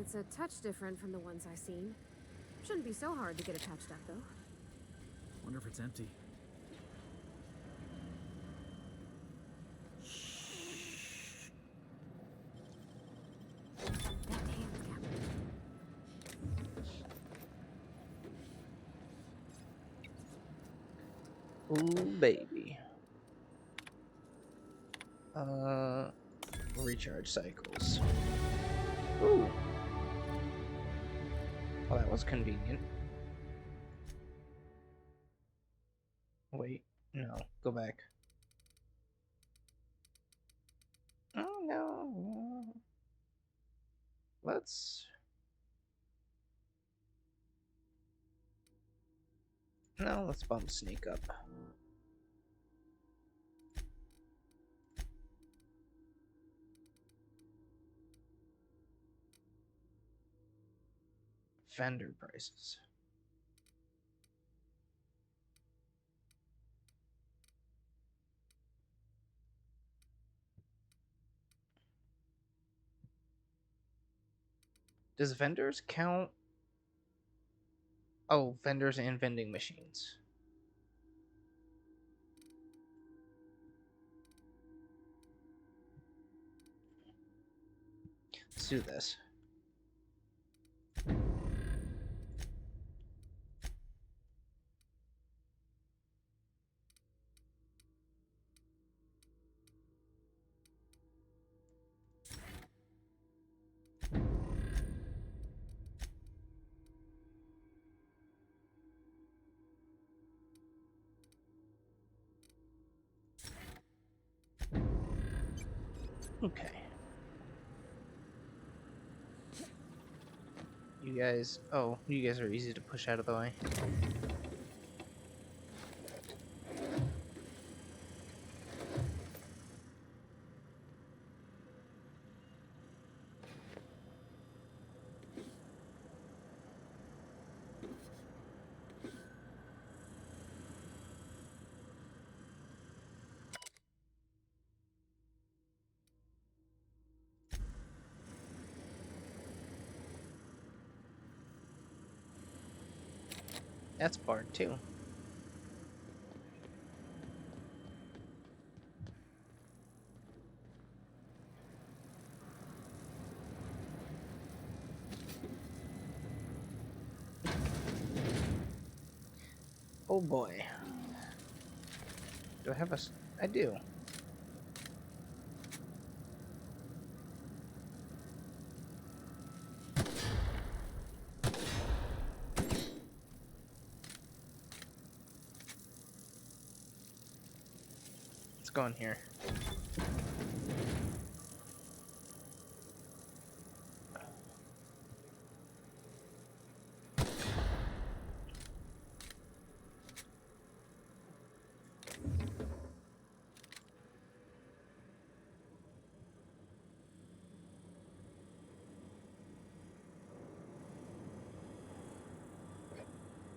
It's a touch different from the ones I've seen. Shouldn't be so hard to get it patched up, though. Wonder if it's empty. That hand's Captain. Ooh, baby. Recharge cycles. Ooh. Well, that was convenient. Wait, no, go back. Oh, no. Let's... No, let's bump sneak up. Vendor prices. Does vendors count? Oh, vendors and vending machines. Let's do this. Okay. You guys... Oh, you guys are easy to push out of the way. That's part 2. Oh boy. Do I have a... I do. Let's go in here.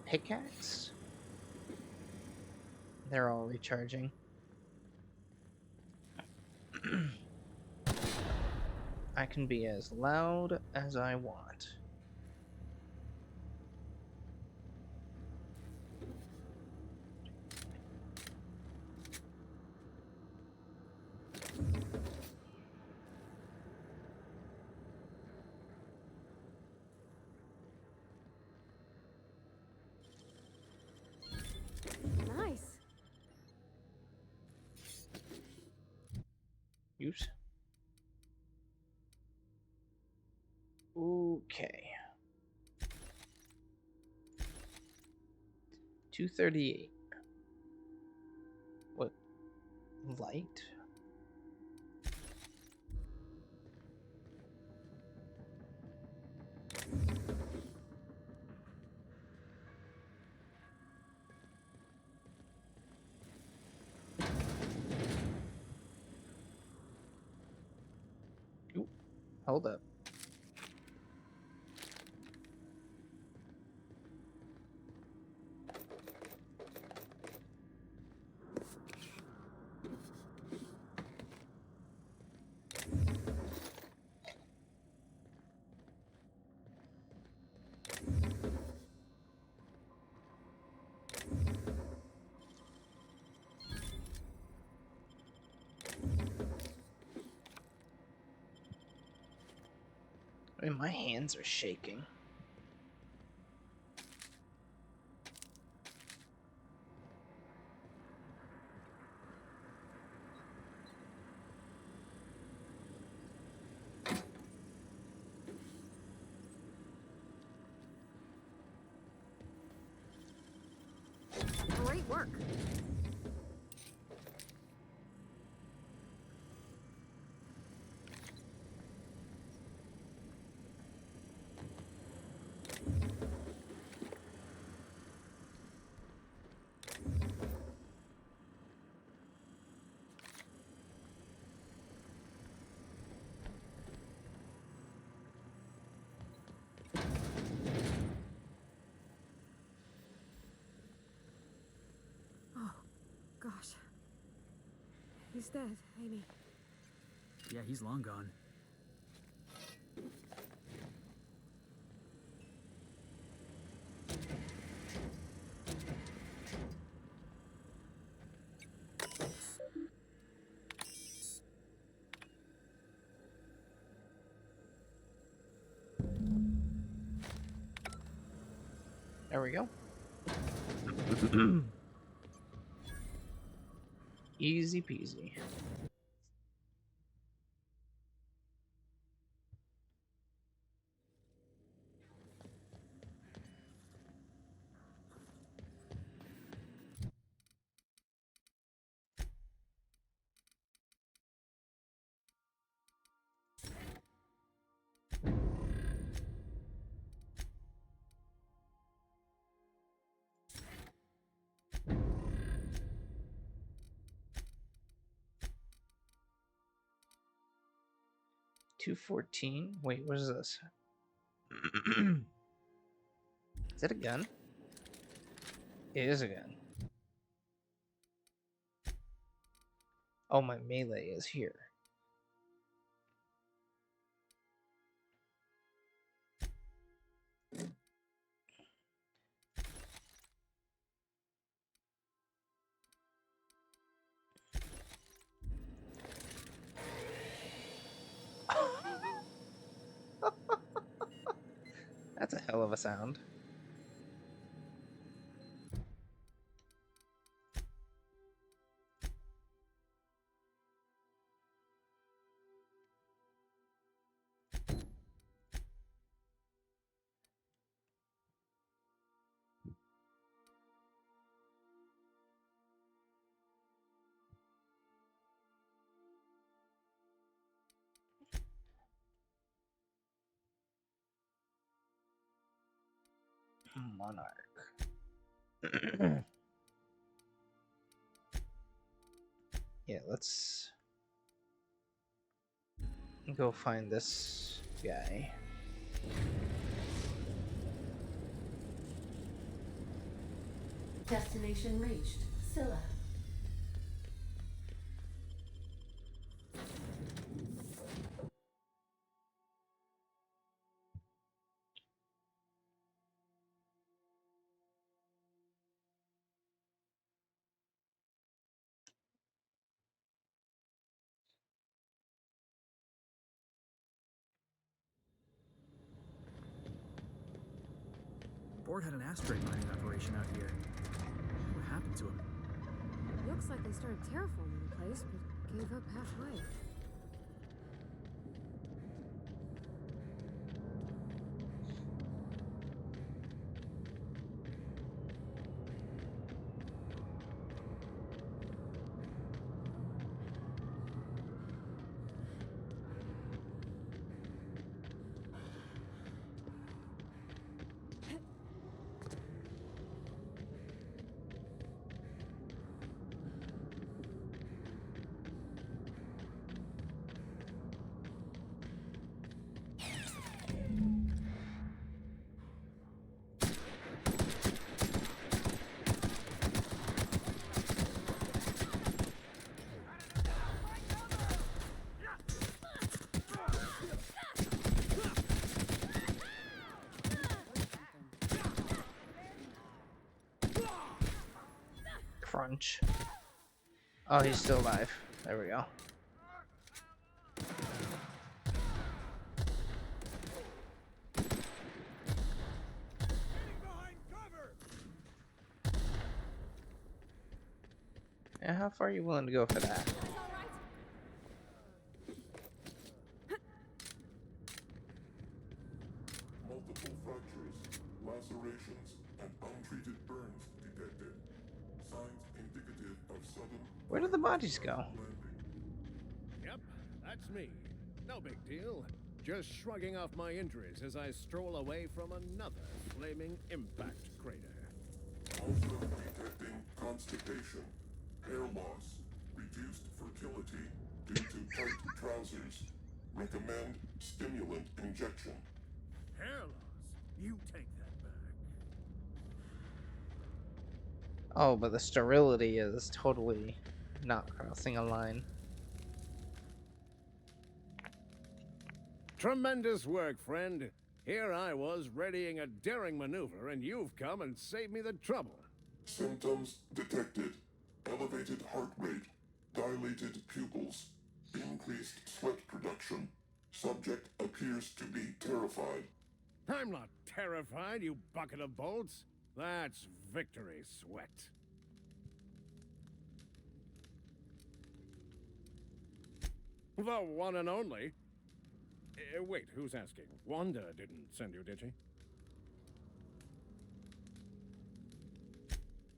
Pickaxe? They're all recharging. I can be as loud as I want. Nice. Use. Okay. 238. What? Light? Hold up. I mean, my hands are shaking. Great work. Oh, gosh. He's dead, Amy. Yeah, he's long gone. There we go. Easy peasy. $214. Wait, what is this? Is it a gun? It is a gun. Oh, my melee is here. That's a hell of a sound. Monarch. Yeah, let's go find this guy. Destination reached. Scylla. Board had an asteroid mining operation out here. What happened to him? Looks like they started terraforming the place, but gave up halfway. crunch. Oh, he's still alive. There we go. Yeah, how far are you willing to go for that? Multiple fractures, lacerations, and untreated burns detected. Signs indicative of sudden Where did the bodies go? landing. Yep, that's me. No big deal. Just shrugging off my injuries as I stroll away from another flaming impact crater. Also detecting constipation, hair loss, reduced fertility due to tight trousers. Recommend stimulant injection. Hair loss? You take that back. Oh, but the sterility is totally not crossing a line. Tremendous work, friend. Here I was readying a daring maneuver, and you've come and saved me the trouble. Symptoms detected. Elevated heart rate, dilated pupils, increased sweat production. Subject appears to be terrified. I'm not terrified, you bucket of bolts. That's victory sweat. The one and only. Wait, who's asking? Wanda didn't send you, did she?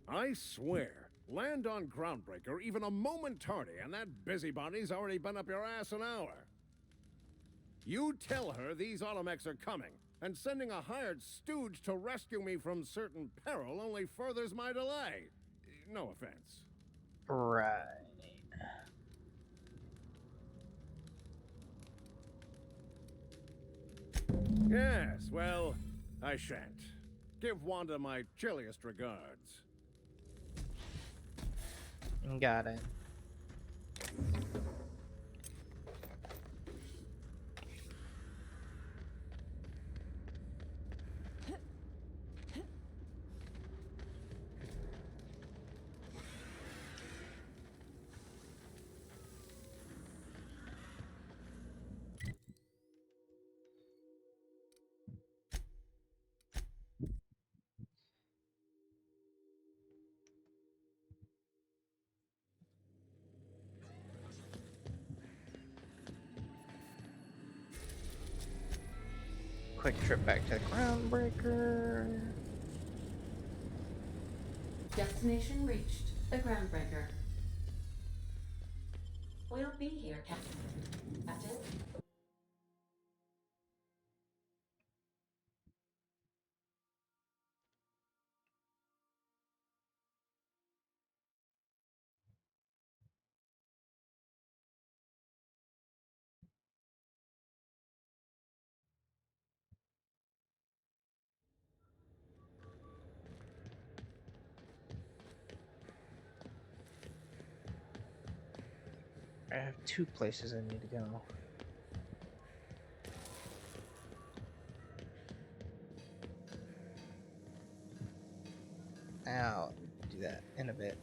I swear, land on Groundbreaker even a moment tardy, and that busybody's already been up your ass an hour. You tell her these automechs are coming, and sending a hired stooge to rescue me from certain peril only furthers my delay. No offense. Right. Yes, well, I shan't. Give Wanda my chilliest regards. Got it. Quick trip back to the Groundbreaker. Destination reached. The Groundbreaker. We'll be here, Captain. I have 2 places I need to go. I'll do that in a bit.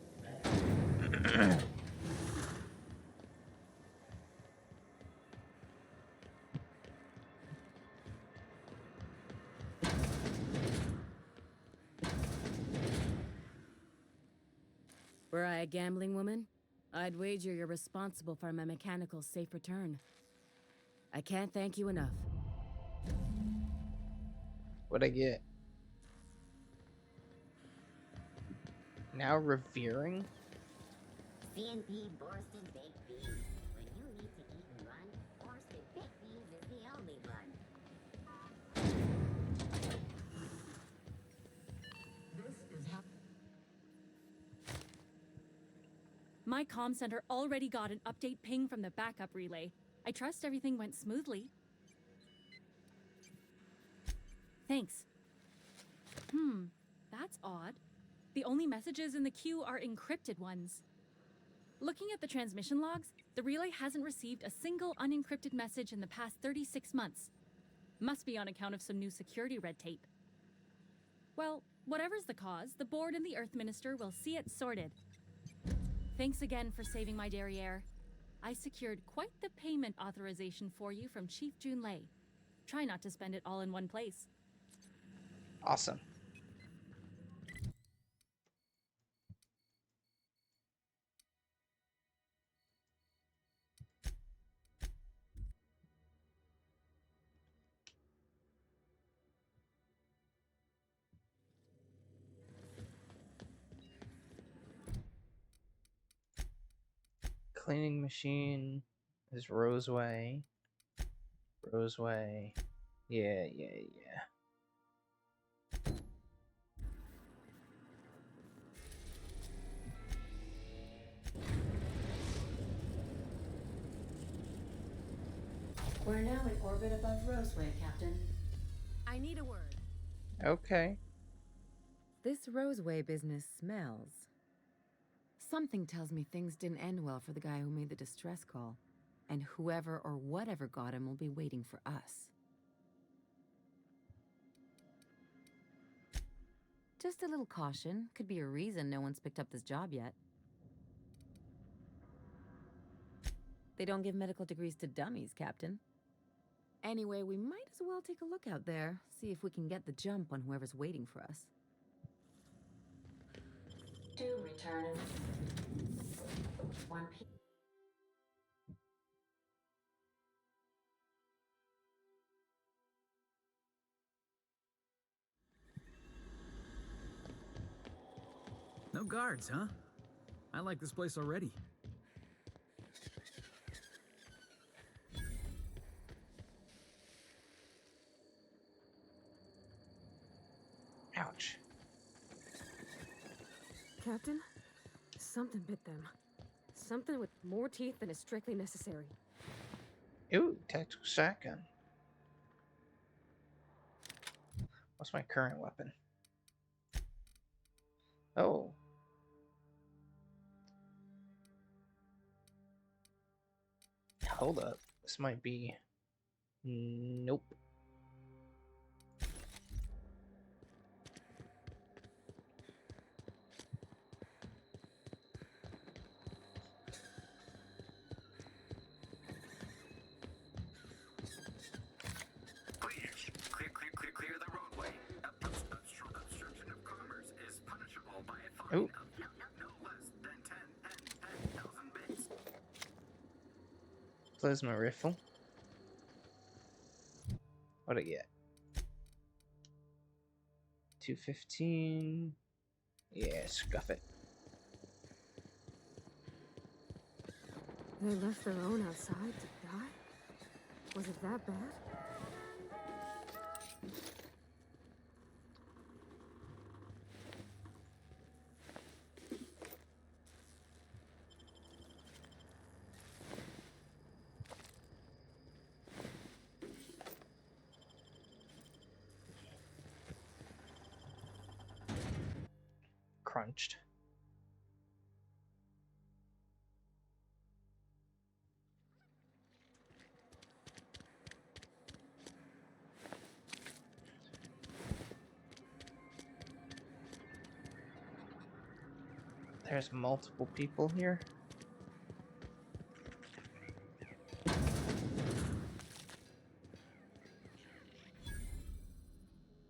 Were I a gambling woman, I'd wager you're responsible for my mechanical safe return. I can't thank you enough. What'd I get? Now revering? CNP Borsted Baked Beans. When you need to eat and run, Borsted Baked Beans is the only one. This is how. My comm center already got an update ping from the backup relay. I trust everything went smoothly. Thanks. That's odd. The only messages in the queue are encrypted ones. Looking at the transmission logs, the relay hasn't received a single unencrypted message in the past 36 months. Must be on account of some new security red tape. Well, whatever's the cause, the board and the Earth Minister will see it sorted. Thanks again for saving my derriere. I secured quite the payment authorization for you from Chief Junlei. Try not to spend it all in one place. Awesome. Cleaning machine is Roseway. Roseway. Yeah. We're now in orbit above Roseway, Captain. I need a word. Okay. This Roseway business smells. Something tells me things didn't end well for the guy who made the distress call. And whoever or whatever got him will be waiting for us. Just a little caution. Could be a reason no one's picked up this job yet. They don't give medical degrees to dummies, Captain. Anyway, we might as well take a look out there, see if we can get the jump on whoever's waiting for us. Do return in 1 p. No guards, huh? I like this place already. Ouch. Captain, something bit them. Something with more teeth than is strictly necessary. Ooh, tactical shotgun. What's my current weapon? Oh. Hold up. This might be... Nope. Clear the roadway. Obstruction of commerce is punishable by a fine Ooh. of no less than 10,000 bits. There's my rifle. What'd I get? 215. Yeah, scuff it. They left their own outside to die? Was it that bad? Crunched. There's multiple people here.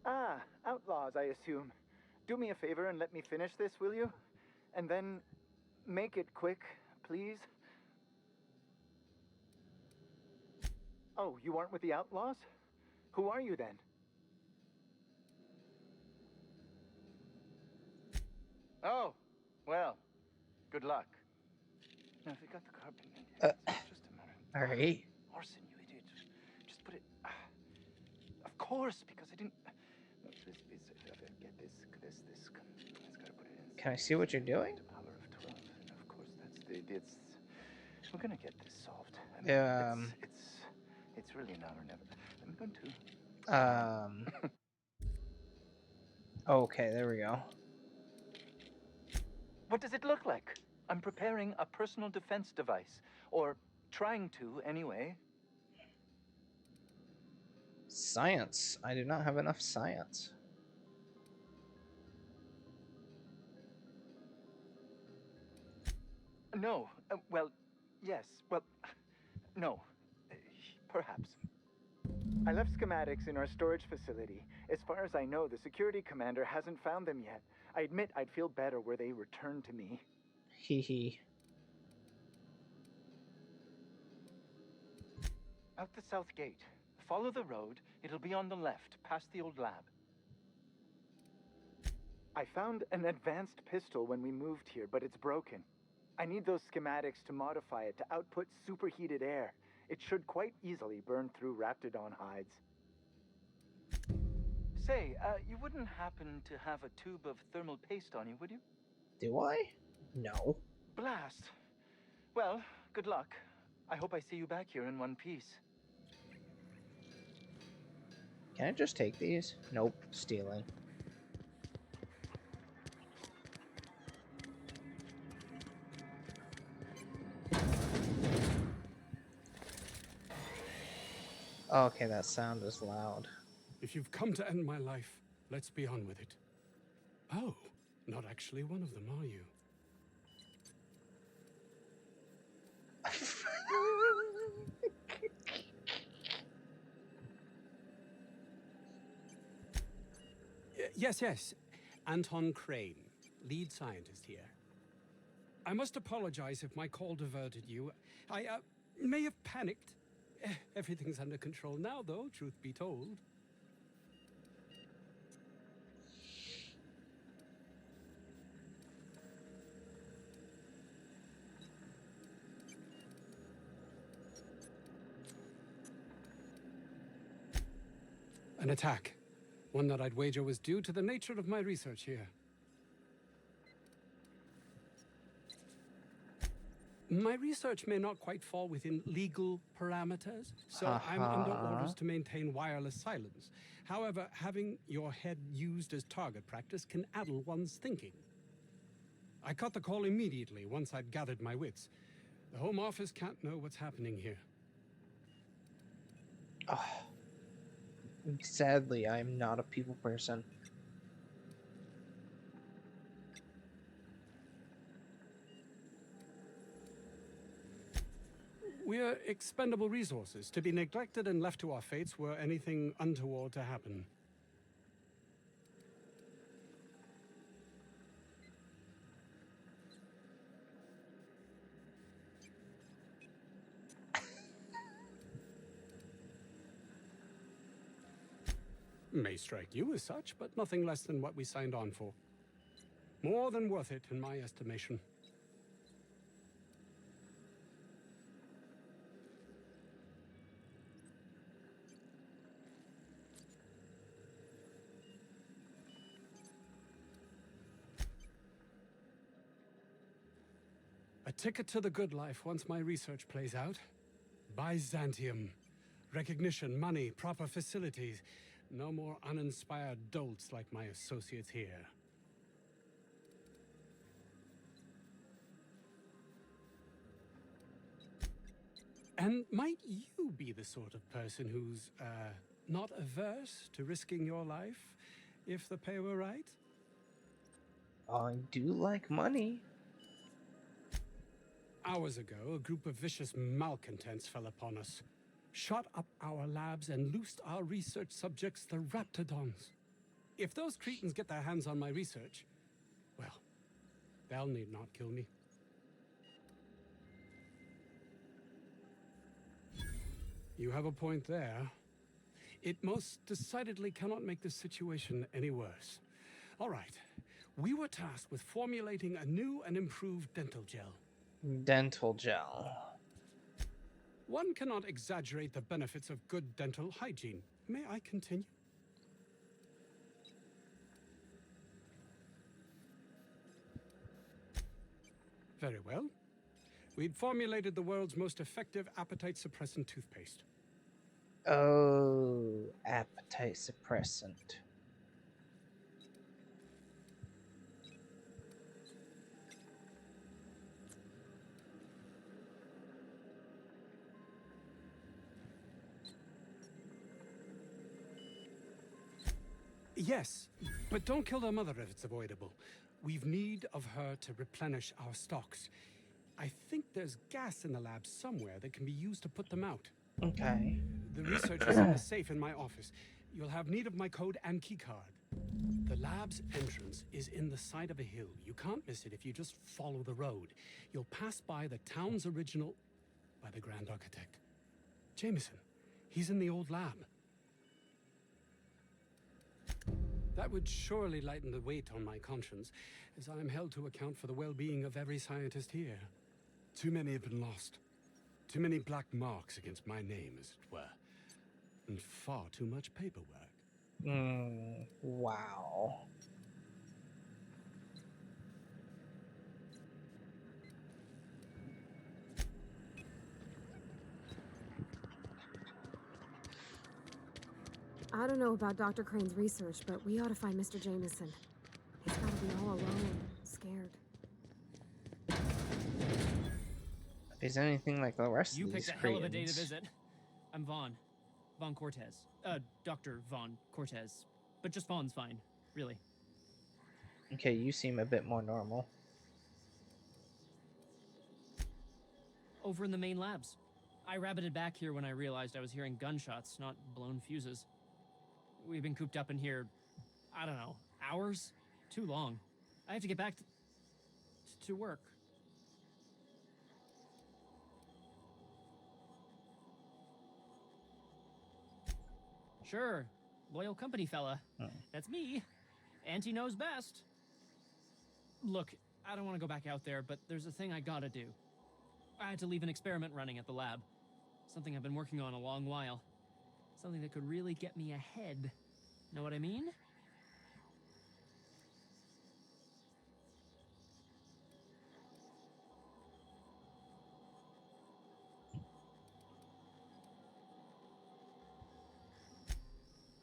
Ah, outlaws, I assume. Do me a favor and let me finish this, will you? And then make it quick, please. Oh, you aren't with the outlaws? Who are you then? Oh, well, good luck. Now, if you got the carbon, just a minute. All right. Orson, you idiot. Just put it. Of course, because I didn't. No, this. Get this. It's gotta put it in. Can I see what you're doing? The power of 12, and of course that's the. It's. We're gonna get this solved. I mean, it's really now or never. I'm going to. Okay, there we go. What does it look like? I'm preparing a personal defense device, or trying to, anyway. Science. I do not have enough science. No. Well, yes. Well, no. Perhaps. I left schematics in our storage facility. As far as I know, the security commander hasn't found them yet. I admit I'd feel better were they returned to me. Hee hee. Out the south gate. Follow the road. It'll be on the left, past the old lab. I found an advanced pistol when we moved here, but it's broken. I need those schematics to modify it to output superheated air. It should quite easily burn through Raptidon hides. Say, you wouldn't happen to have a tube of thermal paste on you, would you? Do I? No. Blast. Well, good luck. I hope I see you back here in one piece. Can I just take these? Nope. Stealing. Okay, that sound is loud. If you've come to end my life, let's be on with it. Oh, not actually one of them, are you? Yes. Anton Crane, lead scientist here. I must apologize if my call diverted you. I may have panicked. Everything's under control now, though, truth be told. An attack. One that I'd wager was due to the nature of my research here. My research may not quite fall within legal parameters, so I'm under orders to maintain wireless silence. However, having your head used as target practice can addle one's thinking. I cut the call immediately once I'd gathered my wits. The Home Office can't know what's happening here. Sadly, I'm not a people person. We're expendable resources, to be neglected and left to our fates were anything untoward to happen. May strike you as such, but nothing less than what we signed on for. More than worth it, in my estimation. A ticket to the good life once my research plays out. Byzantium. Recognition, money, proper facilities. No more uninspired dolts like my associates here. And might you be the sort of person who's, not averse to risking your life, if the pay were right? I do like money. Hours ago, a group of vicious malcontents fell upon us, shot up our labs and loosed our research subjects, the Raptidons. If those cretins get their hands on my research, well, they'll need not kill me. You have a point there. It most decidedly cannot make this situation any worse. All right, we were tasked with formulating a new and improved dental gel. Dental gel. One cannot exaggerate the benefits of good dental hygiene. May I continue? Very well. We'd formulated the world's most effective appetite suppressant toothpaste. Oh, appetite suppressant. Yes, but don't kill their mother if it's avoidable. We've need of her to replenish our stocks. I think there's gas in the lab somewhere that can be used to put them out. Okay. The research is in the safe in my office. You'll have need of my code and keycard. The lab's entrance is in the side of a hill. You can't miss it if you just follow the road. You'll pass by the town's original... by the Grand Architect. Jameson. He's in the old lab. That would surely lighten the weight on my conscience, as I am held to account for the well-being of every scientist here. Too many have been lost. Too many black marks against my name, as it were. And far too much paperwork. Wow. I don't know about Dr. Crane's research, but we ought to find Mr. Jameson. He's gotta be all alone, scared. Is anything like the rest You of these picked a hell of a day to Cretans? visit. I'm Vaughn. Vaughn Cortez. Dr. Vaughn Cortez. But just Vaughn's fine, really. Okay, you seem a bit more normal. Over in the main labs. I rabbited back here when I realized I was hearing gunshots, not blown fuses. We've been cooped up in here, I don't know, hours? Too long. I have to get back to work. Sure, loyal company fella. That's me. Auntie knows best. Look, I don't want to go back out there, but there's a thing I gotta do. I had to leave an experiment running at the lab. Something I've been working on a long while. Something that could really get me ahead. Know what I mean?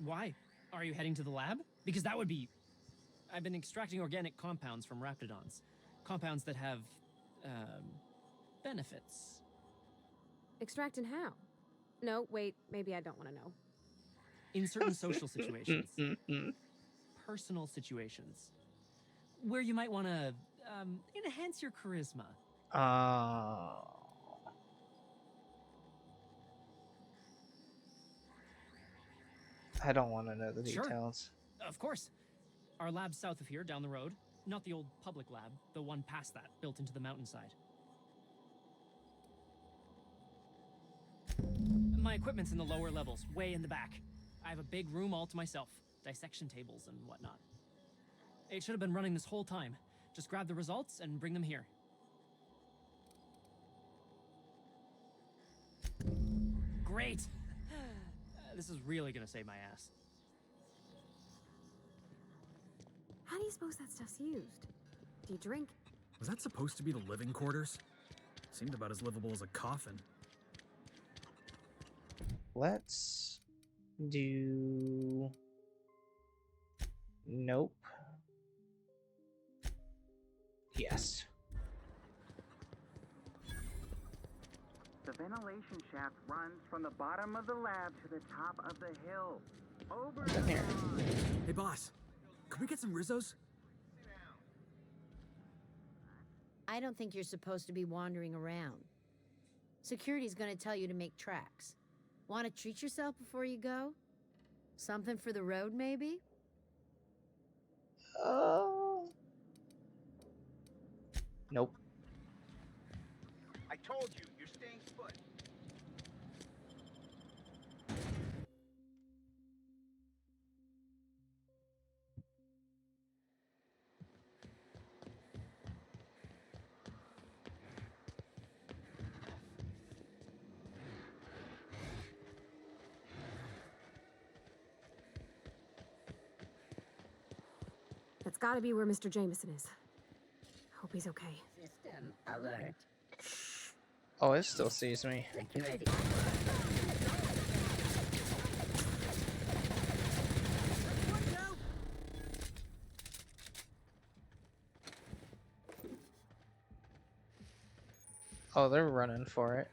Why? Are you heading to the lab? Because that would be... I've been extracting organic compounds from raptidons. Compounds that have, benefits. Extracting how? No, wait, maybe I don't want to know. In certain social situations. Personal situations. Where you might want to, enhance your charisma. I don't want to know the Sure. details. Of course. Our lab's south of here, down the road. Not the old public lab, the one past that, built into the mountainside. My equipment's in the lower levels, way in the back. I have a big room all to myself, dissection tables and whatnot. It should have been running this whole time. Just grab the results and bring them here. Great! This is really gonna save my ass. How do you suppose that stuff's used? Do you drink? Was that supposed to be the living quarters? Seemed about as livable as a coffin. Let's do... Nope. Yes. The ventilation shaft runs from the bottom of the lab to the top of the hill. Over here. Hey, boss. Could we get some Rizzos? I don't think you're supposed to be wandering around. Security's gonna tell you to make tracks. Want to treat yourself before you go? Something for the road, maybe? Nope. I told you, you're staying put. That's gotta be where Mr. Jameson is. Hope he's okay. System alert. Oh, it still sees me. Security. Oh, they're running for it.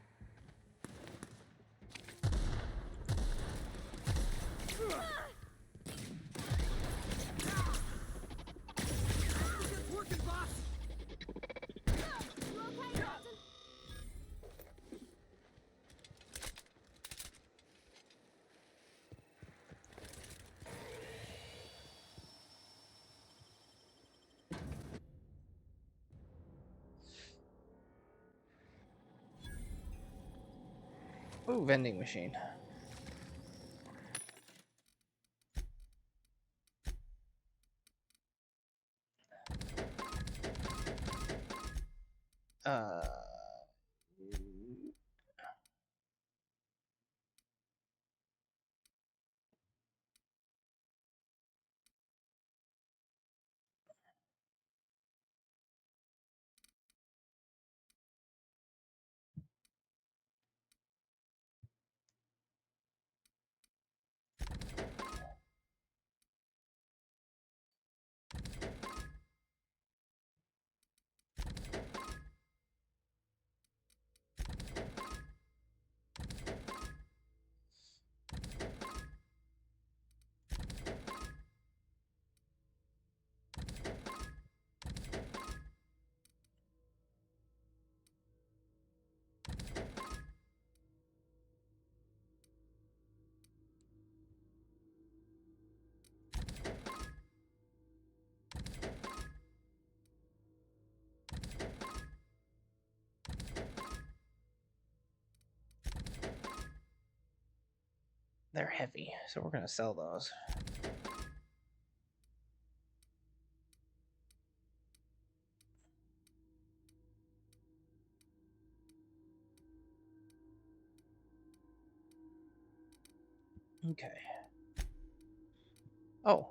Ooh, vending machine. Uh, they're heavy, so we're gonna sell those. Okay. Oh.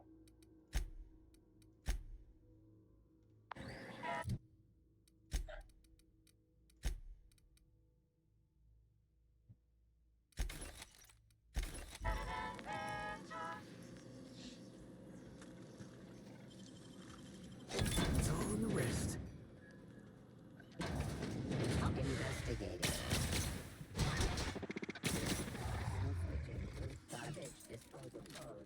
It's all in the wrist. Investigating. Garbage disposal code.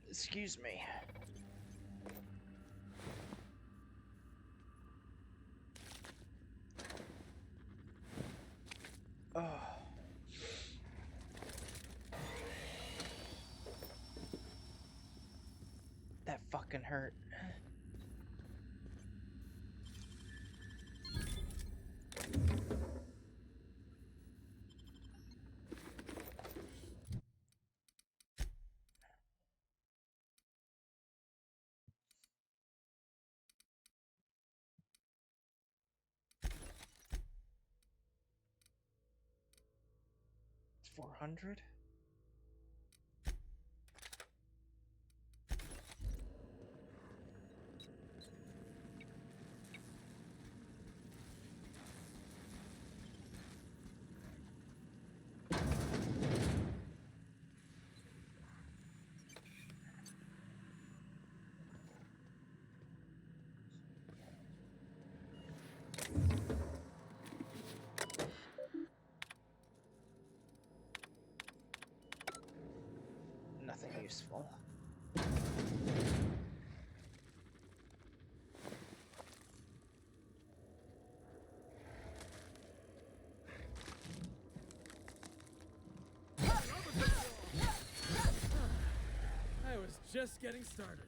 Excuse me. Oh. That fucking hurt. It's 400. Nothing useful. I was just getting started.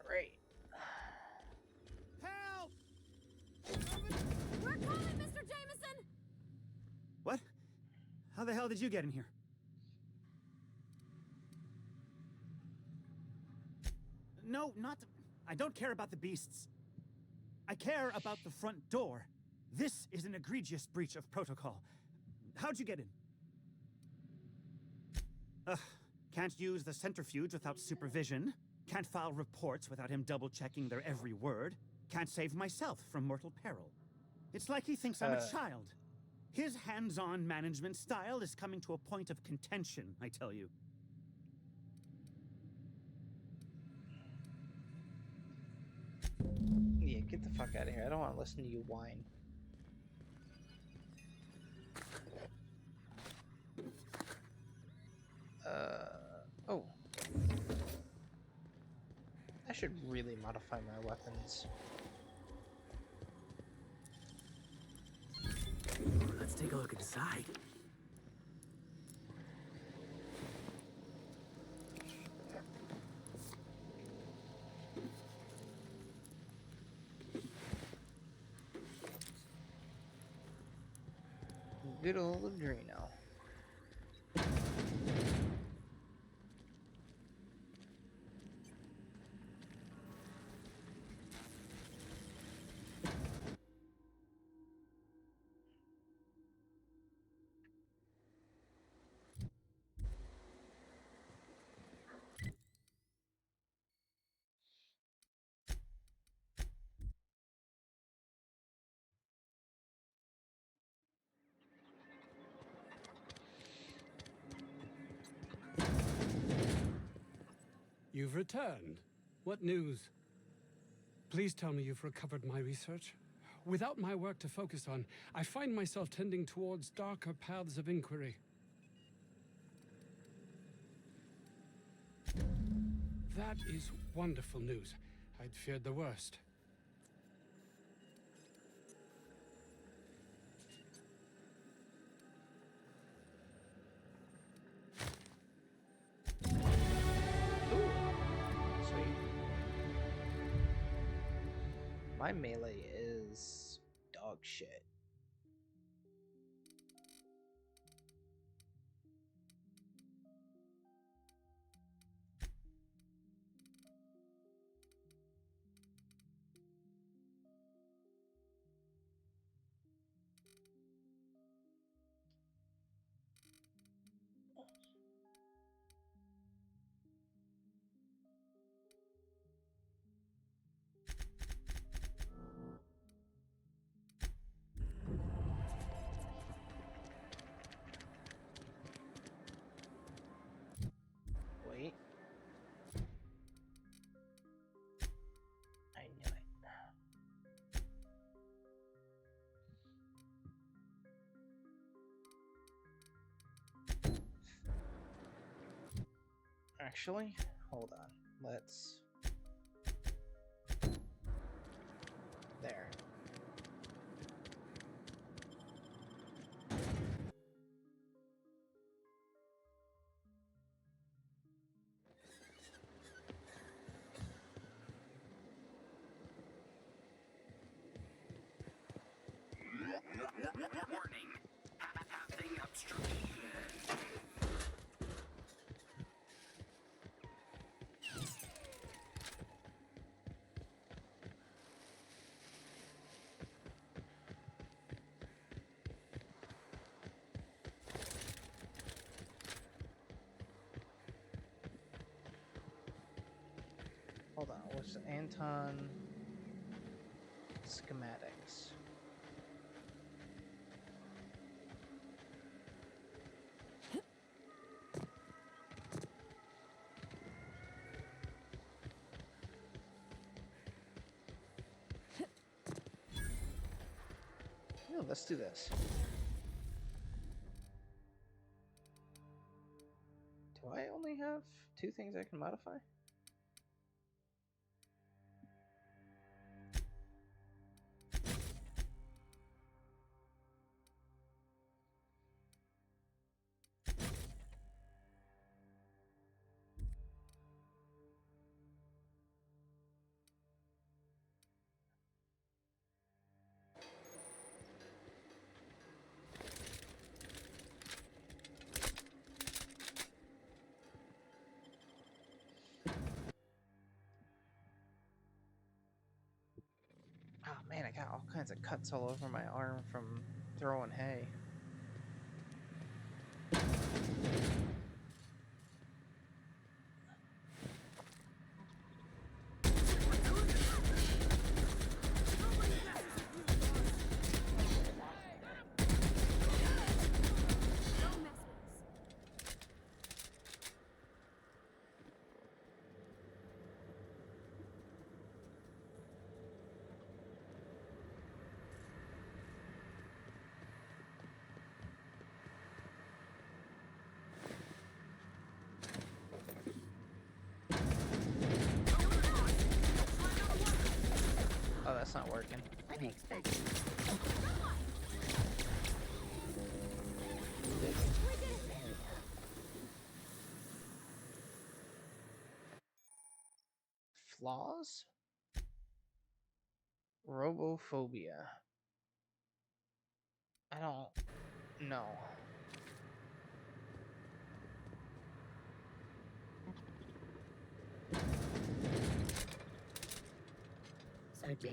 Great. Help! We're coming, Mr. Jameson! What? How the hell did you get in here? No, not... I don't care about the beasts. I care about the front door. This is an egregious breach of protocol. How'd you get in? Ugh. Can't use the centrifuge without supervision. Can't file reports without him double-checking their every word. Can't save myself from mortal peril. It's like he thinks I'm a child. His hands-on management style is coming to a point of contention, I tell you. Get the fuck out of here. I don't want to listen to you whine. Oh. I should really modify my weapons. Let's take a look inside. Good old Adreno. You've returned. What news? Please tell me you've recovered my research. Without my work to focus on, I find myself tending towards darker paths of inquiry. That is wonderful news. I'd feared the worst. My melee is dog shit. Wait. I knew it. Actually, hold on. Let's... There. Warning. Having obstruction. Hold on. What's Anton schematics? No, let's do this. Do I only have 2 things I can modify? Oh man, I got all kinds of cuts all over my arm from throwing hay. not working. Unexpected. Flaws? Robophobia. I don't know.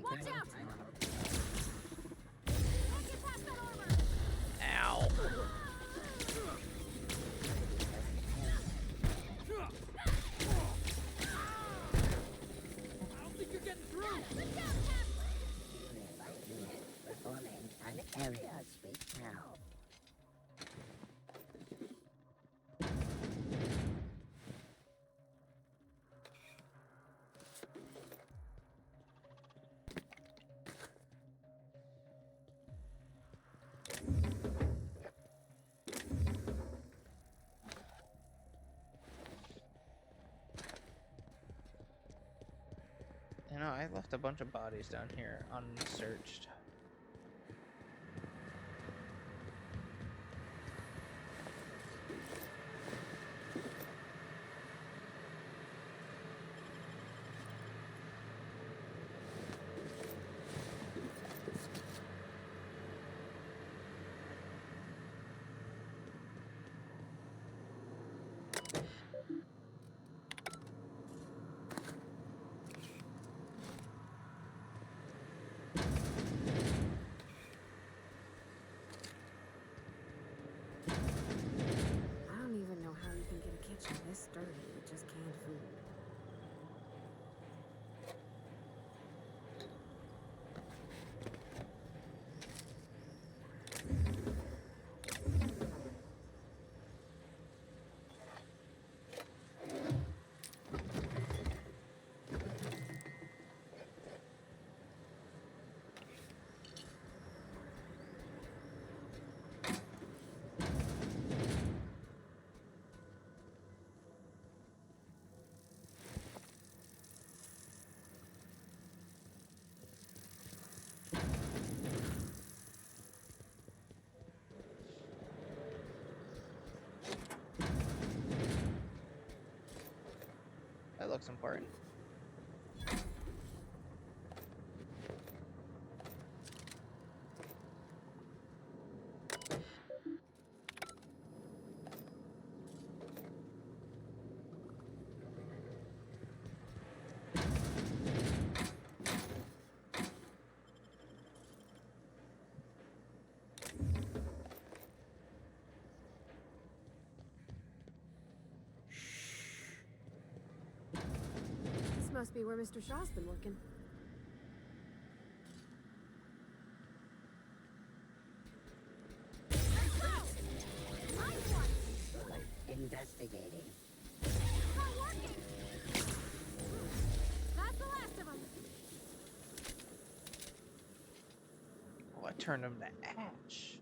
Watch out! Ow! I don't think you're getting through. Performing an area sweep now. You know, I left a bunch of bodies down here unsearched. I don't even know how you can get a kitchen this sturdy with just canned food. That looks important. This must be where Mr. Shaw's been working. Investigating. Not working! That's the last of them! Oh, I turned him to ash.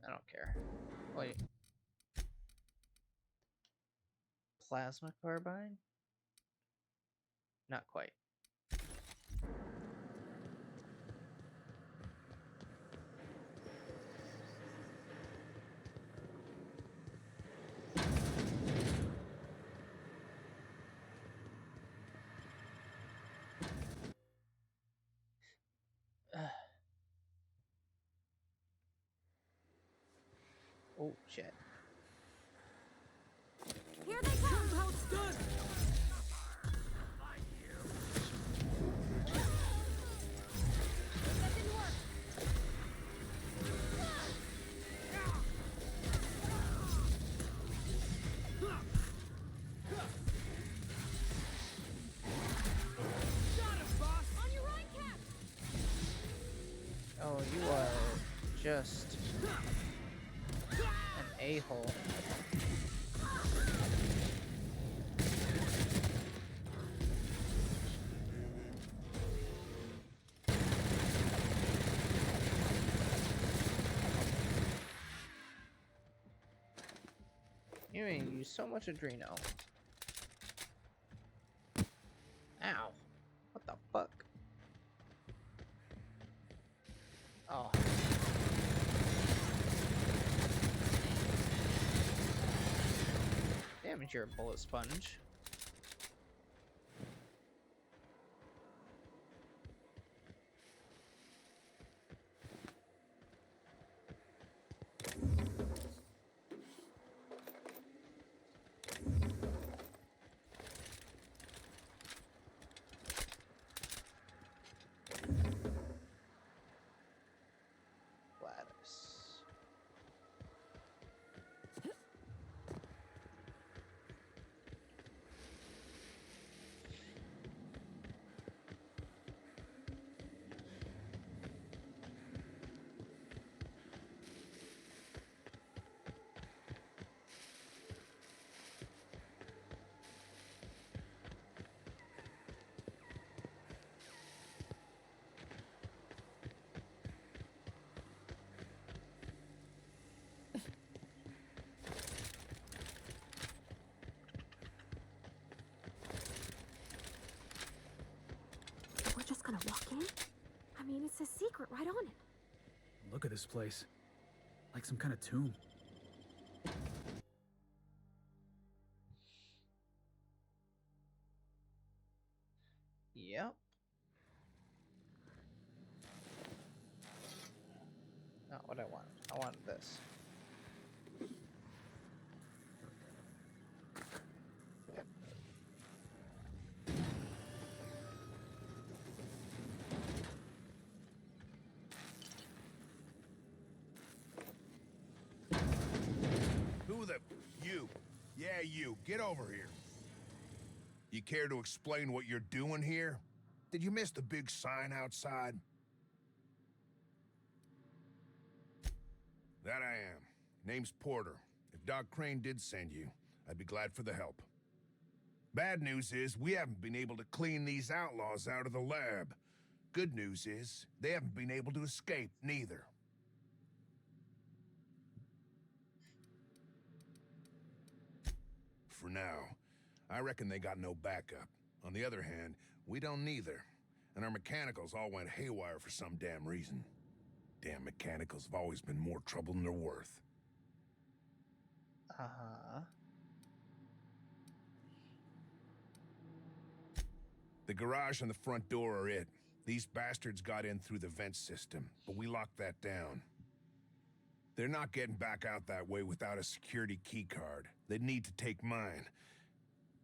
I don't care. Wait. Plasma carbine? Not quite. Oh, shit. Here they come! How it's done! That didn't work! Oh, you are just an a-hole. You ain't use so much Adreno. Ow. What the fuck? Oh. Damage your bullet sponge. We're just gonna walk in? I mean, it's a secret right on it. Look at this place. Like some kind of tomb. Yep. Not what I want. I wanted this. You. Yeah, you. Get over here. You care to explain what you're doing here? Did you miss the big sign outside? That I am. Name's Porter. If Doc Crane did send you, I'd be glad for the help. Bad news is, we haven't been able to clean these outlaws out of the lab. Good news is, they haven't been able to escape, neither. For now, I reckon they got no backup. On the other hand, we don't neither. And our mechanicals all went haywire for some damn reason. Damn mechanicals have always been more trouble than they're worth. Uh-huh. The garage and the front door are it. These bastards got in through the vent system, but we locked that down. They're not getting back out that way without a security keycard. They'd need to take mine.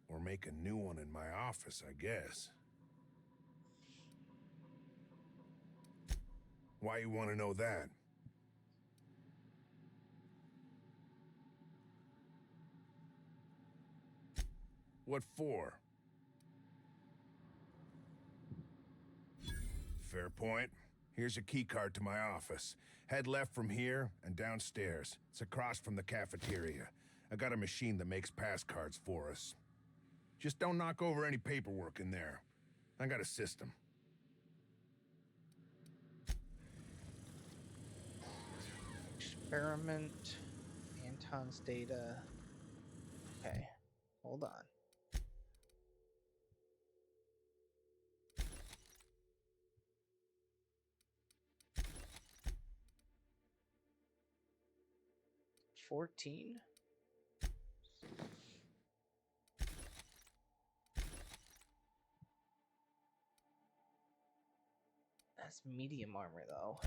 Or make a new one in my office, I guess. Why you want to know that? What for? Fair point. Here's a keycard to my office. Head left from here and downstairs. It's across from the cafeteria. I got a machine that makes pass cards for us. Just don't knock over any paperwork in there. I got a system. Experiment. Anton's data. Okay, hold on. $14. That's medium armor, though.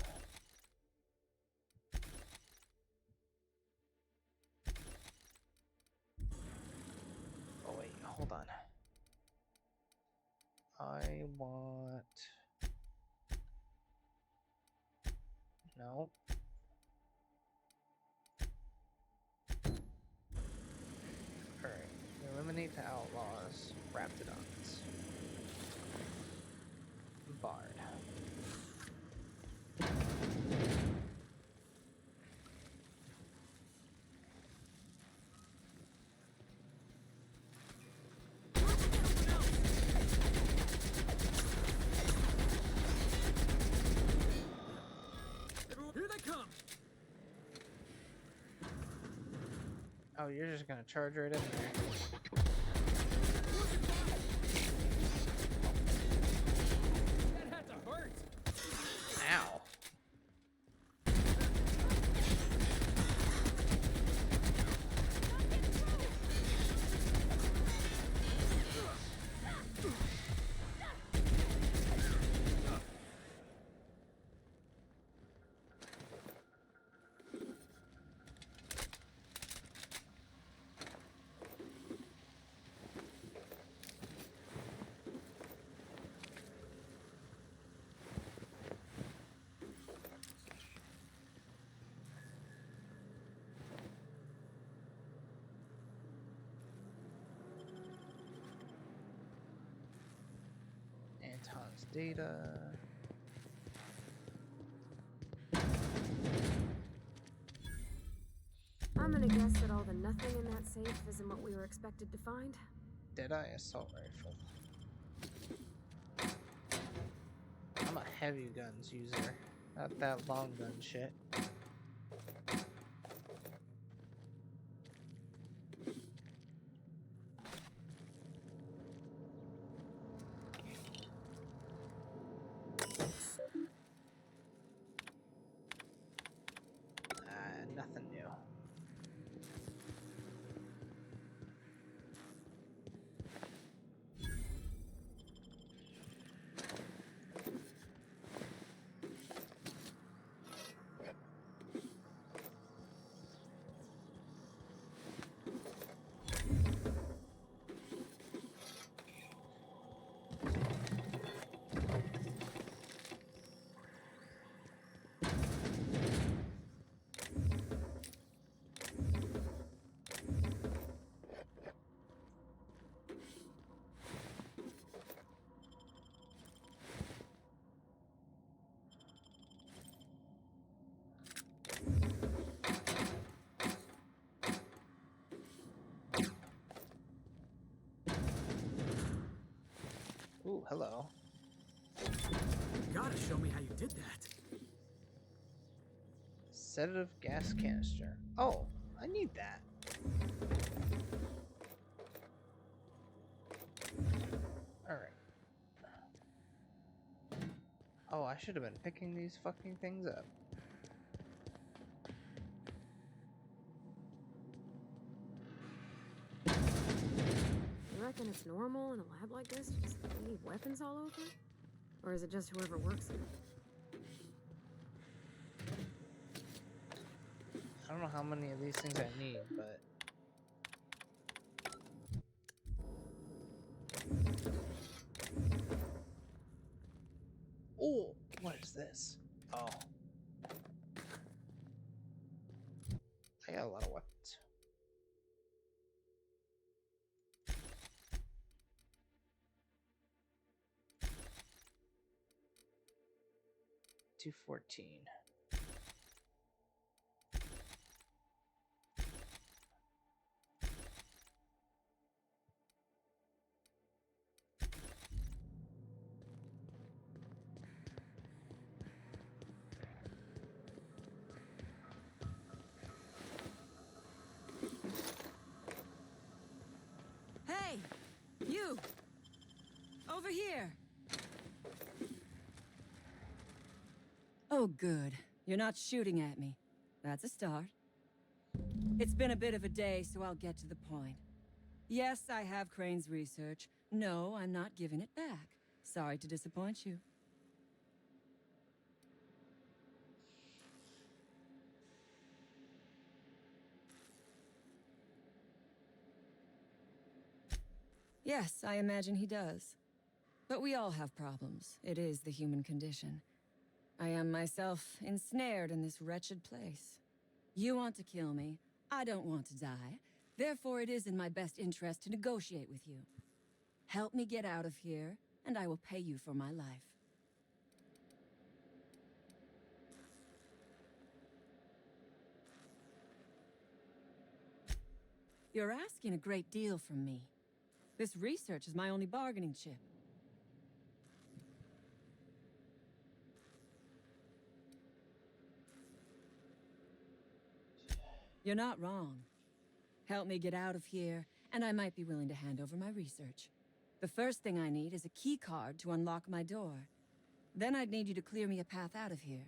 Oh, wait, hold on. I want... No. Alright, eliminate the outlaws, Raptidons. Bard. Here they come! Oh, you're just gonna charge right in there. That had to hurt. Ow. Anton's data. I'm gonna guess that all the nothing in that safe isn't what we were expected to find. Deadeye assault rifle. I'm a heavy guns user, not that long gun shit. Nothing new. Ooh, hello. You gotta show me how you did that. Sedative gas canister. Oh, I need that. Alright. Oh, I should have been picking these fucking things up. You reckon it's normal in a lab like this to just leave weapons all over? Or is it just whoever works here? I don't know how many of these things I need, but... Oh, what is this? Oh. I got a lot of weapons. $214. Hey! You! Over here! Oh, good. You're not shooting at me. That's a start. It's been a bit of a day, so I'll get to the point. Yes, I have Crane's research. No, I'm not giving it back. Sorry to disappoint you. Yes, I imagine he does. But we all have problems. It is the human condition. I am myself ensnared in this wretched place. You want to kill me. I don't want to die. Therefore, it is in my best interest to negotiate with you. Help me get out of here, and I will pay you for my life. You're asking a great deal from me. This research is my only bargaining chip. You're not wrong. Help me get out of here, and I might be willing to hand over my research. The first thing I need is a key card to unlock my door. Then I'd need you to clear me a path out of here.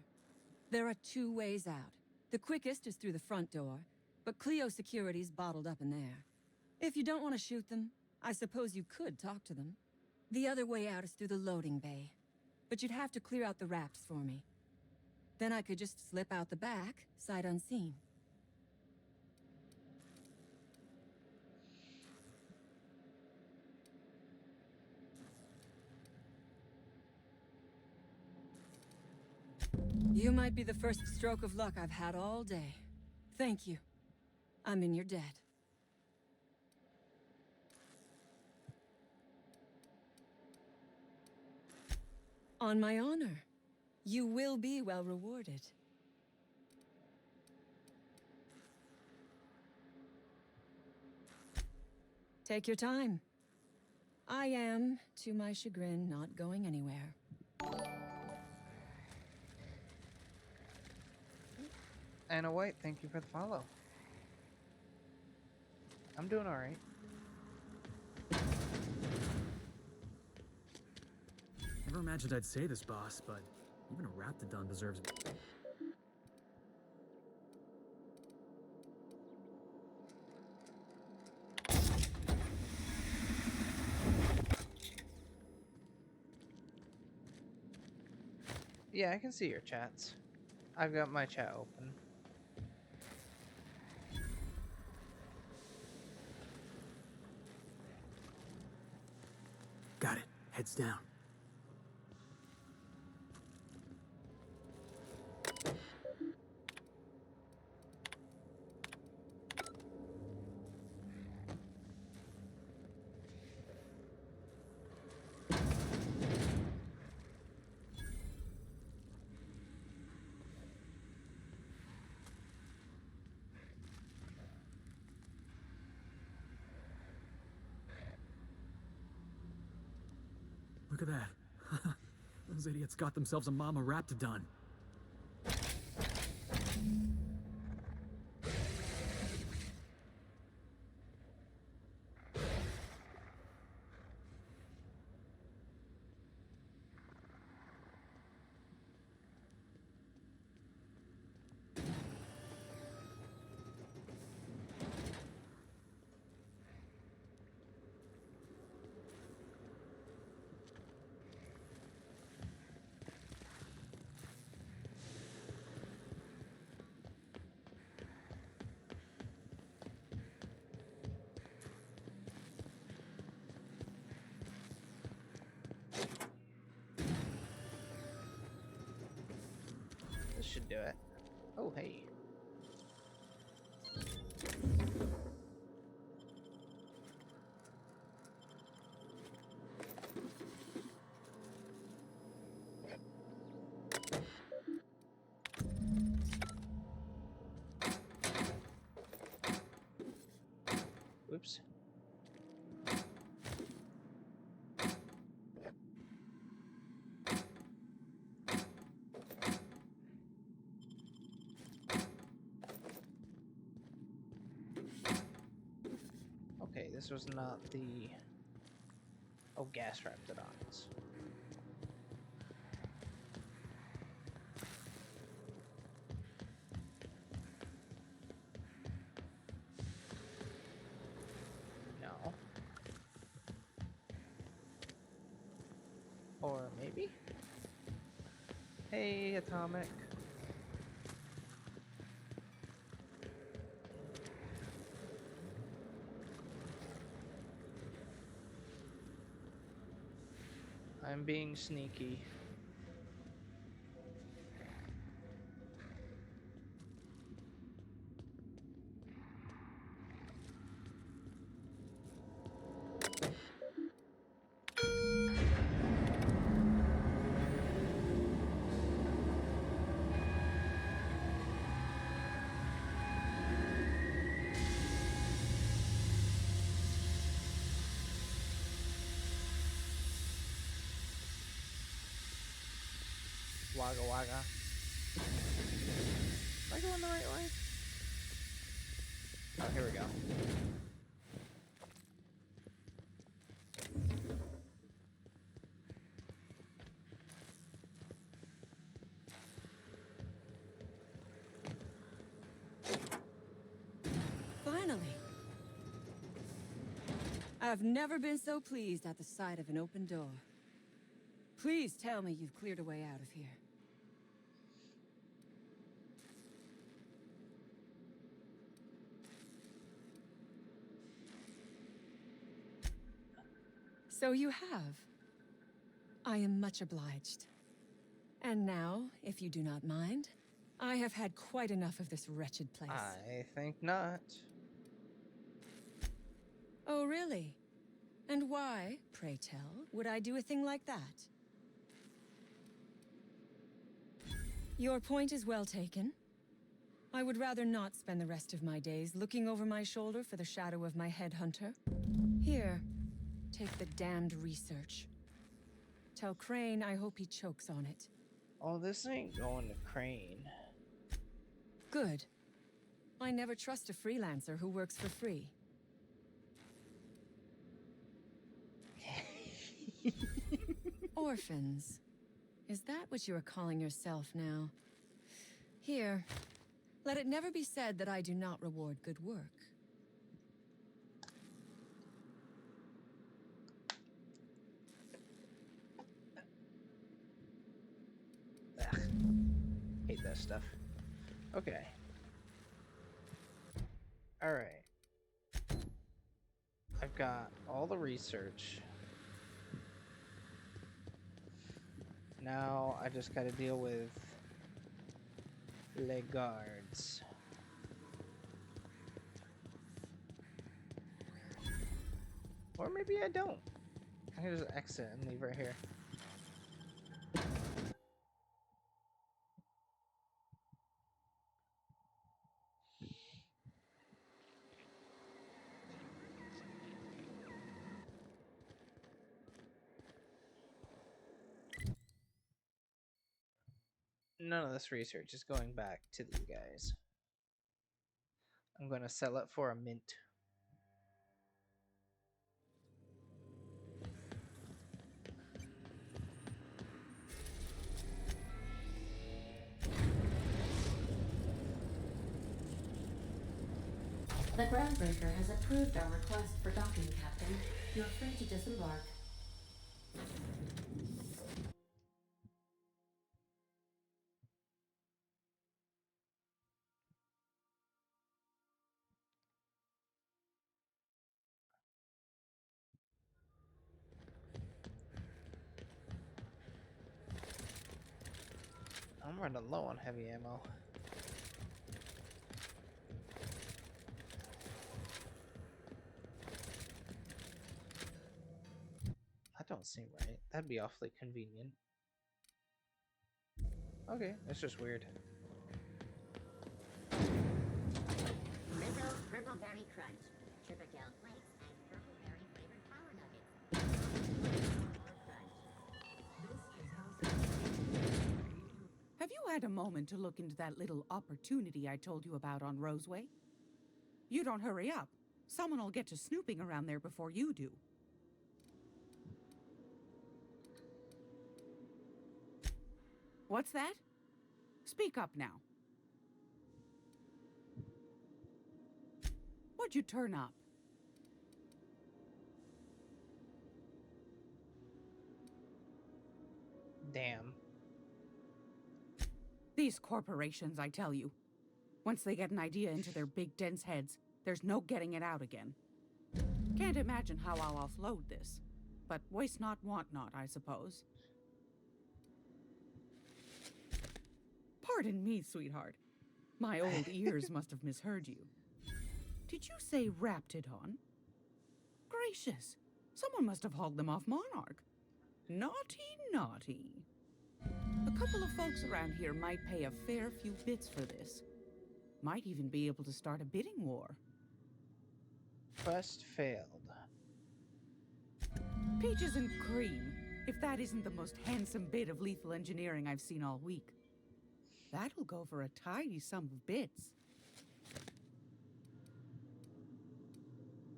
There are 2 ways out. The quickest is through the front door, but Cleo Security's bottled up in there. If you don't want to shoot them, I suppose you could talk to them. The other way out is through the loading bay, but you'd have to clear out the wraps for me. Then I could just slip out the back, sight unseen. You might be the first stroke of luck I've had all day. Thank you. I'm in your debt. On my honor. You will be well rewarded. Take your time. I am, to my chagrin, not going anywhere. Anna White, thank you for the follow. I'm doing alright. Never imagined I'd say this, boss, but even a Raptidon deserves... Yeah, I can see your chats. I've got my chat open. Got it. Heads down. Look at that. Those idiots got themselves a mama Raptidon. This should do it. Oh, hey. Oops. Okay, this was not the... Oh, gas Raptidons. No. Or maybe? Hey, Atomic. I'm being sneaky. Wagga wagga. Am I going the right way? Oh, here we go. Finally. I've never been so pleased at the sight of an open door. Please tell me you've cleared a way out of here. So you have. I am much obliged. And now, if you do not mind, I have had quite enough of this wretched place. I think not. Oh, really? And why, pray tell, would I do a thing like that? Your point is well taken. I would rather not spend the rest of my days looking over my shoulder for the shadow of my headhunter. Here, take the damned research. Tell Crane I hope he chokes on it. Oh, this ain't going to Crane. Good. I never trust a freelancer who works for free. Orphans. Is that what you are calling yourself now? Here. Let it never be said that I do not reward good work. Ugh. Hate that stuff. Okay. Alright. I've got all the research. Now I just gotta deal with les guards. Or maybe I don't. I can just exit and leave right here. None of this research is going back to these guys. I'm gonna sell it for a mint. The groundbreaker has approved our request for docking, Captain. You're free to disembark. I'm running low on heavy ammo. That don't seem right. That'd be awfully convenient. Okay, that's just weird. Liberal purple berry crunch, Tripical flakes, and purple berry flavored power nuggets. Have you had a moment to look into that little opportunity I told you about on Roseway? You don't hurry up. Someone will get to snooping around there before you do. What's that? Speak up now. What'd you turn up? Damn. These corporations, I tell you. Once they get an idea into their big dense heads, there's no getting it out again. Can't imagine how I'll offload this. But waste not, want not, I suppose. Pardon me, sweetheart. My old ears must have misheard you. Did you say Raptidon? Gracious, someone must have hauled them off Monarch. Naughty, naughty. A couple of folks around here might pay a fair few bits for this. Might even be able to start a bidding war. Quest failed. Peaches and cream, if that isn't the most handsome bit of lethal engineering I've seen all week. That'll go for a tidy sum of bits.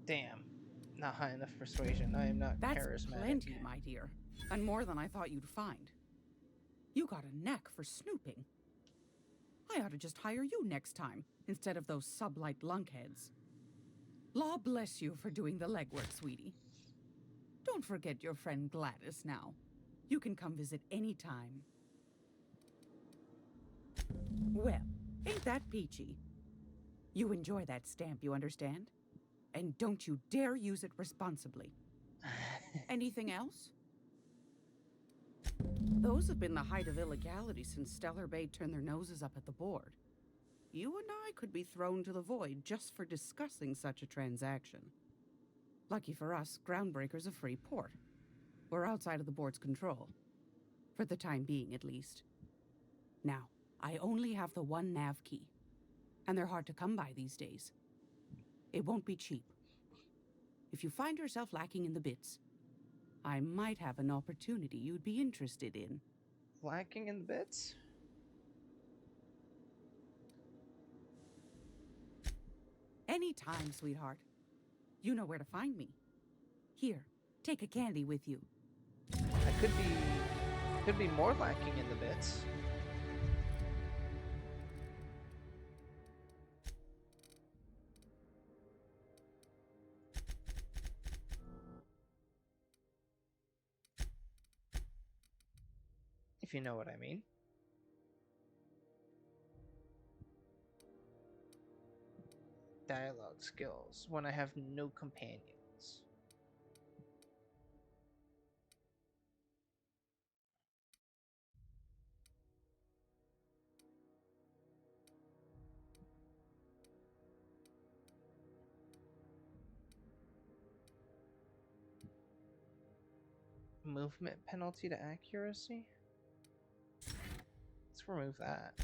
Damn. Not high enough persuasion. I am not That's charismatic. plenty, my dear. And more than I thought you'd find. You got a knack for snooping. I ought to just hire you next time, instead of those sublight lunkheads. Law bless you for doing the legwork, sweetie. Don't forget your friend Gladys now. You can come visit any time. Well, ain't that peachy? You enjoy that stamp, you understand? And don't you dare use it responsibly. Anything else? Those have been the height of illegality since Stellar Bay turned their noses up at the board. You and I could be thrown to the void just for discussing such a transaction. Lucky for us, Groundbreaker's a free port. We're outside of the board's control. For the time being, at least. Now, I only have the one nav key. And they're hard to come by these days. It won't be cheap. If you find yourself lacking in the bits, I might have an opportunity you'd be interested in. Lacking in the bits? Anytime, sweetheart. You know where to find me. Here, take a candy with you. I could be more lacking in the bits. If you know what I mean. Dialogue skills when I have no companions. Movement penalty to accuracy? Let's remove that.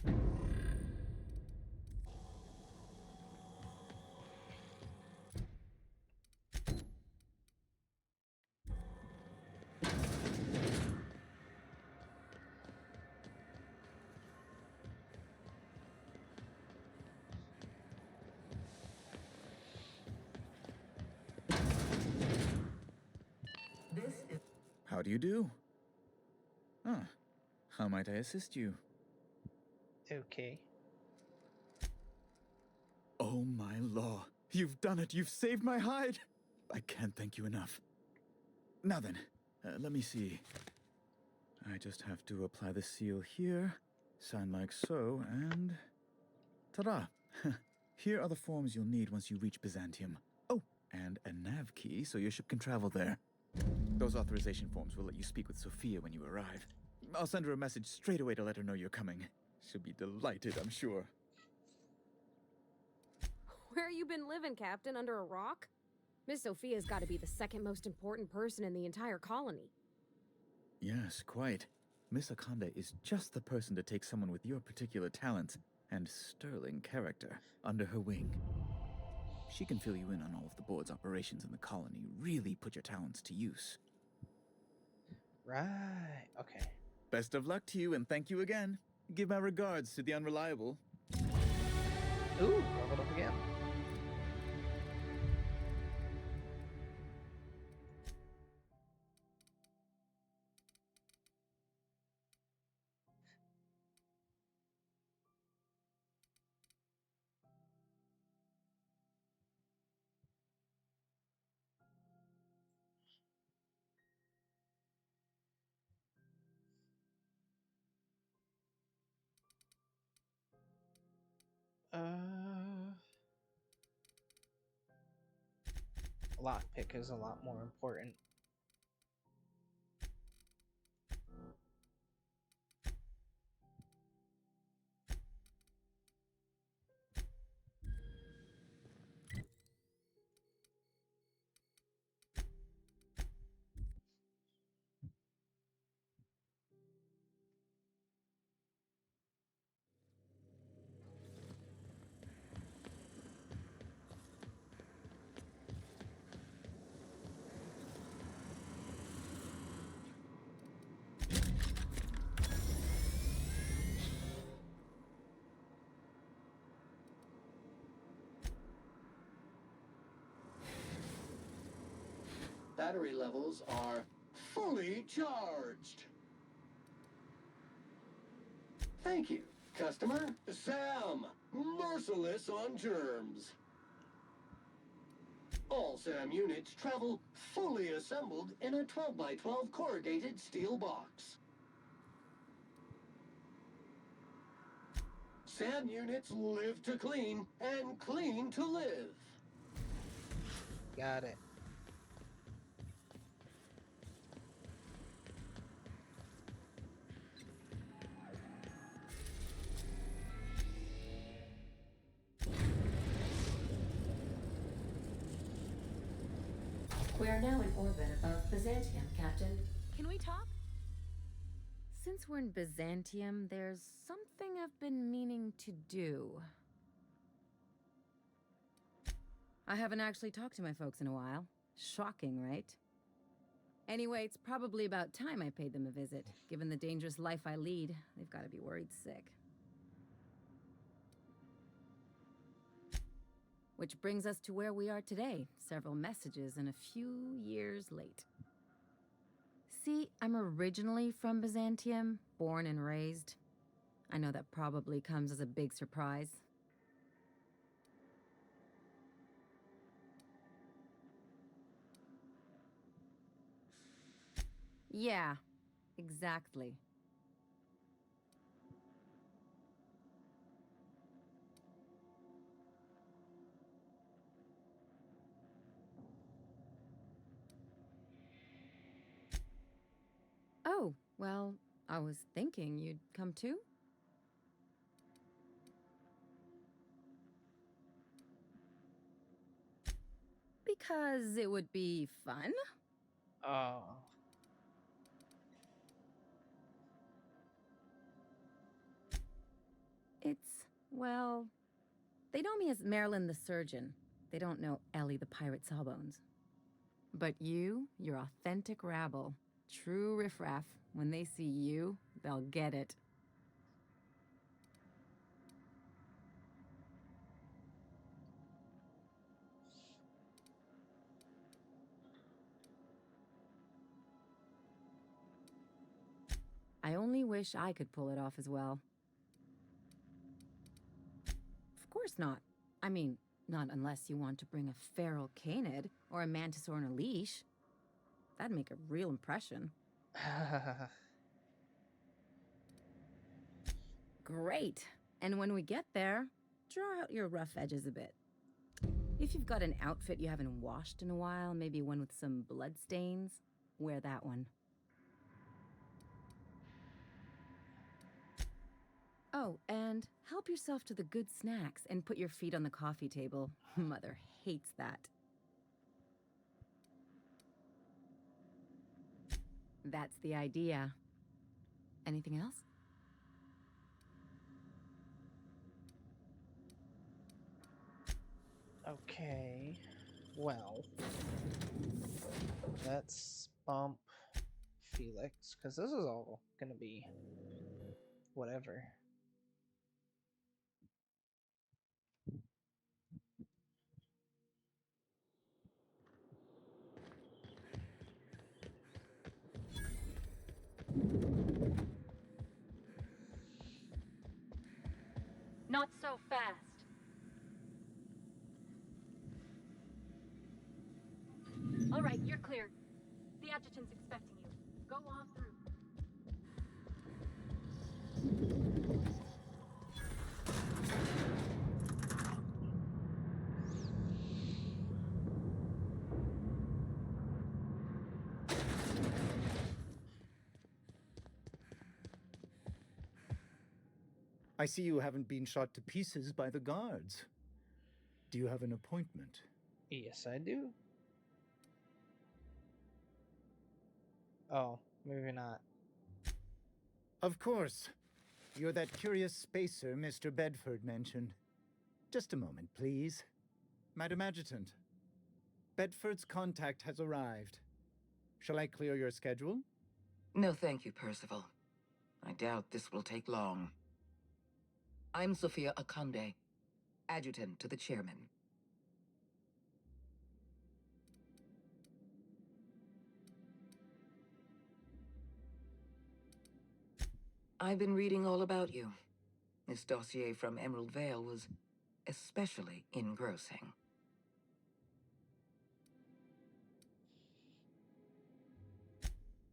How do you do? Ah, how might I assist you? Okay. Oh my law. You've done it. You've saved my hide. I can't thank you enough. Now then, let me see. I just have to apply the seal here, sign like so, and... ta-da! Here are the forms you'll need once you reach Byzantium. Oh, and a nav key so your ship can travel there. Those authorization forms will let you speak with Sophia when you arrive. I'll send her a message straight away to let her know you're coming. She'll be delighted, I'm sure. Where you been living, Captain? Under a rock? Miss Sophia's got to be the second most important person in the entire colony. Yes, quite. Miss Akanda is just the person to take someone with your particular talents and sterling character under her wing. She can fill you in on all of the board's operations in the colony, really put your talents to use. Right, okay. Best of luck to you, and thank you again. Give my regards to the Unreliable. Ooh, leveled up again. Lockpick is a lot more important. battery levels are fully charged. Thank you, customer. Sam, merciless on germs. All SAM units travel fully assembled in a 12x12 corrugated steel box. SAM units live to clean and clean to live. Got it. We are now in orbit above Byzantium, Captain. Can we talk? Since we're in Byzantium, there's something I've been meaning to do. I haven't actually talked to my folks in a while. Shocking, right? Anyway, it's probably about time I paid them a visit. Given the dangerous life I lead, they've got to be worried sick. Which brings us to where we are today, several messages and a few years late. See, I'm originally from Byzantium, born and raised. I know that probably comes as a big surprise. Yeah, exactly. Oh, well, I was thinking you'd come too? Because it would be fun? Oh. Well, they know me as Marilyn the Surgeon. They don't know Ellie the Pirate Sawbones. But you're authentic rabble. True riffraff. When they see you, they'll get it. I only wish I could pull it off as well. Of course not. I mean, not unless you want to bring a feral canid or a mantis on a leash. That'd make a real impression. Great. And when we get there, draw out your rough edges a bit. If you've got an outfit you haven't washed in a while, maybe one with some bloodstains, wear that one. Oh, and help yourself to the good snacks and put your feet on the coffee table. Mother hates that. That's the idea. Anything else? Okay. Well, let's bump Felix, because this is all gonna be whatever. Not so fast. All right, you're clear. The adjutant's expecting you. Go on through. I see you haven't been shot to pieces by the guards. Do you have an appointment? Yes, I do. Oh, maybe not. Of course. You're that curious spacer Mr. Bedford mentioned. Just a moment, please. Madam Adjutant, Bedford's contact has arrived. Shall I clear your schedule? No, thank you, Percival. I doubt this will take long. I'm Sophia Akonde, adjutant to the chairman. I've been reading all about you. This dossier from Emerald Vale was especially engrossing.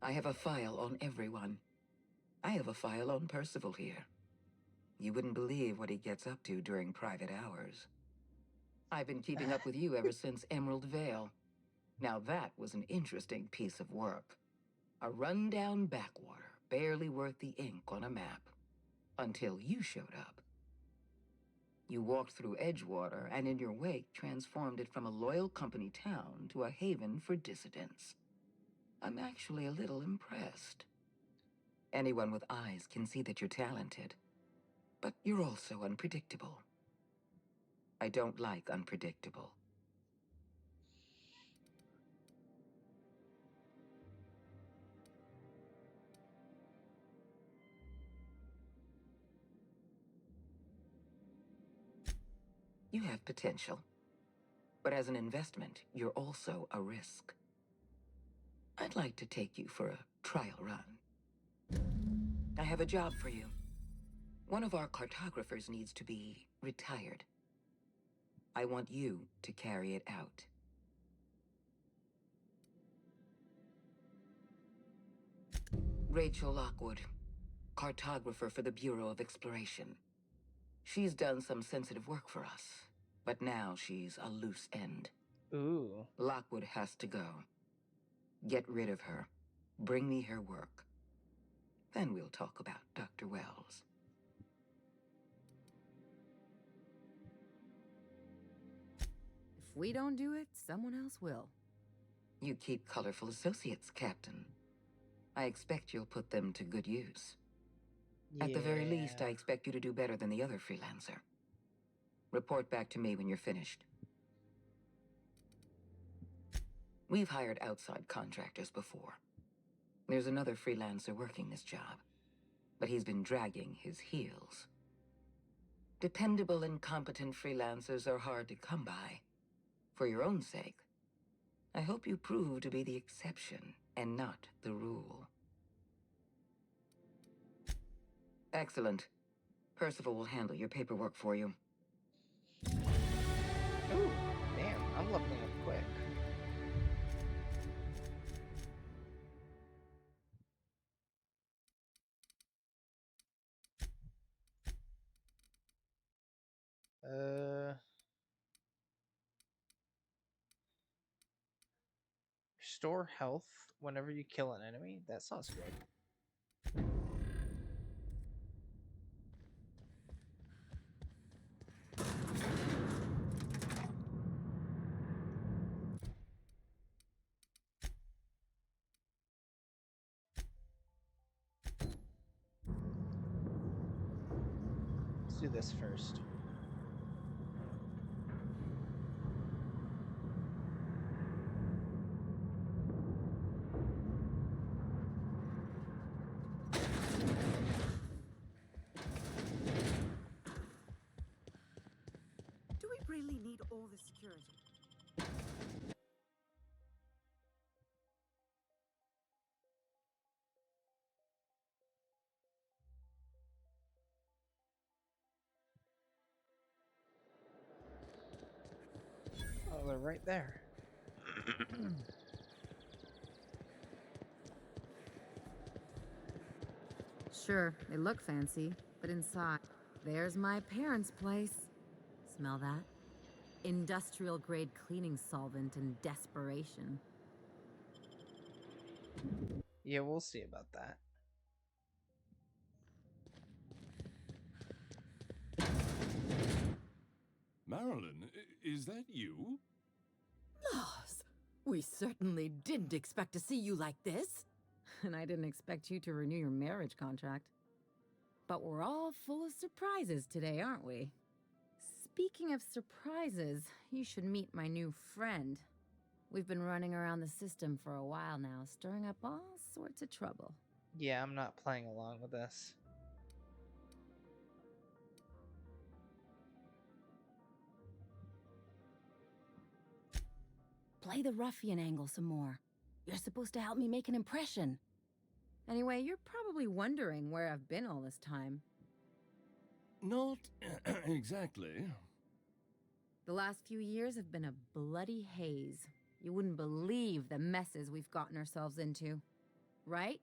I have a file on everyone. I have a file on Percival here. You wouldn't believe what he gets up to during private hours. I've been keeping up with you ever since Emerald Vale. Now that was an interesting piece of work. A rundown backwater, barely worth the ink on a map. Until you showed up. You walked through Edgewater and in your wake transformed it from a loyal company town to a haven for dissidents. I'm actually a little impressed. Anyone with eyes can see that you're talented. But you're also unpredictable. I don't like unpredictable. You have potential. But as an investment, you're also a risk. I'd like to take you for a trial run. I have a job for you. One of our cartographers needs to be retired. I want you to carry it out. Rachel Lockwood, cartographer for the Bureau of Exploration. She's done some sensitive work for us, but now she's a loose end. Ooh. Lockwood has to go. Get rid of her. Bring me her work. Then we'll talk about Dr. Wells. If we don't do it, someone else will. You keep colorful associates, Captain. I expect you'll put them to good use. At the very least, I expect you to do better than the other freelancer. Report back to me when you're finished. We've hired outside contractors before. There's another freelancer working this job, but he's been dragging his heels. Dependable and competent freelancers are hard to come by. For your own sake, I hope you prove to be the exception and not the rule. Excellent. Percival will handle your paperwork for you. Ooh, damn, I'm leveling up quick. Restore health whenever you kill an enemy? That sounds good. Let's do this first. Do we really need all the security? Oh, they're right there. Sure, they look fancy, but inside, there's my parents' place. Smell that? Industrial-grade cleaning solvent and desperation. Yeah, we'll see about that. Marilyn, is that you? Laws, we certainly didn't expect to see you like this. And I didn't expect you to renew your marriage contract. But we're all full of surprises today, aren't we? Speaking of surprises, you should meet my new friend. We've been running around the system for a while now, stirring up all sorts of trouble. Yeah, I'm not playing along with this. Play the ruffian angle some more. You're supposed to help me make an impression. Anyway, you're probably wondering where I've been all this time. Not exactly. The last few years have been a bloody haze. You wouldn't believe the messes we've gotten ourselves into. Right?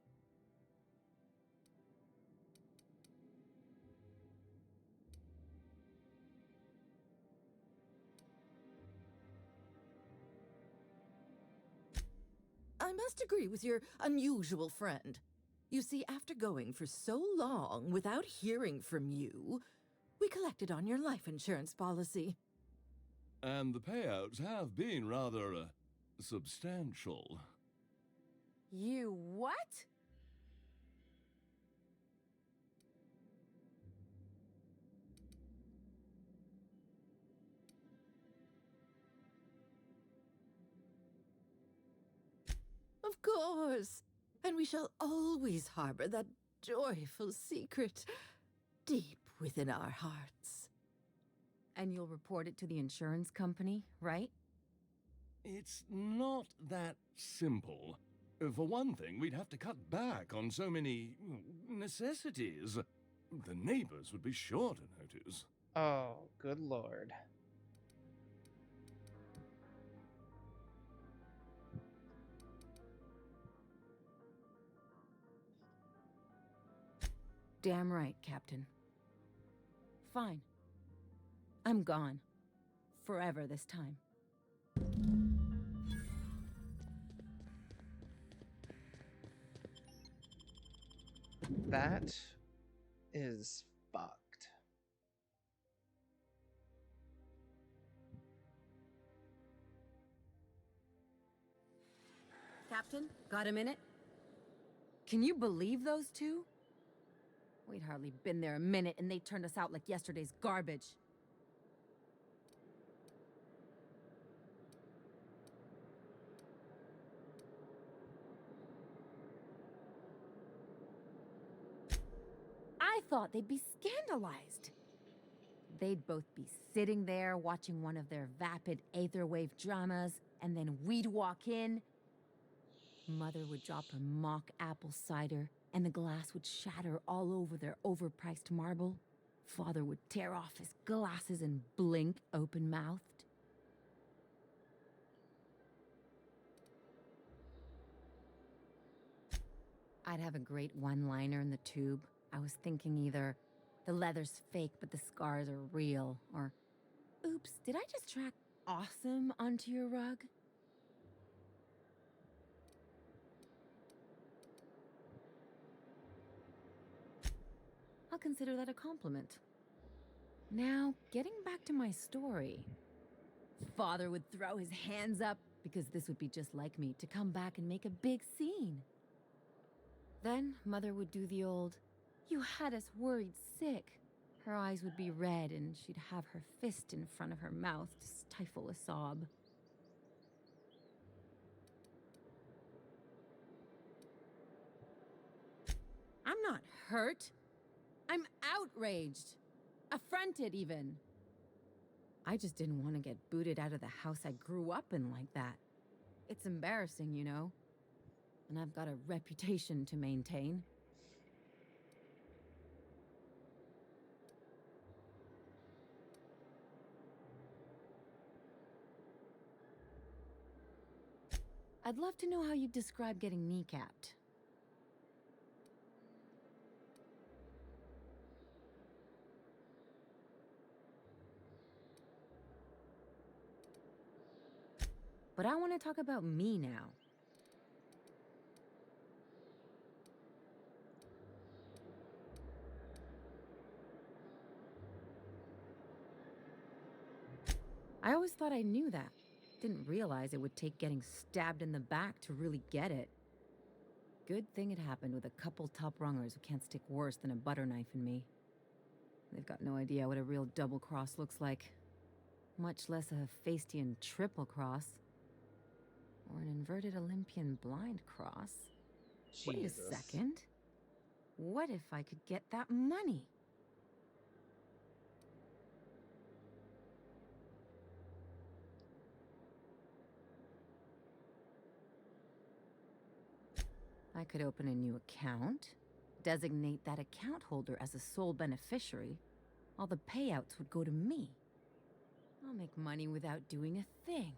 I must agree with your unusual friend. You see, after going for so long without hearing from you, we collected on your life insurance policy. And the payouts have been rather substantial. You what? Of course. And we shall always harbor that joyful secret deep within our hearts. And you'll report it to the insurance company, right? It's not that simple. For one thing, we'd have to cut back on so many necessities. The neighbors would be sure to notice. Oh, good lord. Damn right, Captain. Fine. I'm gone. Forever this time. That is fucked. Captain, got a minute? Can you believe those two? We'd hardly been there a minute and they turned us out like yesterday's garbage. I thought they'd be scandalized. They'd both be sitting there watching one of their vapid aetherwave dramas, and then we'd walk in. Mother would drop her mock apple cider, and the glass would shatter all over their overpriced marble. Father would tear off his glasses and blink open-mouthed. I'd have a great one-liner in the tube. I was thinking either, the leather's fake but the scars are real, or, oops, did I just track awesome onto your rug? I'll consider that a compliment. Now, getting back to my story. Father would throw his hands up, because this would be just like me, to come back and make a big scene. Then, Mother would do the old, "You had us worried sick." Her eyes would be red, and she'd have her fist in front of her mouth to stifle a sob. I'm not hurt. I'm outraged. Affronted, even. I just didn't want to get booted out of the house I grew up in like that. It's embarrassing, you know. And I've got a reputation to maintain. I'd love to know how you'd describe getting kneecapped. But I want to talk about me now. I always thought I knew that. Didn't realize it would take getting stabbed in the back to really get it. Good thing it happened with a couple top-rungers who can't stick worse than a butter knife in me. They've got no idea what a real double cross looks like. Much less a Hephaestian triple cross. Or an inverted Olympian blind cross. Wait a Jesus. second. What if I could get that money? I I could open a new account, designate that account holder as a sole beneficiary. All the payouts would go to me. I'll make money without doing a thing.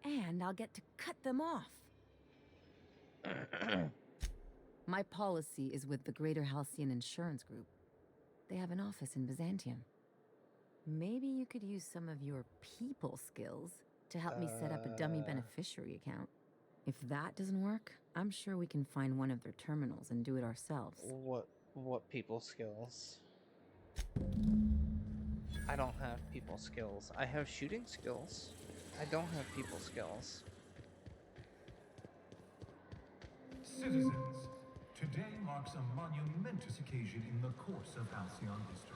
And I'll get to cut them off. My policy is with the Greater Halcyon Insurance Group. They have an office in Byzantium. Maybe you could use some of your people skills to help me set up a dummy beneficiary account. If that doesn't work, I'm sure we can find one of their terminals and do it ourselves. What people skills? I don't have people skills. I have shooting skills. I don't have people skills. Citizens, today marks a monumentous occasion in the course of Halcyon history.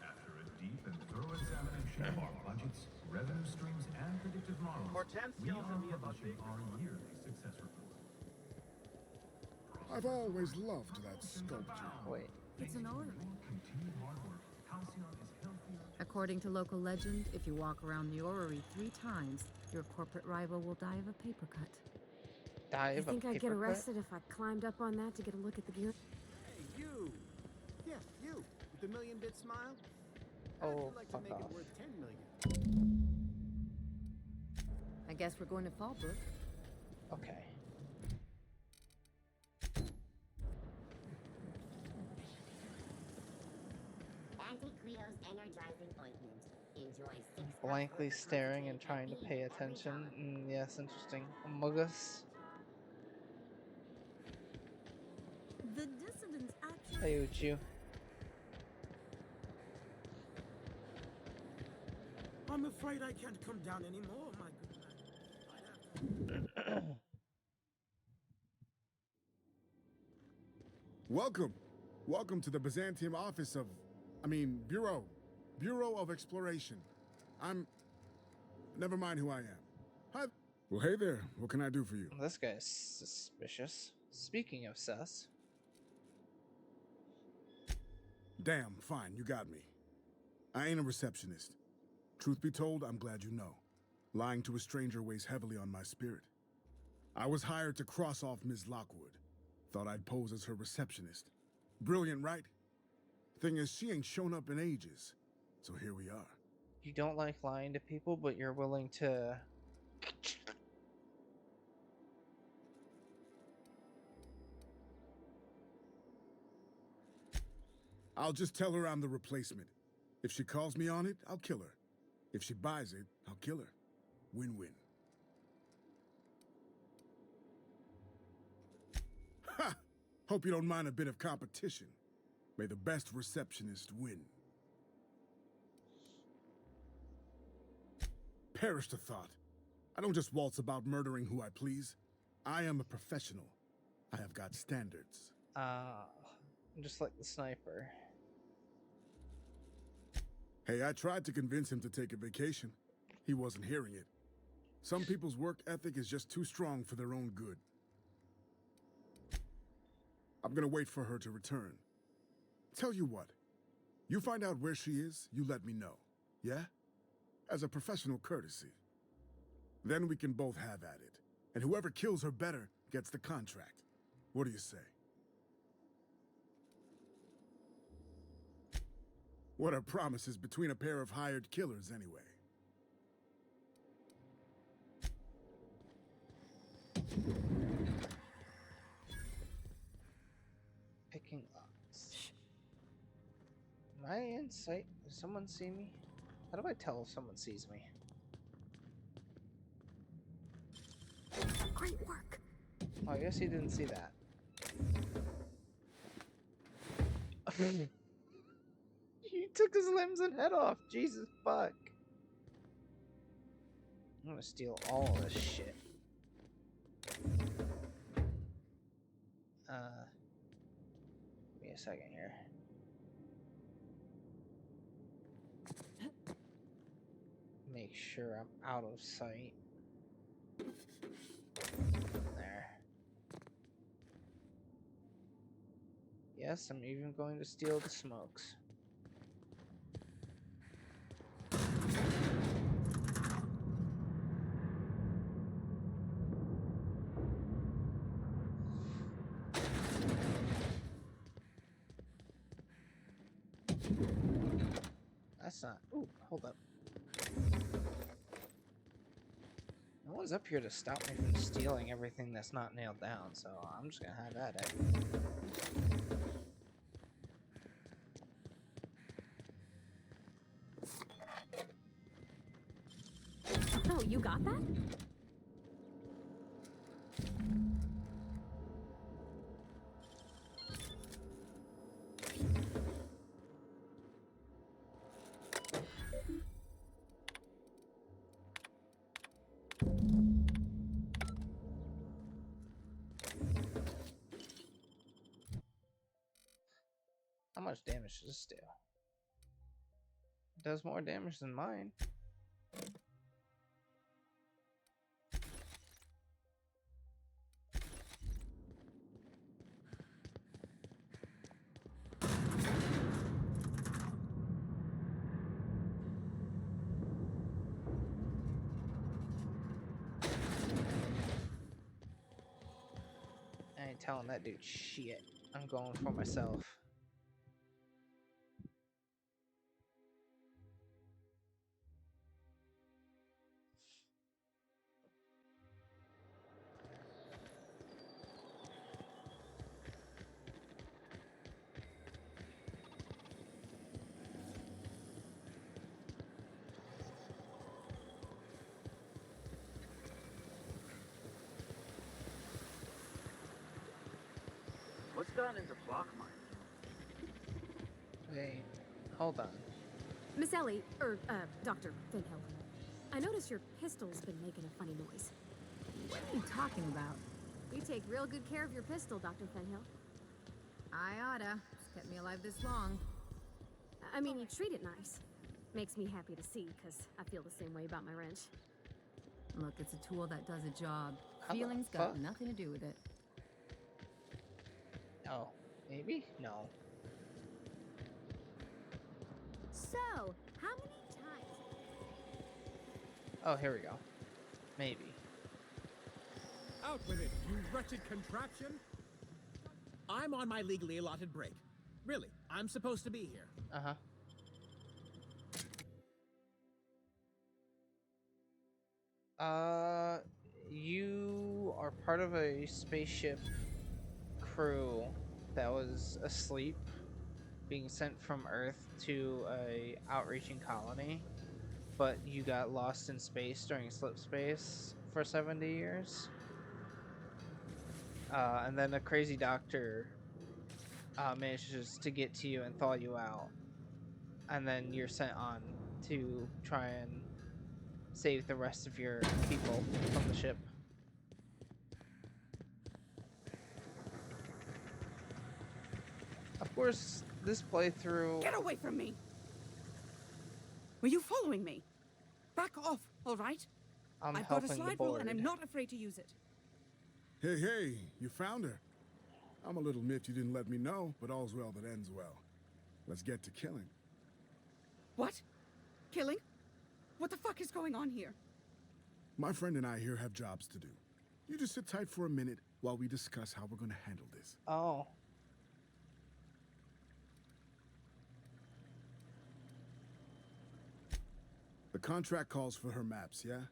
After a deep and thorough examination of our budgets, revenue streams, and predictive models, we are publishing our yearly success report. I've always loved that sculpture. Wait. It's an order. Continued hard work, Halcyon is healthier. According to local legend, if you walk around the orrery 3 times, your corporate rival will die of a paper cut. Die You of a think I'd get paper cut? arrested if I climbed up on that to get a look at the gear? Hey, you! Yeah, you! With the million-bit smile? Oh, I'd like to fuck make off. it worth 10 million. I guess we're going to Fallbrook. Okay. Anti-Cleo's energizing ointment. Enjoy 6 Blankly staring and trying to pay attention. Yes, interesting. Amogus. The dissidents actually... Hey, Uchu. I'm afraid I can't come down anymore, my good man. Welcome. Welcome to the Byzantium office of... Bureau of Exploration. Never mind who I am. Hi. Well, hey there. What can I do for you? This guy's suspicious. Speaking of sus. Damn, fine. You got me. I ain't a receptionist. Truth be told, I'm glad you know. Lying to a stranger weighs heavily on my spirit. I was hired to cross off Ms. Lockwood. Thought I'd pose as her receptionist. Brilliant, right? Thing is, she ain't shown up in ages. So here we are. You don't like lying to people, but you're willing to... I'll just tell her I'm the replacement. If she calls me on it, I'll kill her. If she buys it, I'll kill her. Win-win. Ha! Hope you don't mind a bit of competition. May the best receptionist win. Perish the thought. I don't just waltz about murdering who I please. I am a professional. I have got standards. Just like the sniper. Hey, I tried to convince him to take a vacation. He wasn't hearing it. Some people's work ethic is just too strong for their own good. I'm gonna wait for her to return. Tell you what, you find out where she is, you let me know, yeah? As a professional courtesy. Then we can both have at it, and whoever kills her better gets the contract. What do you say? What are promises between a pair of hired killers, anyway? Picking locks. Am I in sight? Does someone see me? How do I tell if someone sees me? Great work. Oh, I guess he didn't see that. He took his limbs and head off. Jesus fuck. I'm gonna steal all of this shit. Give me a second here. Make sure I'm out of sight. There. Yes, I'm even going to steal the smokes. That's not. Ooh, hold up. No one's up here to stop me from stealing everything that's not nailed down, so I'm just gonna have at it. Oh, you got that? How much damage does this do? It does more damage than mine. I ain't telling that dude shit. I'm going for myself. What's gone into block mine? Wait, hold on. Miss Ellie, Dr. Finhill. I noticed your pistol's been making a funny noise. What are you talking about? You take real good care of your pistol, Dr. Finhill. I oughta. It's kept me alive this long. I mean, you treat it nice. Makes me happy to see, because I feel the same way about my wrench. Look, it's a tool that does a job. How the Feelings fuck? got nothing to do with it. Oh, maybe? No. So, how many times? Oh, here we go. Maybe. Out with it, you wretched contraption! I'm on my legally allotted break. Really, I'm supposed to be here. Uh-huh. You are part of a spaceship crew that was asleep, being sent from Earth to a outreaching colony, but you got lost in space during slip space for 70 years. And then a crazy doctor manages to get to you and thaw you out. And then you're sent on to try and save the rest of your people from the ship. Of course, this playthrough... Get away from me! Were you following me? Back off, all right? I'm I've got a helping the slide rule board. and I'm not afraid to use it. Hey, you found her. I'm a little miffed you didn't let me know, but all's well that ends well. Let's get to killing. What? Killing? What the fuck is going on here? My friend and I here have jobs to do. You just sit tight for a minute while we discuss how we're gonna handle this. Oh. The contract calls for her maps, yeah?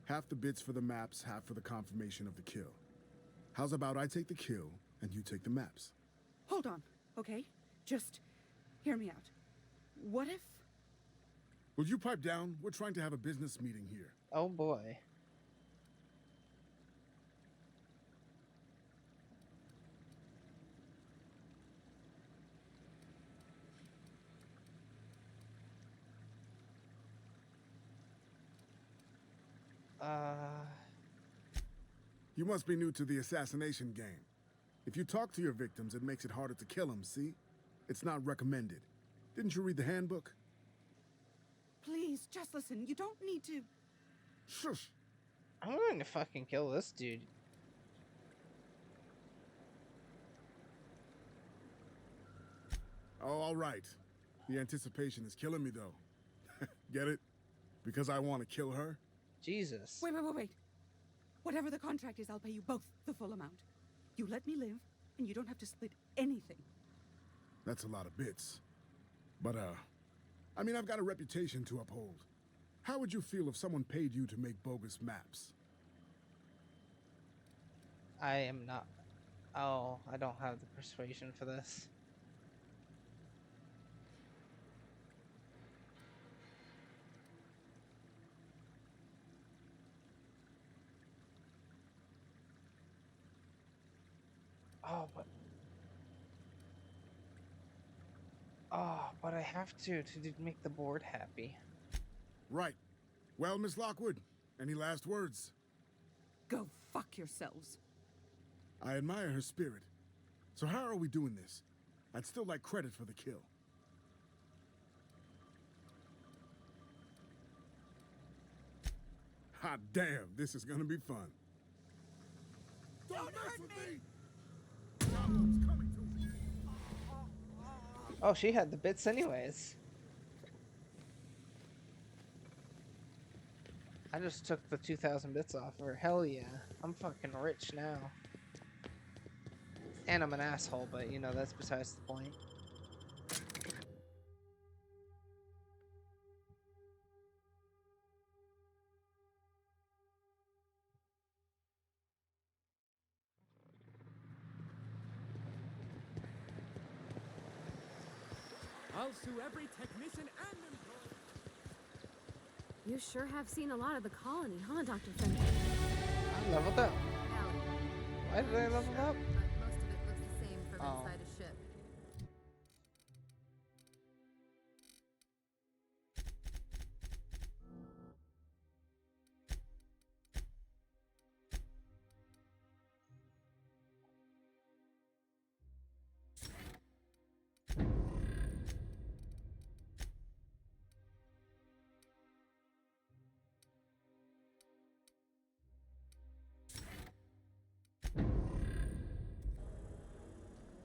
Half the bits for the maps, half for the confirmation of the kill. How's about I take the kill, and you take the maps? Hold on, okay? Just hear me out. What if... Will you pipe down? We're trying to have a business meeting here. Oh boy. You must be new to the assassination game. If you talk to your victims, it makes it harder to kill them, see? It's not recommended. Didn't you read the handbook? Please, just listen. You don't need to... Shush! I'm going to fucking kill this dude. Oh, all right. The anticipation is killing me, though. Get it? Because I want to kill her? Jesus. Wait. Whatever the contract is, I'll pay you both the full amount. You let me live, and you don't have to split anything. That's a lot of bits. But, I mean, I've got a reputation to uphold. How would you feel if someone paid you to make bogus maps? I am not. Oh, I don't have the persuasion for this. But I have to make the board happy. Right. Well, Miss Lockwood, any last words? Go fuck yourselves. I admire her spirit. So how are we doing this? I'd still like credit for the kill. Hot damn, this is gonna be fun. Don't mess with me! Oh, she had the bits anyways. I just took the 2,000 bits off her. Hell yeah. I'm fucking rich now. And I'm an asshole, but you know, that's besides the point. I'll sue every technician and employee. You sure have seen a lot of the colony, huh, Dr. Finley? I leveled up. Why did I level up? Most of it looks the same from Oh. inside a ship.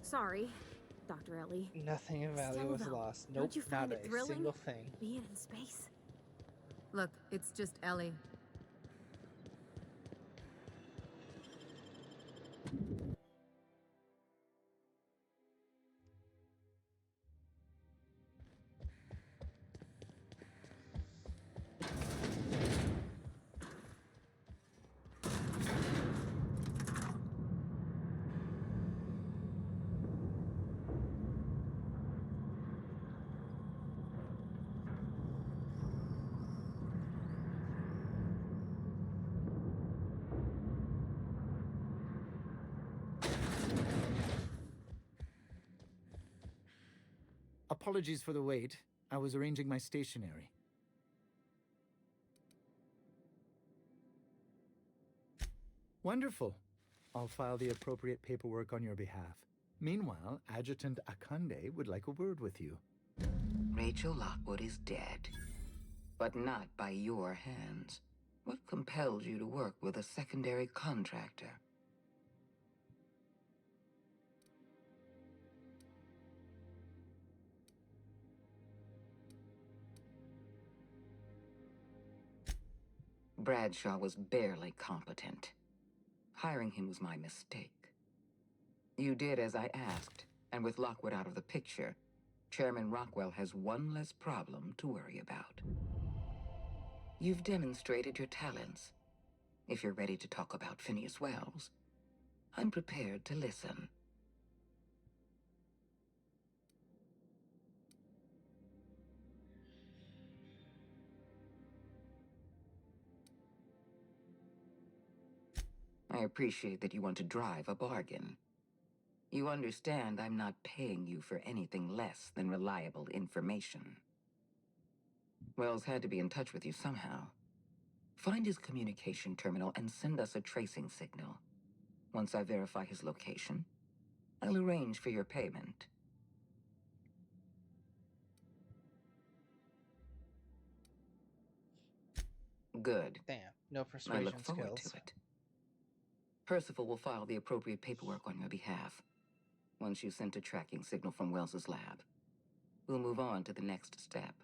Sorry, Dr. Ellie. Nothing of value Still, was though, lost. don't Nope, you find not it a thrilling single thing. being in space? Look, it's just Ellie. Apologies for the wait. I was arranging my stationery. Wonderful. I'll file the appropriate paperwork on your behalf. Meanwhile, Adjutant Akande would like a word with you. Rachel Lockwood is dead. But not by your hands. What compelled you to work with a secondary contractor? Bradshaw was barely competent. Hiring him was my mistake. You did as I asked, and with Lockwood out of the picture, Chairman Rockwell has one less problem to worry about. You've demonstrated your talents. If you're ready to talk about Phineas Wells, I'm prepared to listen. I appreciate that you want to drive a bargain. You understand I'm not paying you for anything less than reliable information. Wells had to be in touch with you somehow. Find his communication terminal and send us a tracing signal. Once I verify his location, I'll arrange for your payment. Good. Damn, no I persuasion look forward skills. to it. Percival will file the appropriate paperwork on your behalf. Once you sent a tracking signal from Wells's lab, we'll move on to the next step.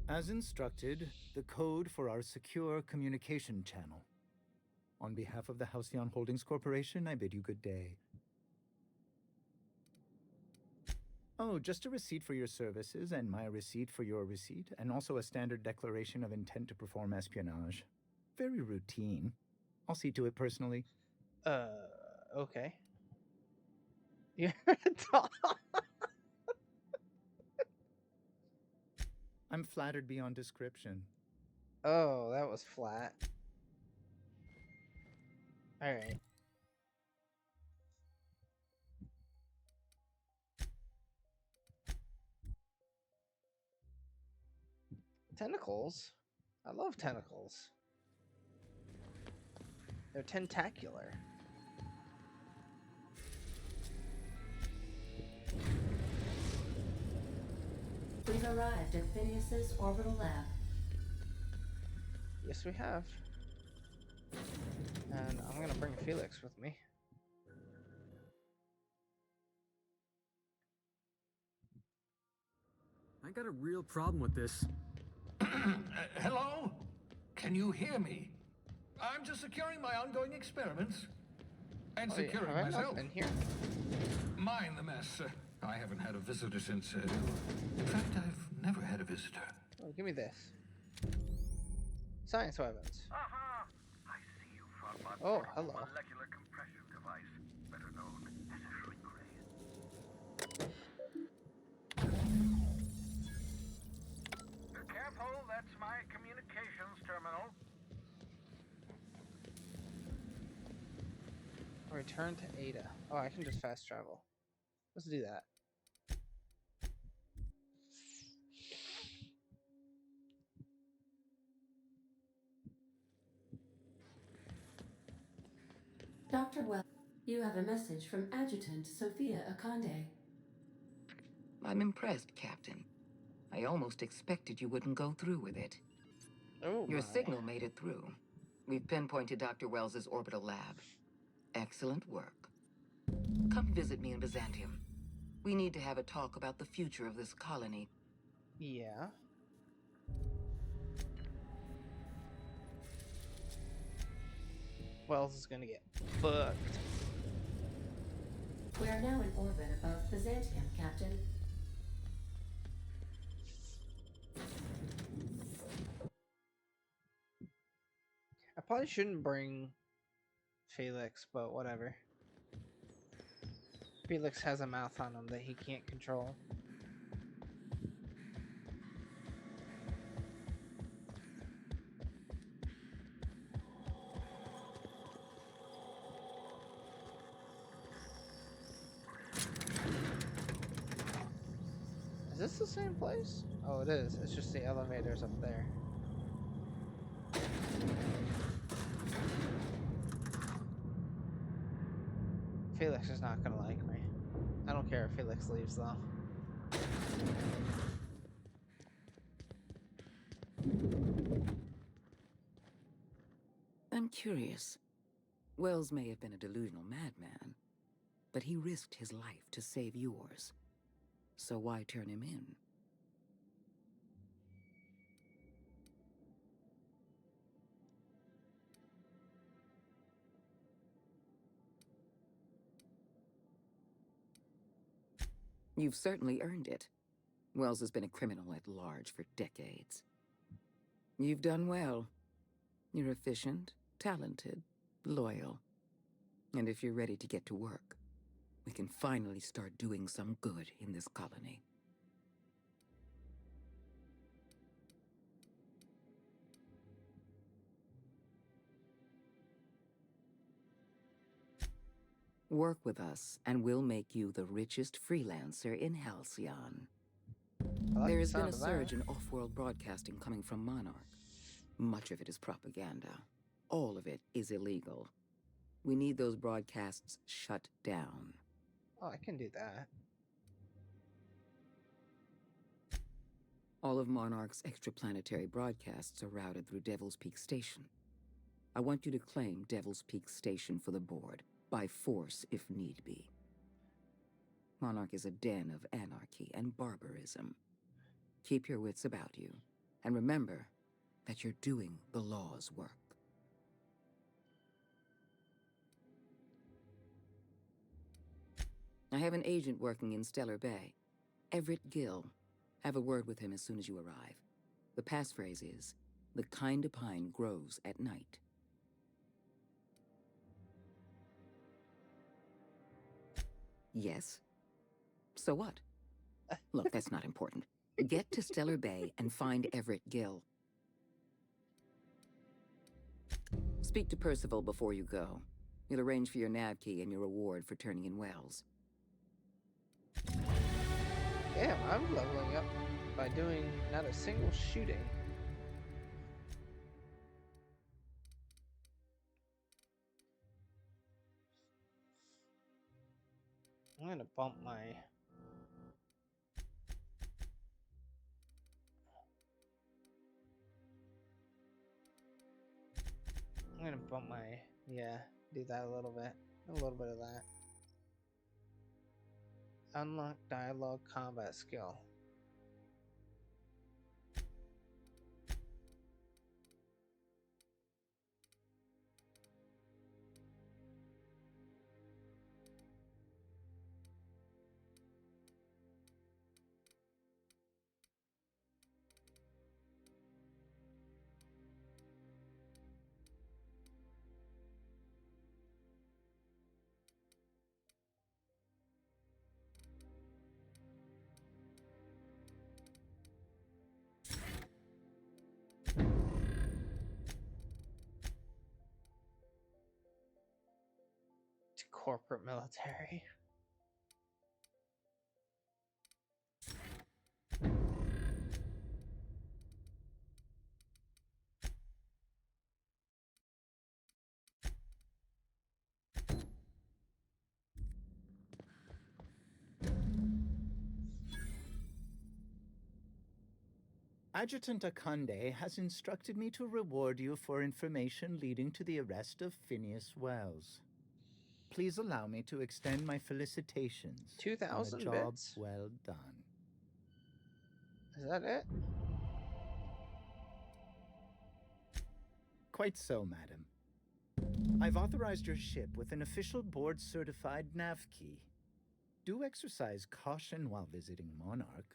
As instructed, the code for our secure communication channel. On behalf of the Halcyon Holdings Corporation, I bid you good day. Oh, just a receipt for your services and my receipt for your receipt, and also a standard declaration of intent to perform espionage. Very routine. I'll see to it personally. Okay. You're a dog. I'm flattered beyond description. Oh, that was flat. Alright. Tentacles? I love tentacles. They're tentacular. We've arrived at Phineas's orbital lab. Yes, we have. And I'm gonna bring Felix with me. I got a real problem with this. Hello? Can you hear me? I'm just securing my ongoing experiments. And securing have I not myself. been here? Mind the mess. I haven't had a visitor since... in fact, I've never had a visitor. Oh, give me this. Science weapons. Aha! I see you found my Oh, portable hello. molecular compression device, better known as a shrink ray. Careful, that's my communications terminal. Return to Ada. Oh, I can just fast travel. Let's do that. Dr. Well, you have a message from Adjutant Sophia Akande. I'm impressed, Captain. I almost expected you wouldn't go through with it. Oh, Your my. signal made it through. We've pinpointed Dr. Wells's orbital lab. Excellent work. Come visit me in Byzantium. We need to have a talk about the future of this colony. Yeah. Wells is gonna get fucked. We are now in orbit above Byzantium, Captain. I probably shouldn't bring Felix, but whatever. Felix has a mouth on him that he can't control. Is this the same place? Oh, it is. It's just the elevators up there. Felix is not gonna like me. I don't care if Felix leaves though. I'm curious. Wells may have been a delusional madman, but he risked his life to save yours. So why turn him in? You've certainly earned it. Wells has been a criminal at large for decades. You've done well. You're efficient, talented, loyal. And if you're ready to get to work, we can finally start doing some good in this colony. Work with us, and we'll make you the richest freelancer in Halcyon. There has been a surge in off-world broadcasting coming from Monarch. Much of it is propaganda. All of it is illegal. We need those broadcasts shut down. Oh, I can do that. All of Monarch's extraplanetary broadcasts are routed through Devil's Peak Station. I want you to claim Devil's Peak Station for the board, by force if need be. Monarch is a den of anarchy and barbarism. Keep your wits about you, and remember that you're doing the law's work. I have an agent working in Stellar Bay. Everett Gill. Have a word with him as soon as you arrive. The passphrase is, the kind of pine grows at night. Yes? So what? Look, that's not important. Get to Stellar Bay and find Everett Gill. Speak to Percival before you go. He'll arrange for your nav key and your reward for turning in Wells. Damn, I'm leveling up by doing not a single shooting. I'm gonna bump my... Yeah, do that a little bit. A little bit of that. Unlock dialogue combat skill. Corporate military. Adjutant Akande has instructed me to reward you for information leading to the arrest of Phineas Wells. Please allow me to extend my felicitations. 2,000 on a job bits? well done. Is that it? Quite so, madam. I've authorized your ship with an official board-certified nav key. Do exercise caution while visiting Monarch.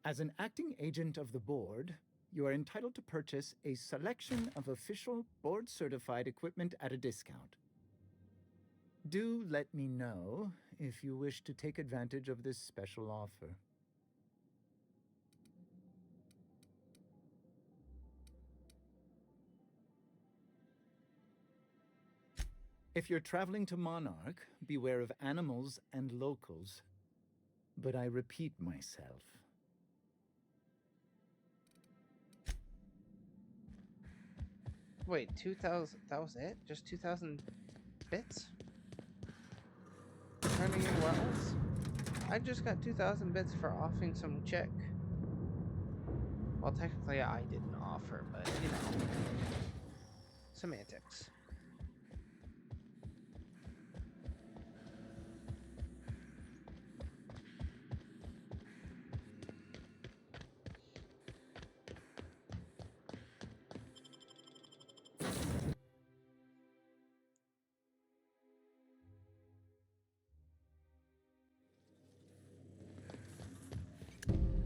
As an acting agent of the board, you are entitled to purchase a selection of official board-certified equipment at a discount. Do let me know if you wish to take advantage of this special offer. If you're traveling to Monarch, beware of animals and locals. But I repeat myself. Wait, 2,000, that was it? Just 2,000 bits? Turning in Wells? I just got 2,000 bits for offing some chick. Well, technically I didn't offer, but you know. Semantics.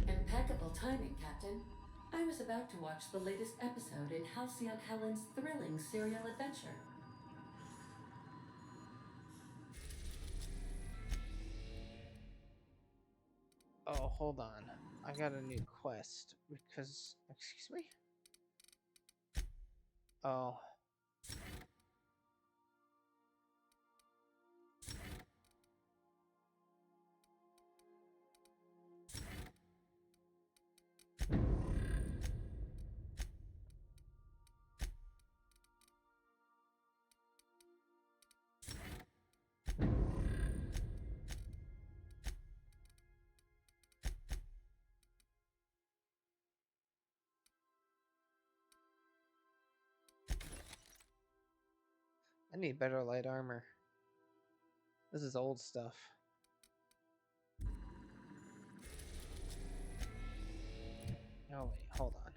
Impeccable timing, Captain. I was about to watch the latest episode in Halcyon Helen's thrilling serial adventure. Oh, hold on. I got a new quest because... Excuse me? Oh. I need better light armor. This is old stuff. Oh wait, hold on.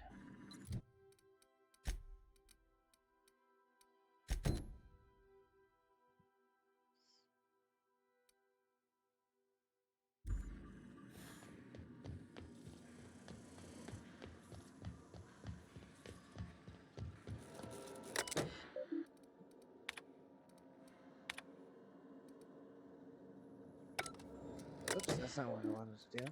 That's not what I wanted to do.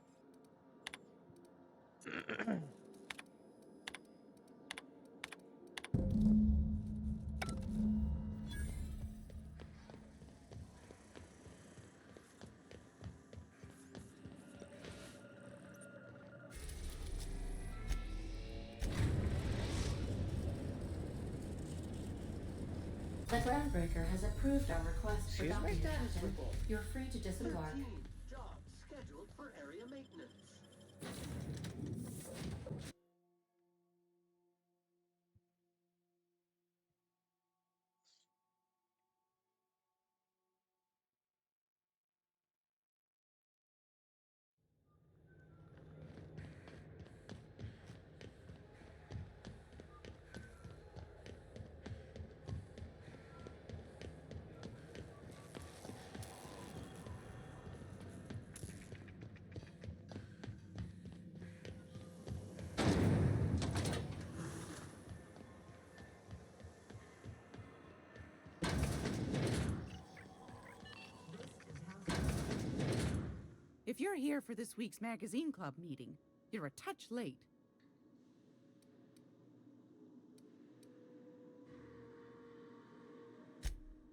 The groundbreaker has approved our request for Excuse me? documentation. You're free to disembark. 13 jobs scheduled for area maintenance. If you're here for this week's magazine club meeting, you're a touch late.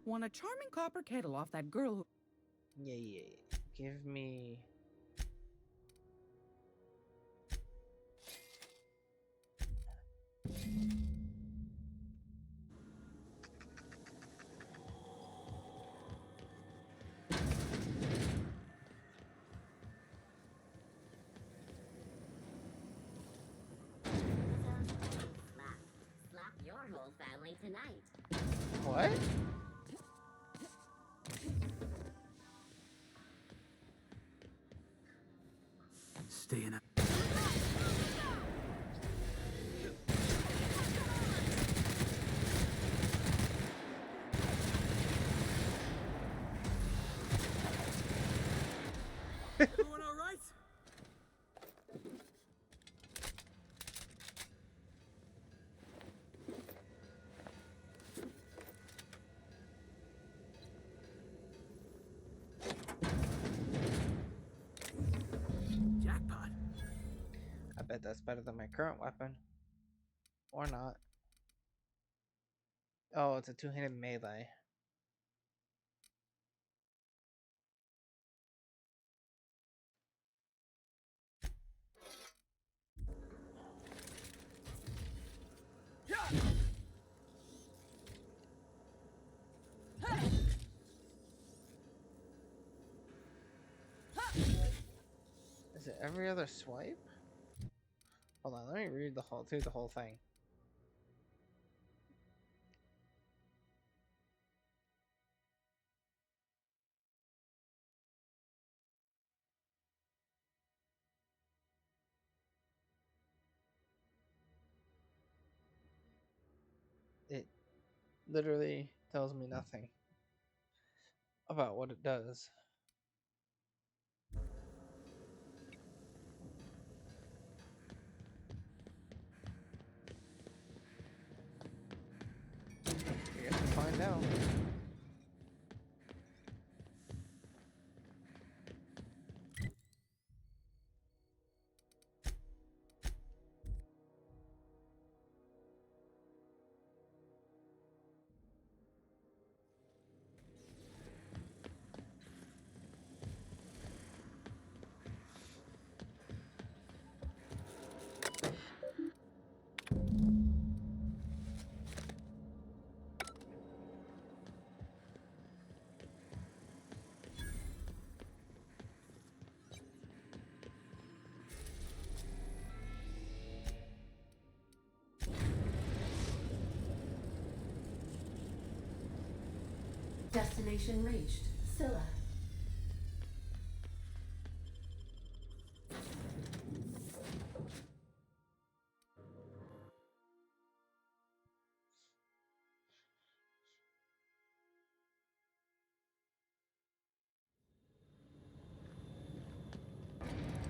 Want a charming copper kettle off that girl who... Yeah. Give me... Slap your whole family tonight. What? Staying up. Everyone all right? Jackpot. I bet that's better than my current weapon. Or not. Oh, it's a two-handed melee. Is it every other swipe? Hold on, let me read the whole thing. It literally tells me nothing about what it does. I guess we'll find out. Destination reached. Scylla.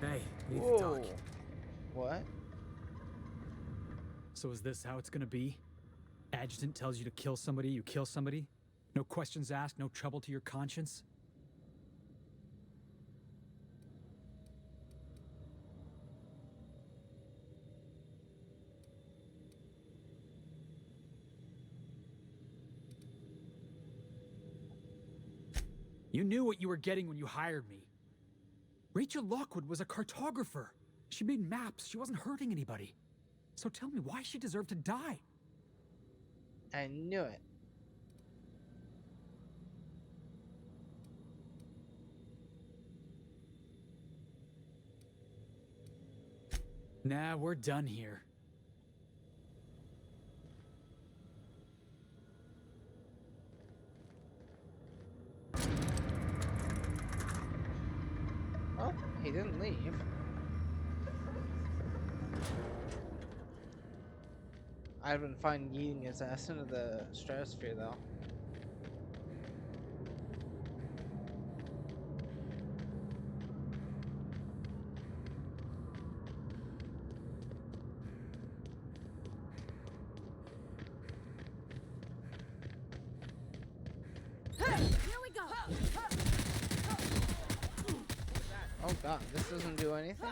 Hey, we need to Whoa. talk. What? So is this how it's gonna be? Adjutant tells you to kill somebody, you kill somebody? No questions asked, no trouble to your conscience? You knew what you were getting when you hired me. Rachel Lockwood was a cartographer. She made maps. She wasn't hurting anybody. So tell me why she deserved to die. I knew it. Nah, we're done here. Oh, he didn't leave. I'd been fine yeeting his ass into the stratosphere, though. Here we go. Oh god, this doesn't do anything?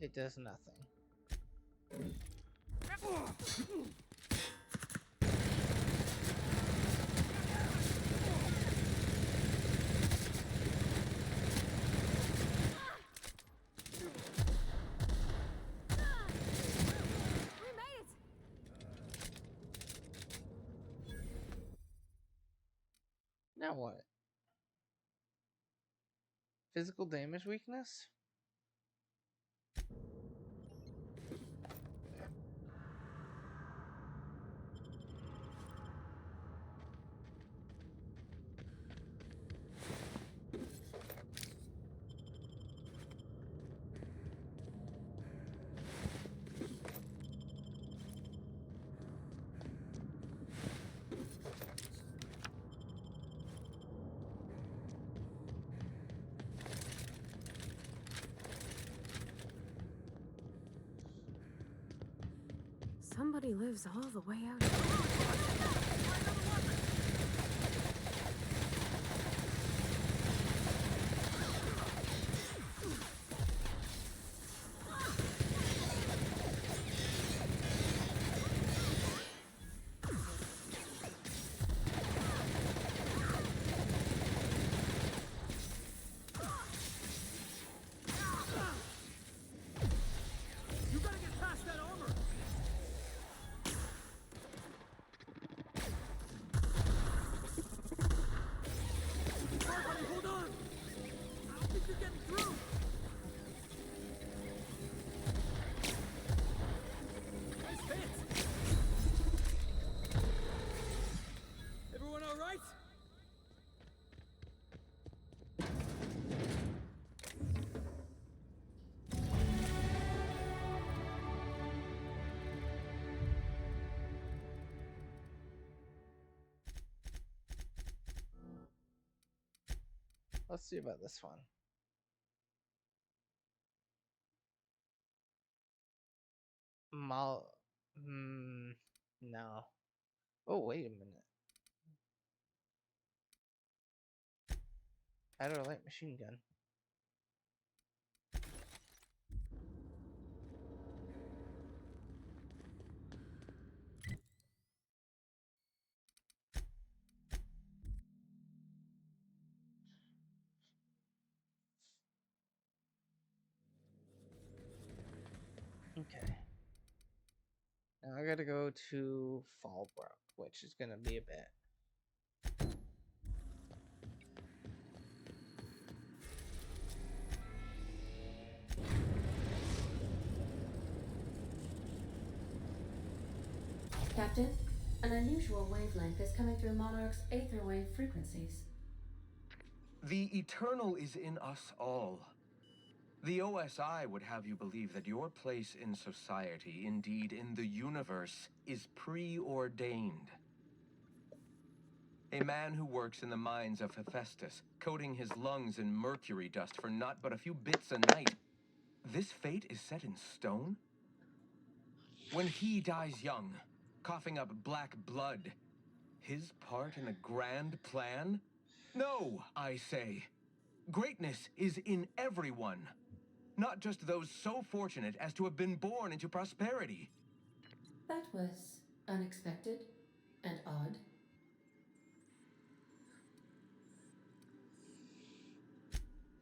It does nothing. Now what? Physical damage weakness? Somebody lives all the way out here. You gotta get past that armor! Everybody, hold on! I don't think you're getting through! Nice hit! Everyone alright? Let's see about this one. No. Oh, wait a minute. Add a light machine gun. Okay. Now I gotta go to Fallbrook, which is gonna be a bit. Captain, an unusual wavelength is coming through Monarch's aether wave frequencies. The eternal is in us all. The OSI would have you believe that your place in society, indeed in the universe, is preordained. A man who works in the mines of Hephaestus, coating his lungs in mercury dust for not but a few bits a night. This fate is set in stone? When he dies young, coughing up black blood, his part in a grand plan? No, I say. Greatness is in everyone. Not just those so fortunate as to have been born into prosperity. That was unexpected and odd.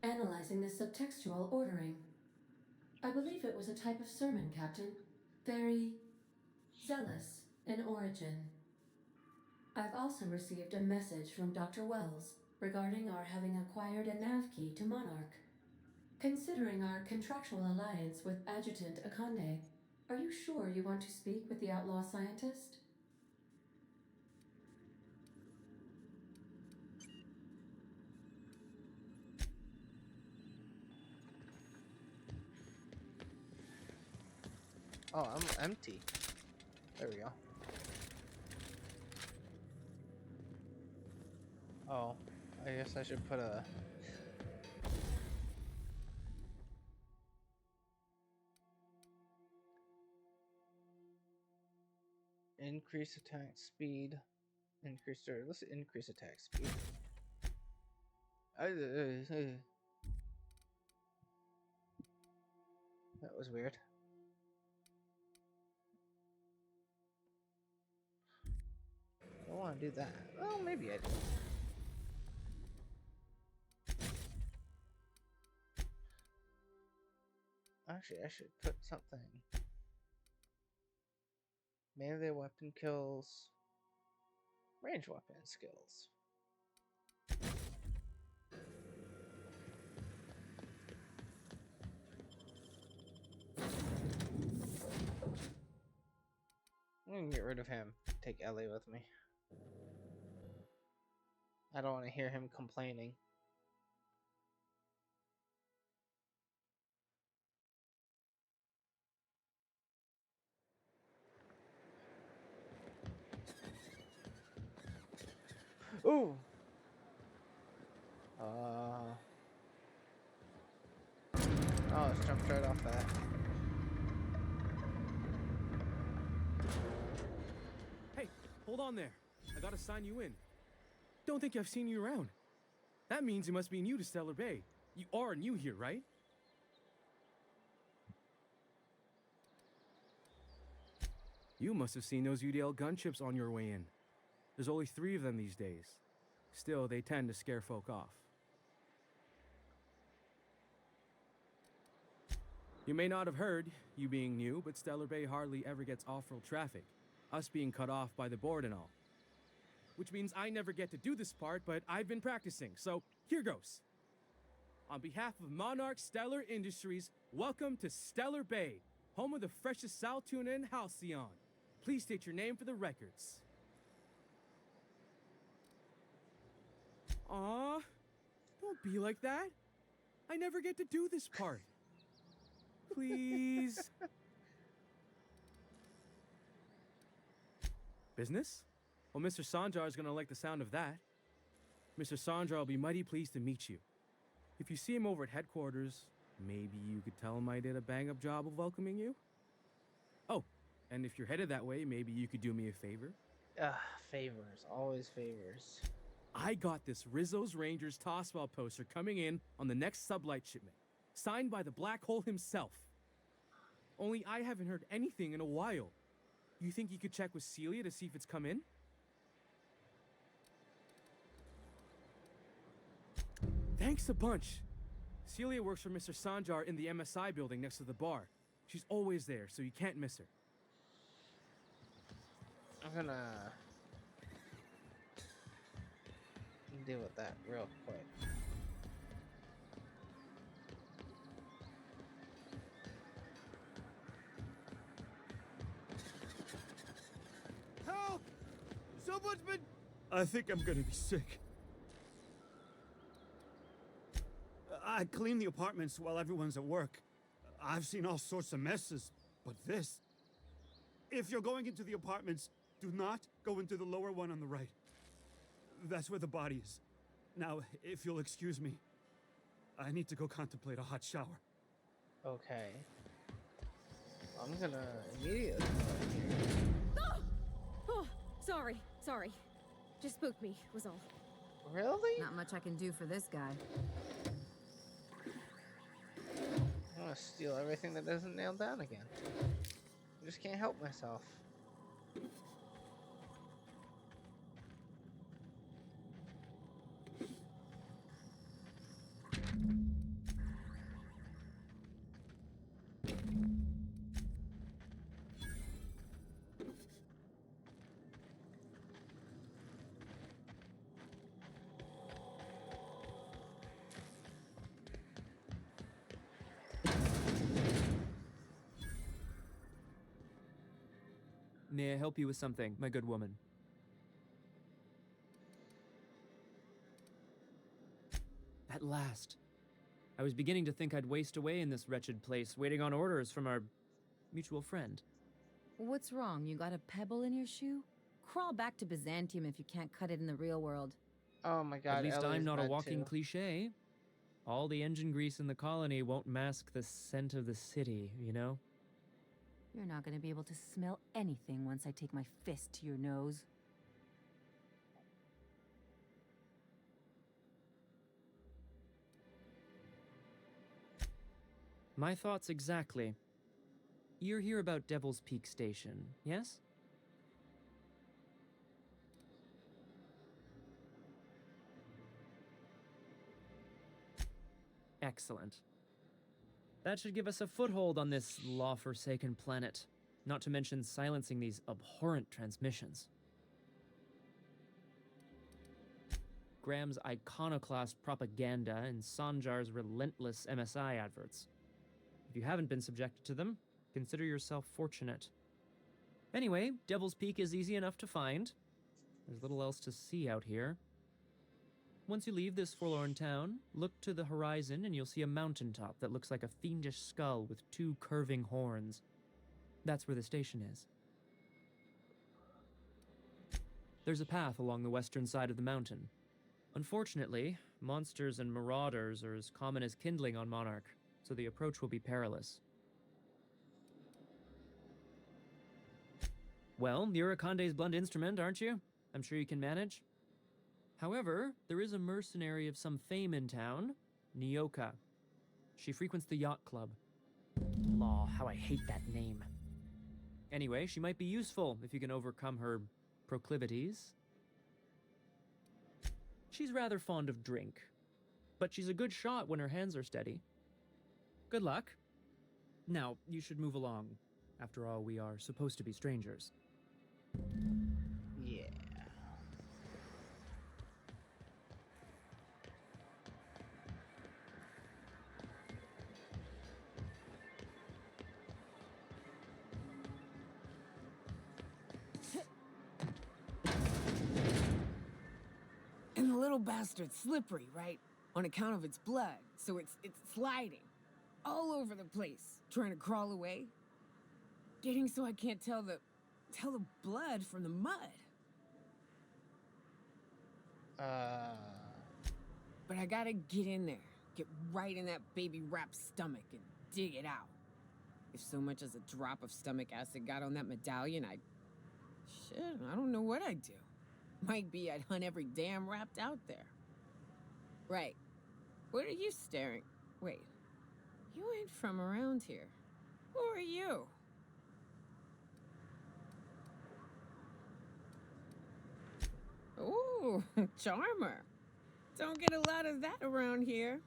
Analyzing the subtextual ordering. I believe it was a type of sermon, Captain. Very zealous in origin. I've also received a message from Dr. Wells regarding our having acquired a nav key to Monarch. Considering our contractual alliance with Adjutant Akande, are you sure you want to speak with the outlaw scientist? Oh, I'm empty. There we go. Oh, I guess I should put a... Increase attack speed. Let's increase attack speed. That was weird. I don't want to do that. Well, maybe I do. Actually, I should put something. Melee weapon kills. Range weapon skills. I'm gonna get rid of him. Take Ellie with me. I don't want to hear him complaining. Ooh. Oh, it's jumped right off that. Hey, hold on there. I gotta sign you in. Don't think I've seen you around. That means you must be new to Stellar Bay. You are new here, right? You must have seen those UDL gunships on your way in. There's only 3 of them these days. Still, they tend to scare folk off. You may not have heard, you being new, but Stellar Bay hardly ever gets off-road traffic, us being cut off by the board and all. Which means I never get to do this part, but I've been practicing, so here goes. On behalf of Monarch Stellar Industries, welcome to Stellar Bay, home of the freshest sal tuna in Halcyon. Please state your name for the records. Aw, don't be like that. I never get to do this part. Please. Business? Well, Mr. Sanjar is gonna like the sound of that. Mr. Sanjar will be mighty pleased to meet you. If you see him over at headquarters, maybe you could tell him I did a bang-up job of welcoming you? Oh, and if you're headed that way, maybe you could do me a favor? Favors. Always favors. I got this Rizzo's Rangers Tossball poster coming in on the next sublight shipment, signed by the Black Hole himself. Only I haven't heard anything in a while. You think you could check with Celia to see if it's come in? Thanks a bunch. Celia works for Mr. Sanjar in the MSI building next to the bar. She's always there, so you can't miss her. I'm gonna deal with that real quick. Help! Someone's been... I think I'm gonna be sick. I clean the apartments while everyone's at work. I've seen all sorts of messes, but this... If you're going into the apartments, do not go into the lower one on the right. That's where the body is. Now, if you'll excuse me, I need to go contemplate a hot shower. Okay. I'm gonna immediately... Oh, sorry. Just spooked me, was all. Really? Not much I can do for this guy. I want to steal everything that doesn't nail down again. I just can't help myself. May I help you with something, my good woman? At last. I was beginning to think I'd waste away in this wretched place, waiting on orders from our mutual friend. What's wrong? You got a pebble in your shoe? Crawl back to Byzantium if you can't cut it in the real world. Oh my god, At least Ellie's I'm not a mad walking too. cliché. All the engine grease in the colony won't mask the scent of the city, you know? You're not gonna be able to smell anything once I take my fist to your nose. My thoughts exactly. You're here about Devil's Peak Station, yes? Excellent. That should give us a foothold on this law-forsaken planet, not to mention silencing these abhorrent transmissions. Graham's iconoclast propaganda and Sanjar's relentless MSI adverts. If you haven't been subjected to them, consider yourself fortunate. Anyway, Devil's Peak is easy enough to find. There's little else to see out here. Once you leave this forlorn town, look to the horizon and you'll see a mountaintop that looks like a fiendish skull with 2 curving horns. That's where the station is. There's a path along the western side of the mountain. Unfortunately, monsters and marauders are as common as kindling on Monarch, so the approach will be perilous. Well, you're Akande's blunt instrument, aren't you? I'm sure you can manage. However, there is a mercenary of some fame in town, Nyoka. She frequents the yacht club. Law, how I hate that name. Anyway, she might be useful if you can overcome her proclivities. She's rather fond of drink, but she's a good shot when her hands are steady. Good luck. Now, you should move along. After all, we are supposed to be strangers. Yeah. And the little bastard's slippery, right? On account of its blood, so it's sliding all over the place, trying to crawl away. Getting so I can't tell the blood from the mud. But I gotta get in there, get right in that baby rap's stomach and dig it out. If so much as a drop of stomach acid got on that medallion, I don't know what I'd do. Might be I'd hunt every damn rapt out there. Right. What are you staring? Wait. You ain't from around here. Who are you? Ooh, charmer. Don't get a lot of that around here.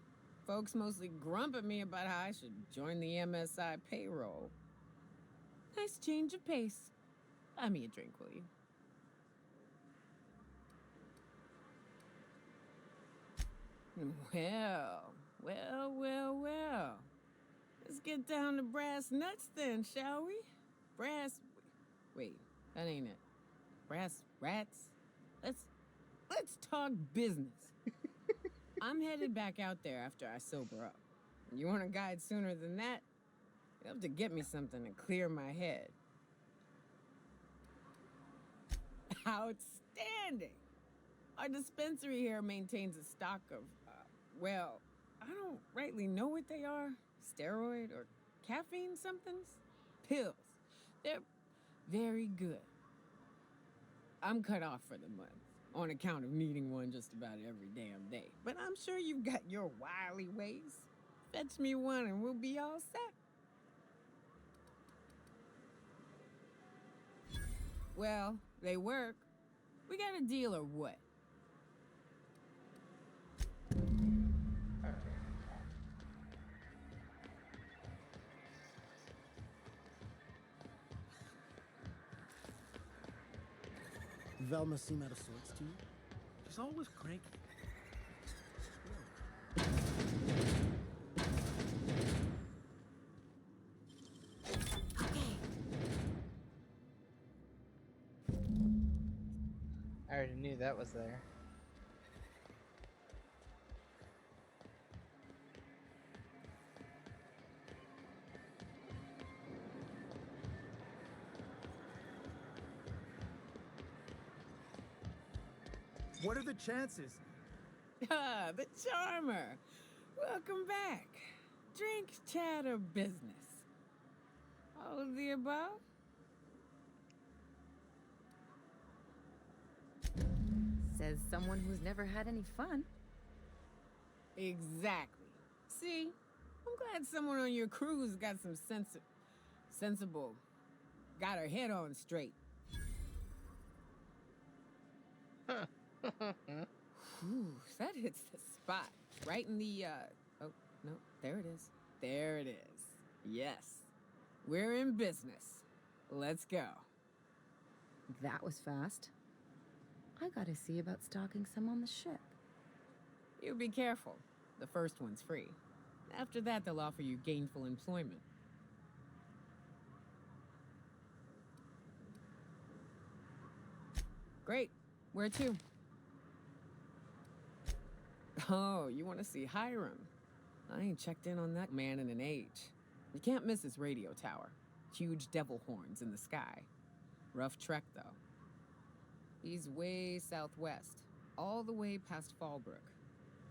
Folks mostly grump at me about how I should join the MSI payroll. Nice change of pace. Buy me a drink, will you? Well. Let's get down to brass nuts then, shall we? Wait, that ain't it. Brass rats? Let's talk business. I'm headed back out there after I sober up. You want a guide sooner than that? You have to get me something to clear my head. Outstanding! Our dispensary here maintains a stock of, I don't rightly know what they are. Steroid or caffeine somethings? Pills. They're very good. I'm cut off for the month, on account of needing one just about every damn day. But I'm sure you've got your wily ways. Fetch me one and we'll be all set. Well, they work. We got a deal or what? Velma seem out of sorts to you? She's always cranky. I already knew that was there. What are the chances? Ah, the charmer. Welcome back. Drink, chat, or business? All of the above? Says someone who's never had any fun. Exactly. See? I'm glad someone on your crew's got some sensible. Got her head on straight. Whew, that hits the spot. Right in the, oh, no, there it is. There it is. Yes. We're in business. Let's go. That was fast. I gotta see about stalking some on the ship. You be careful. The first one's free. After that, they'll offer you gainful employment. Great. Where to? Oh, you want to see Hiram? I ain't checked in on that man in an age. You can't miss his radio tower. Huge devil horns in the sky. Rough trek, though. He's way southwest, all the way past Fallbrook.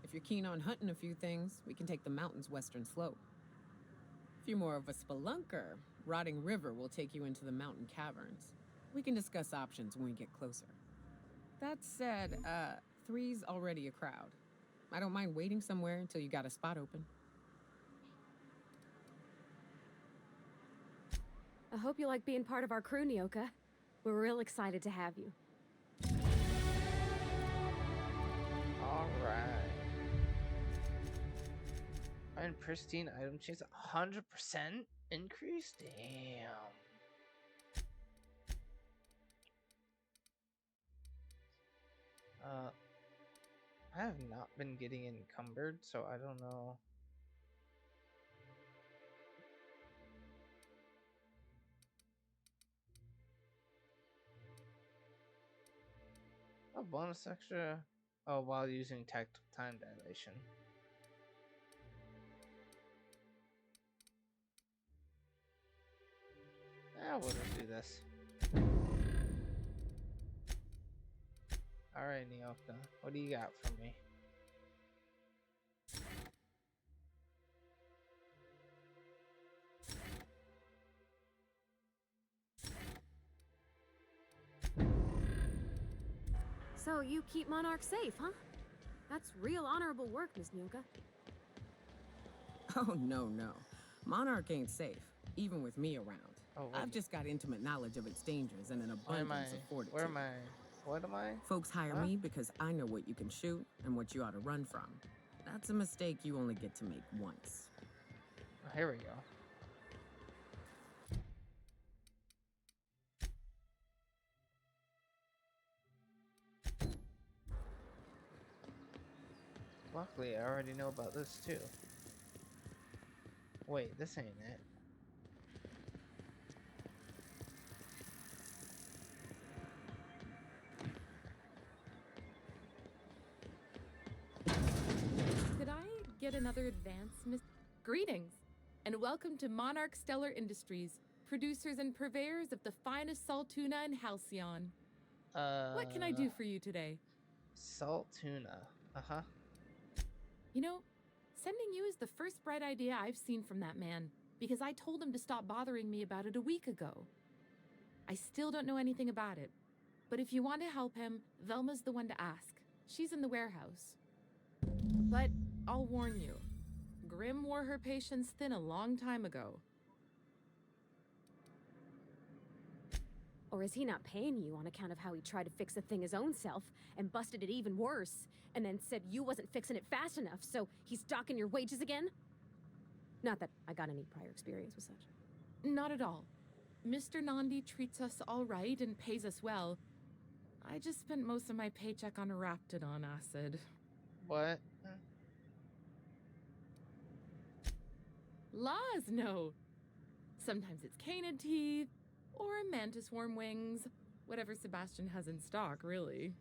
If you're keen on hunting a few things, we can take the mountain's western slope. If you're more of a spelunker, Rotting River will take you into the mountain caverns. We can discuss options when we get closer. That said, 3's already a crowd. I don't mind waiting somewhere until you got a spot open. I hope you like being part of our crew, Nyoka. We're real excited to have you. Alright. And pristine item chase 100% increase? Damn. I have not been getting encumbered, so I don't know. A bonus extra. Oh, while using tactical time dilation. We'll just do this. Alright, Nyoka, what do you got for me? So you keep Monarch safe, huh? That's real honorable work, Miss Nyoka. Oh, no. Monarch ain't safe, even with me around. Oh, I've just got intimate knowledge of its dangers and an abundance of fortitude. Where am I? What am I? Folks hire me because I know what you can shoot and what you ought to run from. That's a mistake you only get to make once. Oh, here we go. Luckily, I already know about this too. Wait, this ain't it. Could I get another advance, Miss? Greetings, and welcome to Monarch Stellar Industries, producers and purveyors of the finest salt tuna in Halcyon. What can I do for you today? Salt tuna. Uh-huh. You know, sending you is the first bright idea I've seen from that man, because I told him to stop bothering me about it a week ago. I still don't know anything about it, but if you want to help him, Velma's the one to ask. She's in the warehouse. But I'll warn you, Grim wore her patience thin a long time ago. Or is he not paying you on account of how he tried to fix the thing his own self and busted it even worse, and then said you wasn't fixing it fast enough, so he's docking your wages again? Not that I got any prior experience with such. Not at all. Mr. Nandi treats us all right and pays us well. I just spent most of my paycheck on Raptidon acid. What? Laws, no. Sometimes it's canid teeth, or a mantis worm wings. Whatever Sebastian has in stock, really.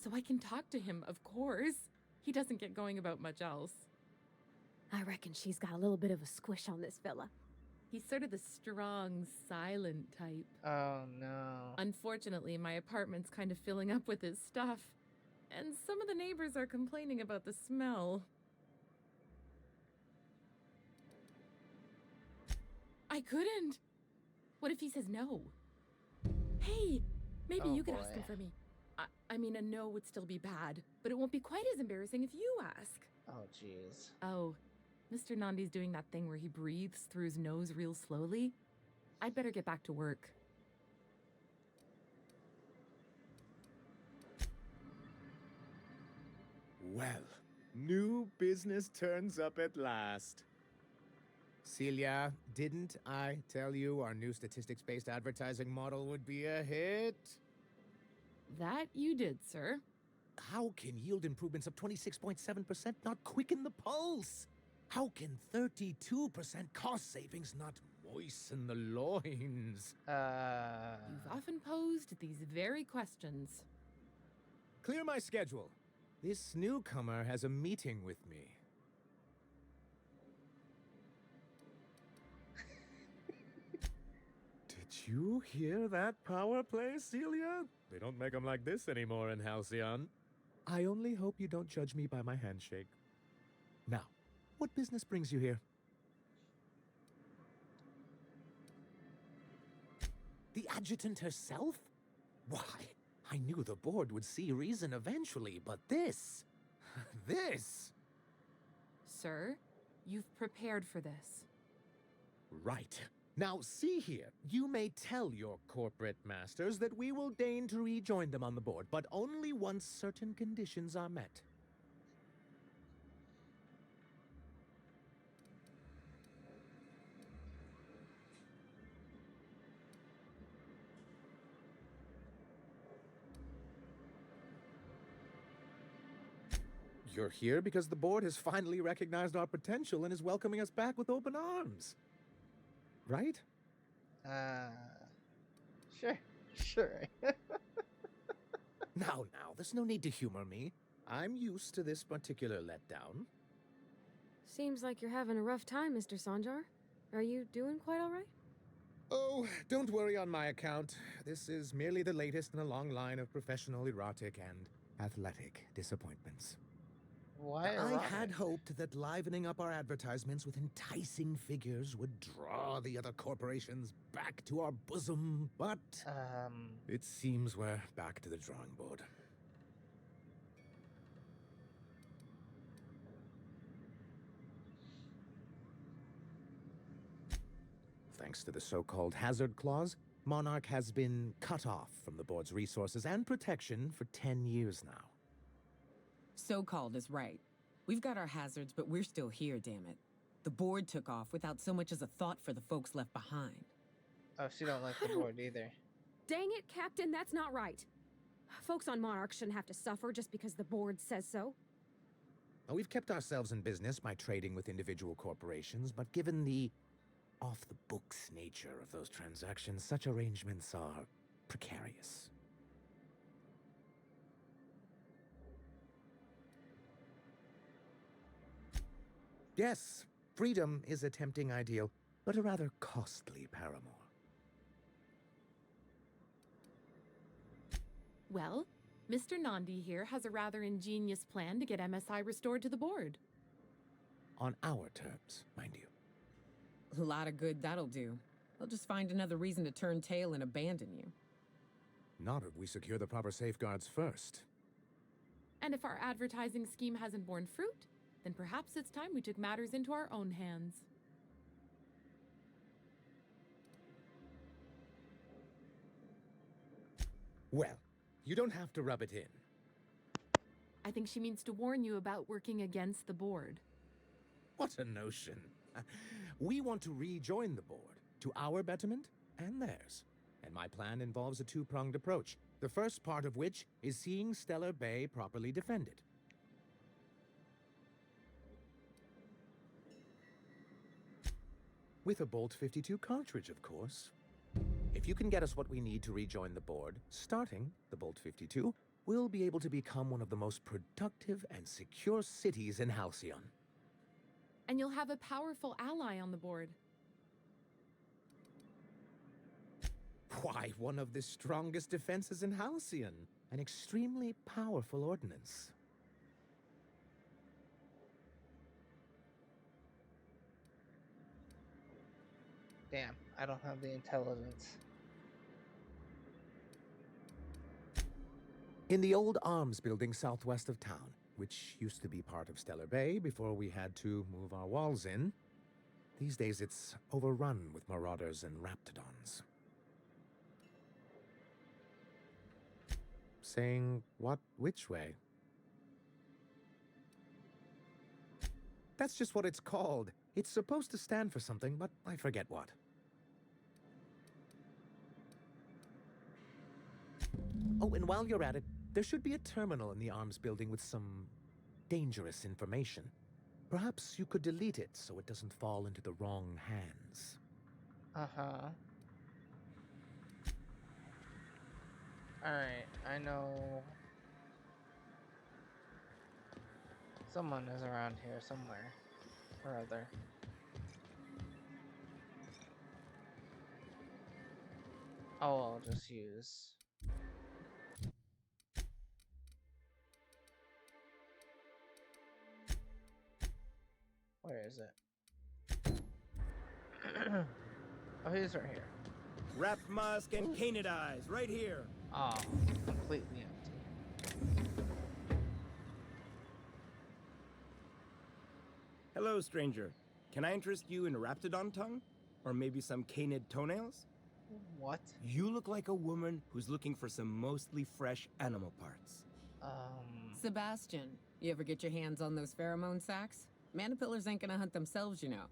So I can talk to him, of course. He doesn't get going about much else. I reckon she's got a little bit of a squish on this fella. He's sort of the strong, silent type. Oh, no. Unfortunately, my apartment's kind of filling up with his stuff. And some of the neighbors are complaining about the smell. I couldn't. What if he says no? Hey, maybe you could ask him for me. I mean, a no would still be bad, but it won't be quite as embarrassing if you ask. Oh, jeez. Oh, Mr. Nandi's doing that thing where he breathes through his nose real slowly. I'd better get back to work. Well, new business turns up at last. Celia, didn't I tell you our new statistics-based advertising model would be a hit? That you did, sir. How can yield improvements of 26.7% not quicken the pulse? How can 32% cost savings not moisten the loins? You've often posed these very questions. Clear my schedule. This newcomer has a meeting with me. Did you hear that power play, Celia? They don't make them like this anymore in Halcyon. I only hope you don't judge me by my handshake. Now, what business brings you here? The adjutant herself? Why, I knew the board would see reason eventually, but this... this... Sir, you've prepared for this. Right. Now, see here. You may tell your corporate masters that we will deign to rejoin them on the board, but only once certain conditions are met. You're here because the board has finally recognized our potential and is welcoming us back with open arms. Right? Sure. Now, there's no need to humor me. I'm used to this particular letdown. Seems like you're having a rough time, Mr. Sanjar. Are you doing quite all right? Oh, don't worry on my account. This is merely the latest in a long line of professional erotic and athletic disappointments. Why I had hoped that livening up our advertisements with enticing figures would draw the other corporations back to our bosom, but it seems we're back to the drawing board. Thanks to the so-called hazard clause, Monarch has been cut off from the board's resources and protection for 10 years now. So-called is right. We've got our hazards, but we're still here, damn it. The board took off without so much as a thought for the folks left behind. Oh, so you don't like the board either. Dang it, Captain, that's not right. Folks on Monarch shouldn't have to suffer just because the board says so. Now, we've kept ourselves in business by trading with individual corporations, but given the off-the-books nature of those transactions, such arrangements are precarious. Yes, freedom is a tempting ideal, but a rather costly paramour. Well, Mr. Nandi here has a rather ingenious plan to get MSI restored to the board. On our terms, mind you. A lot of good that'll do. They'll just find another reason to turn tail and abandon you. Not if we secure the proper safeguards first. And if our advertising scheme hasn't borne fruit, then perhaps it's time we took matters into our own hands. Well, you don't have to rub it in. I think she means to warn you about working against the board. What a notion. We want to rejoin the board, to our betterment and theirs. And my plan involves a two-pronged approach, the first part of which is seeing Stellar Bay properly defended. With a Bolt 52 cartridge, of course. If you can get us what we need to rejoin the board, starting the Bolt 52, we'll be able to become one of the most productive and secure cities in Halcyon. And you'll have a powerful ally on the board. Why, one of the strongest defenses in Halcyon. An extremely powerful ordnance. Damn, I don't have the intelligence. In the old arms building southwest of town, which used to be part of Stellar Bay before we had to move our walls in, these days it's overrun with marauders and raptidons. Saying what, which way? That's just what it's called. It's supposed to stand for something, but I forget what. Oh, and while you're at it, there should be a terminal in the arms building with some dangerous information. Perhaps you could delete it so it doesn't fall into the wrong hands. Uh-huh. Alright, I know someone is around here somewhere or other. Oh, I'll just use... Where is it? Oh, he's right here. Wrapped musk and canid eyes, right here. Oh, completely empty. Hello, stranger. Can I interest you in raptidon tongue? Or maybe some canid toenails? What? You look like a woman who's looking for some mostly fresh animal parts. Sebastian, you ever get your hands on those pheromone sacs? Manipillars ain't gonna hunt themselves, you know.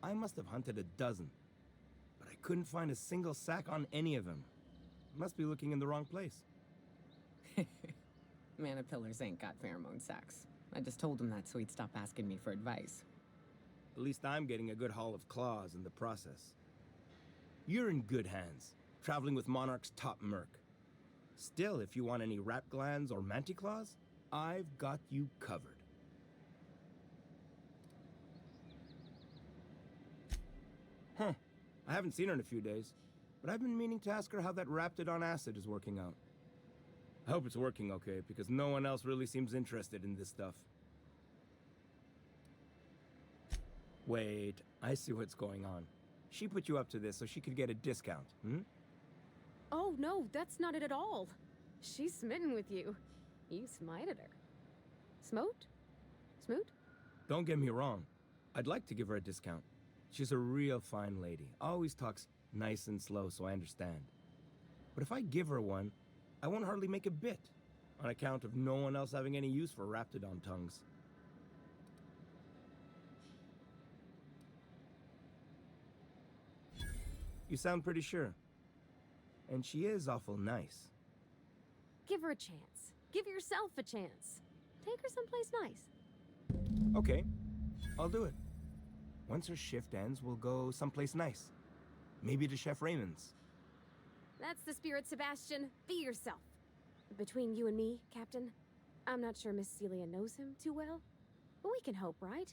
I must have hunted a dozen, but I couldn't find a single sack on any of them. Must be looking in the wrong place. Manipillars ain't got pheromone sacs. I just told him that so he'd stop asking me for advice. At least I'm getting a good haul of claws in the process. You're in good hands, traveling with Monarch's top merc. Still, if you want any rat glands or manticlaws, I've got you covered. Huh. I haven't seen her in a few days, but I've been meaning to ask her how that raptidon acid is working out. I hope it's working okay, because no one else really seems interested in this stuff. Wait, I see what's going on. She put you up to this so she could get a discount, hmm? Oh, no, that's not it at all. She's smitten with you. You smited her. Smote? Smoot? Don't get me wrong. I'd like to give her a discount. She's a real fine lady. Always talks nice and slow so I understand. But if I give her one, I won't hardly make a bit, on account of no one else having any use for raptidon tongues. You sound pretty sure. And she is awful nice. Give her a chance. Give yourself a chance. Take her someplace nice. Okay, I'll do it. Once her shift ends, we'll go someplace nice. Maybe to Chef Raymond's. That's the spirit, Sebastian. Be yourself. Between you and me, Captain, I'm not sure Miss Celia knows him too well, but we can hope, right?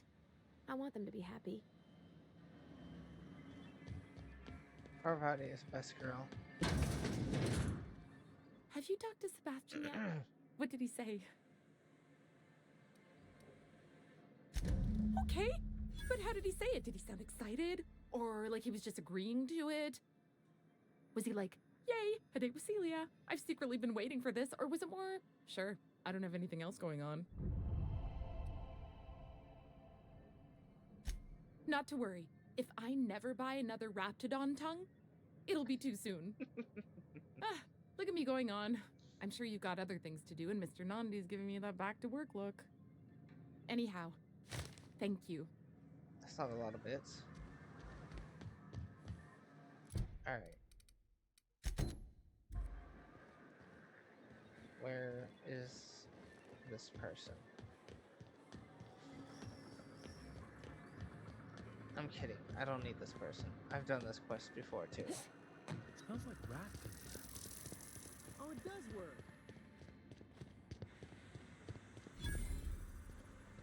I want them to be happy. Parvati is best girl. Have you talked to Sebastian yet? What did he say? Okay, but how did he say it? Did he sound excited? Or like he was just agreeing to it? Was he like, Yay! A date with Celia. I've secretly been waiting for this, or was it more? Sure, I don't have anything else going on. Not to worry. If I never buy another Raptidon tongue, it'll be too soon. Look at me going on. I'm sure you've got other things to do, and Mr. Nandi's giving me that back-to-work look. Anyhow, thank you. That's not a lot of bits. Alright. Where is this person? I'm kidding. I don't need this person. I've done this quest before too. Smells like rat. Oh, it does work.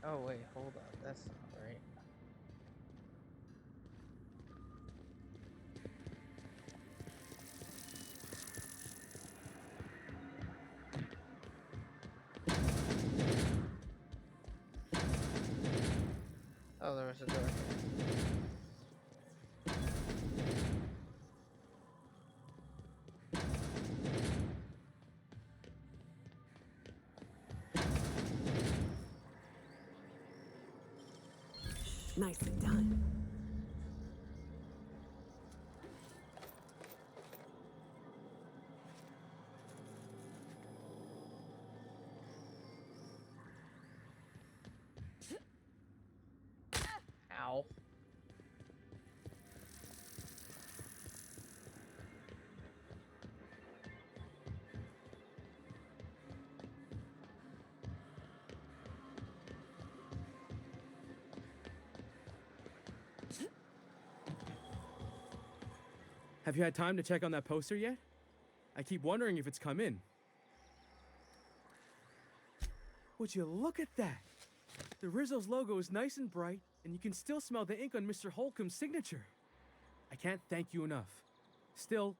Oh wait, hold on. That's not right. Oh, there was a door here. Nicely done. Ow. Have you had time to check on that poster yet? I keep wondering if it's come in. Would you look at that? The Rizzo's logo is nice and bright, and you can still smell the ink on Mr. Holcomb's signature. I can't thank you enough. Still,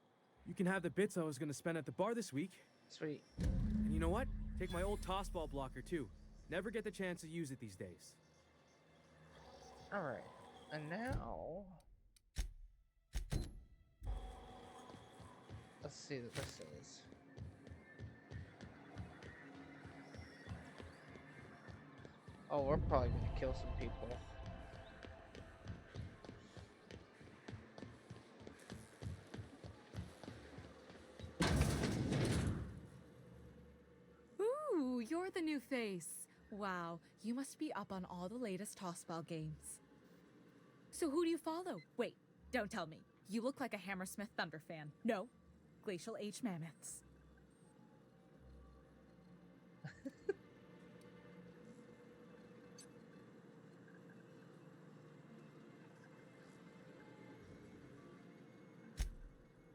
you can have the bits I was going to spend at the bar this week. Sweet. And you know what? Take my old tossball blocker too. Never get the chance to use it these days. Alright. And now... let's see what this is. Oh, we're probably gonna kill some people. Ooh, you're the new face. Wow, you must be up on all the latest tossball games. So who do you follow? Wait, don't tell me. You look like a Hammersmith Thunder fan. No, Glacial H Mammoths.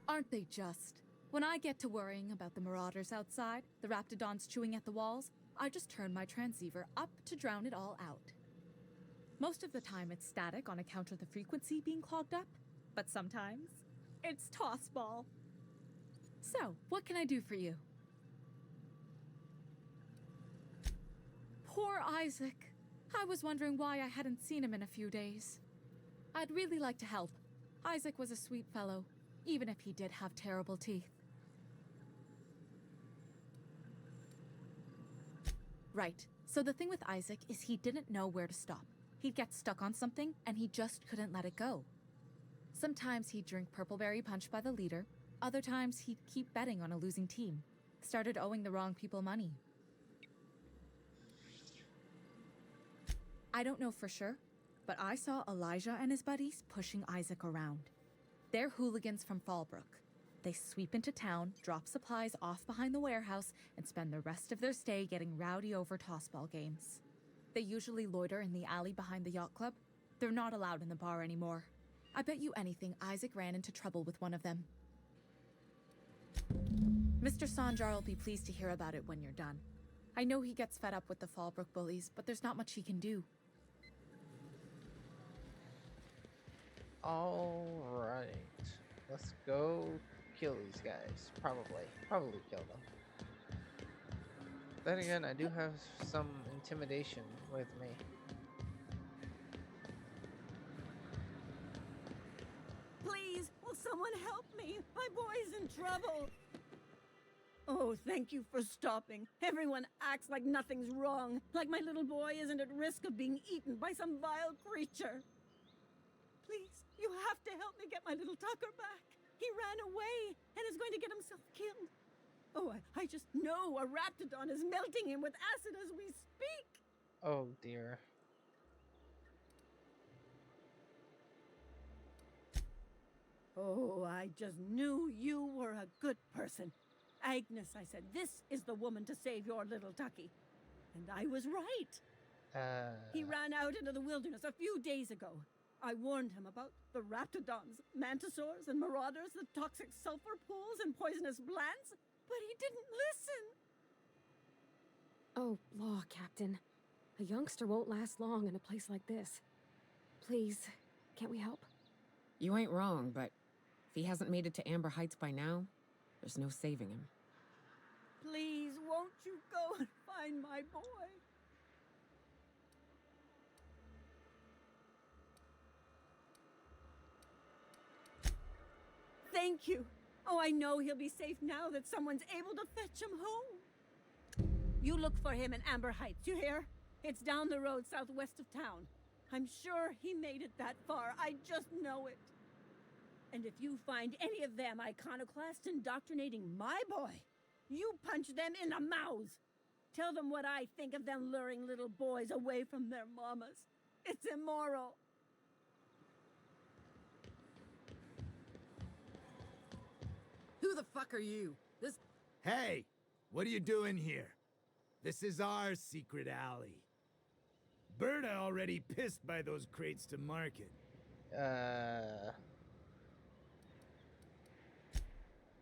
Aren't they just? When I get to worrying about the marauders outside, the Raptidons chewing at the walls, I just turn my transceiver up to drown it all out. Most of the time it's static on account of the frequency being clogged up, but sometimes it's tossball. So, what can I do for you? Poor Isaac. I was wondering why I hadn't seen him in a few days. I'd really like to help. Isaac was a sweet fellow, even if he did have terrible teeth. Right. So the thing with Isaac is he didn't know where to stop. He'd get stuck on something, and he just couldn't let it go. Sometimes he'd drink Purpleberry Punch by the liter. Other times he'd keep betting on a losing team. Started owing the wrong people money. I don't know for sure, but I saw Elijah and his buddies pushing Isaac around. They're hooligans from Fallbrook. They sweep into town, drop supplies off behind the warehouse, and spend the rest of their stay getting rowdy over tossball games. They usually loiter in the alley behind the yacht club. They're not allowed in the bar anymore. I bet you anything Isaac ran into trouble with one of them. Mr. Sanjar will be pleased to hear about it when you're done. I know he gets fed up with the Fallbrook bullies, but there's not much he can do. Alright. Let's go kill these guys. Probably kill them. Then again, I do have some intimidation with me. Please, will Someone help me! My boy's in trouble! Oh, thank you for stopping. Everyone acts like nothing's wrong, like my little boy isn't at risk of being eaten by some vile creature. Please, you have to help me get my little Tucker back. He ran away and is going to get himself killed. Oh, I just know a raptidon is melting him with acid as we speak. Oh, dear. Oh, I just knew you were a good person. Agnes, I said, this is the woman to save your little Tucky. And I was right. He ran out into the wilderness a few days ago. I warned him about the raptidons, mantisaurs, and marauders, the toxic sulfur pools, and poisonous plants, but he didn't listen. Oh, law, Captain. A youngster won't last long in a place like this. Please, can't we help? You ain't wrong, but if he hasn't made it to Amber Heights by now, there's no saving him. Please, won't you go and find my boy? Thank you. Oh, I know he'll be safe now that someone's able to fetch him home. You look for him in Amber Heights, you hear? It's down the road southwest of town. I'm sure he made it that far. I just know it. And if you find any of them iconoclasts indoctrinating my boy, you punch them in the mouths. Tell them what I think of them luring little boys away from their mamas. It's immoral. Who the fuck are you? This... Hey! What are you doing here? This is our secret alley. Berta already pissed by those crates to market.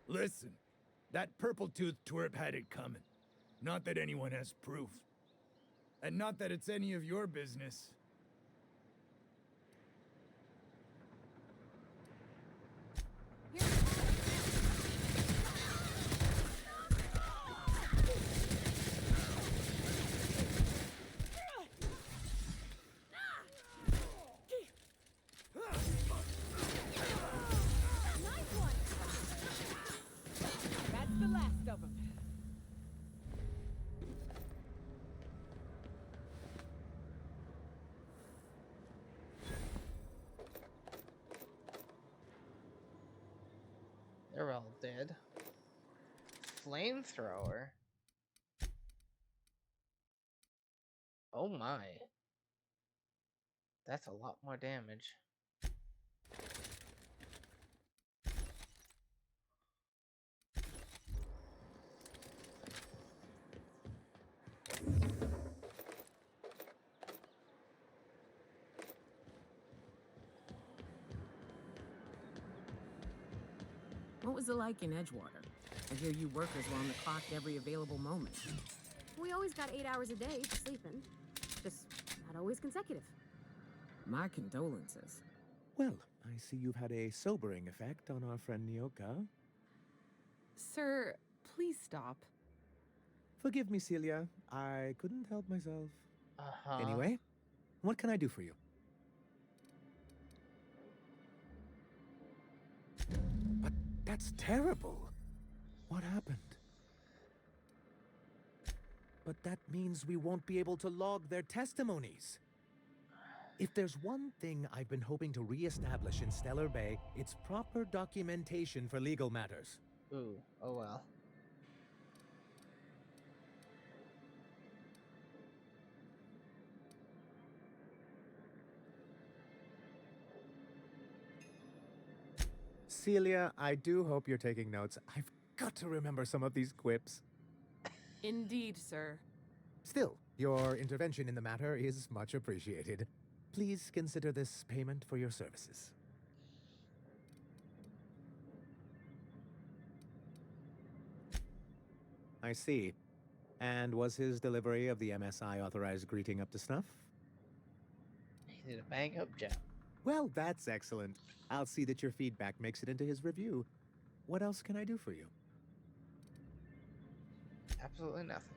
Listen, that purple-toothed twerp had it coming. Not that anyone has proof. And not that it's any of your business. That's the last of them. They're all dead. Flamethrower? Oh my. That's a lot more damage. What was it like in Edgewater? I hear you workers were on the clock every available moment. We always got 8 hours a day for sleeping. Just not always consecutive. My condolences. Well, I see you've had a sobering effect on our friend Nyoka. Sir, please stop. Forgive me, Celia. I couldn't help myself. Uh-huh. Anyway, what can I do for you? But that's terrible. What happened? But that means we won't be able to log their testimonies. If there's one thing I've been hoping to re-establish in Stellar Bay, it's proper documentation for legal matters. Ooh, oh well. Celia, I do hope you're taking notes. I've got to remember some of these quips. Indeed, sir. Still, your intervention in the matter is much appreciated. Please consider this payment for your services. I see. And was his delivery of the MSI authorized greeting up to snuff? He did a bang-up job. Well, that's excellent. I'll see that your feedback makes it into his review. What else can I do for you? Absolutely nothing.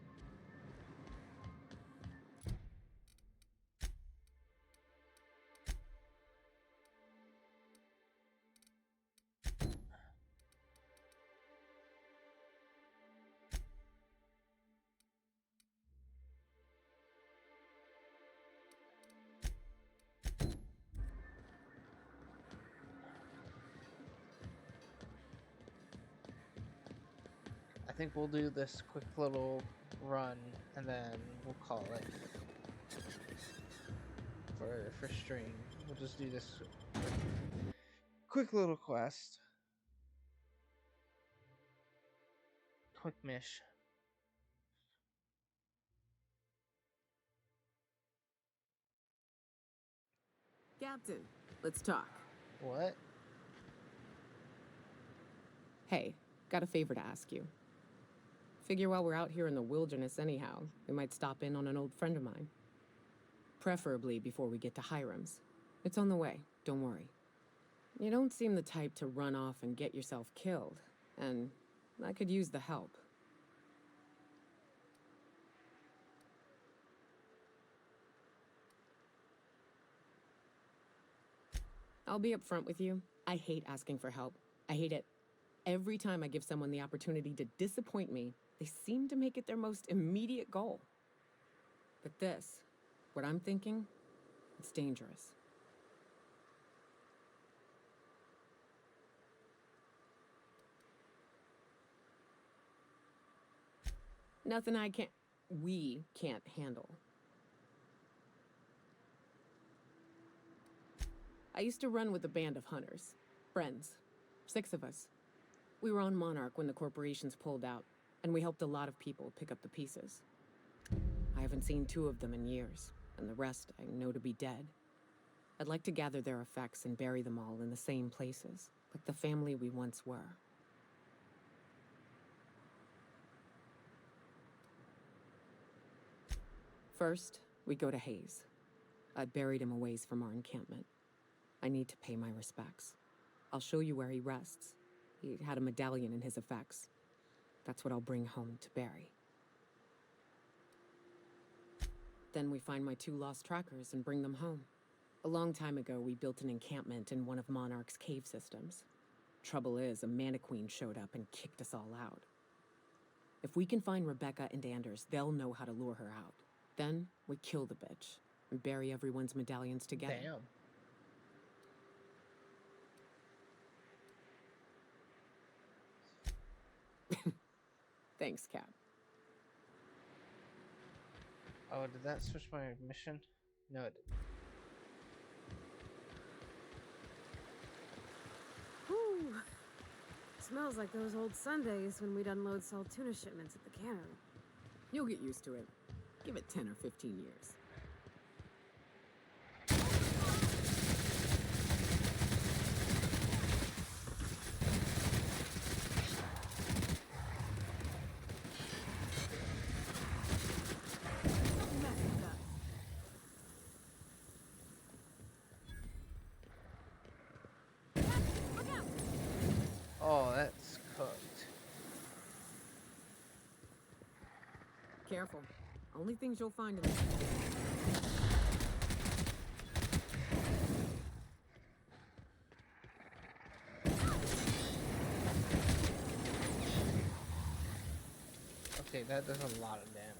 think we'll do this quick little run and then we'll call it for stream. We'll just do this quick little quest. Quick mish. Captain, let's talk. What? Hey, got a favor to ask you. Figure while we're out here in the wilderness anyhow, we might stop in on an old friend of mine. Preferably before we get to Hiram's. It's on the way, don't worry. You don't seem the type to run off and get yourself killed, and I could use the help. I'll be upfront with you. I hate asking for help. I hate it. Every time I give someone the opportunity to disappoint me, they seem to make it their most immediate goal. But this, what I'm thinking, it's dangerous. Nothing we can't handle. I used to run with a band of hunters. Friends. 6 of us. We were on Monarch when the corporations pulled out, and we helped a lot of people pick up the pieces. I haven't seen 2 of them in years, and the rest I know to be dead. I'd like to gather their effects and bury them all in the same places, like the family we once were. First, we go to Hayes. I buried him a ways from our encampment. I need to pay my respects. I'll show you where he rests. He had a medallion in his effects. That's what I'll bring home to Barry. Then we find my 2 lost trackers and bring them home. A long time ago, we built an encampment in one of Monarch's cave systems. Trouble is, a Mantiqueen showed up and kicked us all out. If we can find Rebecca and Anders, they'll know how to lure her out. Then we kill the bitch and bury everyone's medallions together. Damn. Thanks, Cap. Oh, did that switch my mission? No, it didn't. Whew. Smells like those old Sundays when we'd unload salt tuna shipments at the cannery. You'll get used to it. Give it 10 or 15 years. Oh, that's cooked. Careful. Only things you'll find in this. Okay, that does a lot of damage.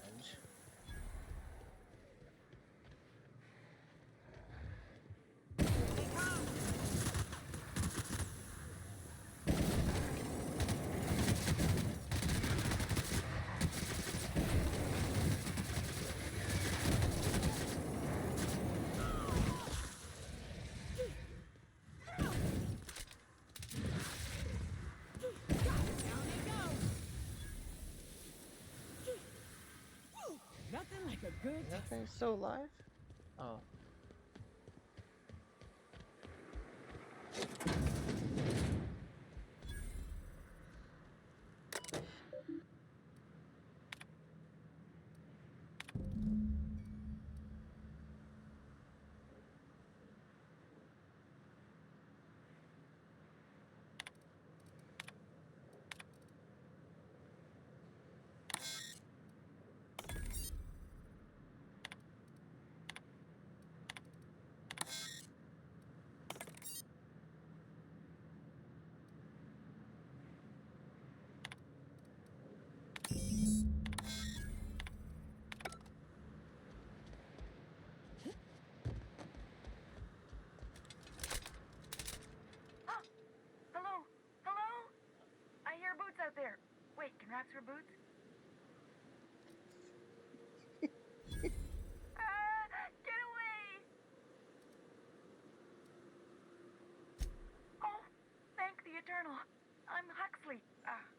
Nothing like a good That thing's still alive? Oh. nitro boots? Get away! Oh, thank the Eternal. I'm Huxley.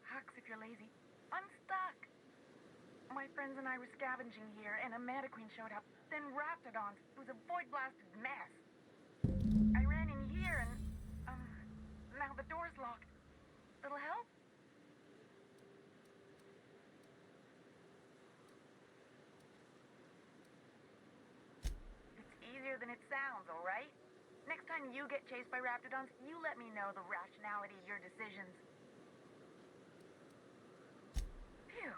Hux if you're lazy. I'm stuck. My friends and I were scavenging here, and a Meta Queen showed up. Then Raptidons, who's a void-blasted mess. I ran in here, and, now the door's locked. Little help? It's easier than it sounds, all right? Next time you get chased by Raptidons, you let me know the rationality of your decisions. Phew.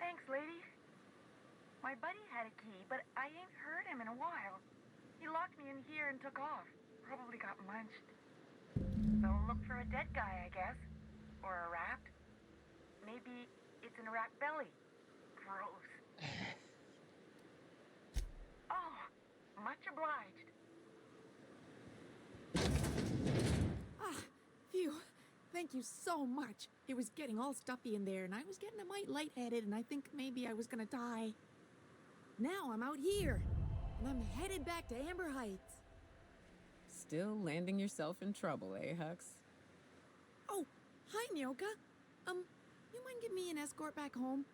Thanks, lady. My buddy had a key, but I ain't heard him in a while. He locked me in here and took off. Probably got munched. So look for a dead guy, I guess. Or a rat. Maybe it's in a rat belly. Gross. Oh, much obliged. Phew. Thank you so much. It was getting all stuffy in there, and I was getting a mite lightheaded, and I think maybe I was gonna die. Now I'm out here, and I'm headed back to Amber Heights. Still landing yourself in trouble, eh, Hux? Oh, hi, Nyoka. You mind giving me an escort back home?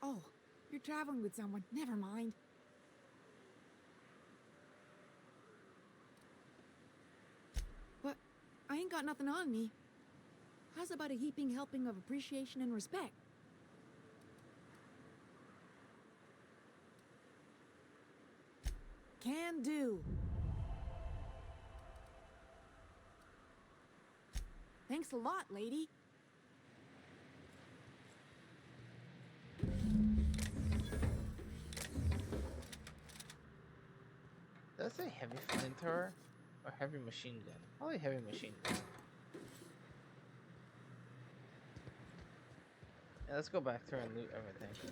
Oh, you're traveling with someone. Never mind. But I ain't got nothing on me. How's about a heaping helping of appreciation and respect? Can do. Thanks a lot, lady. Does it say heavy flamethrower or heavy machine gun? Probably heavy machine gun. Yeah, let's go back through and loot everything.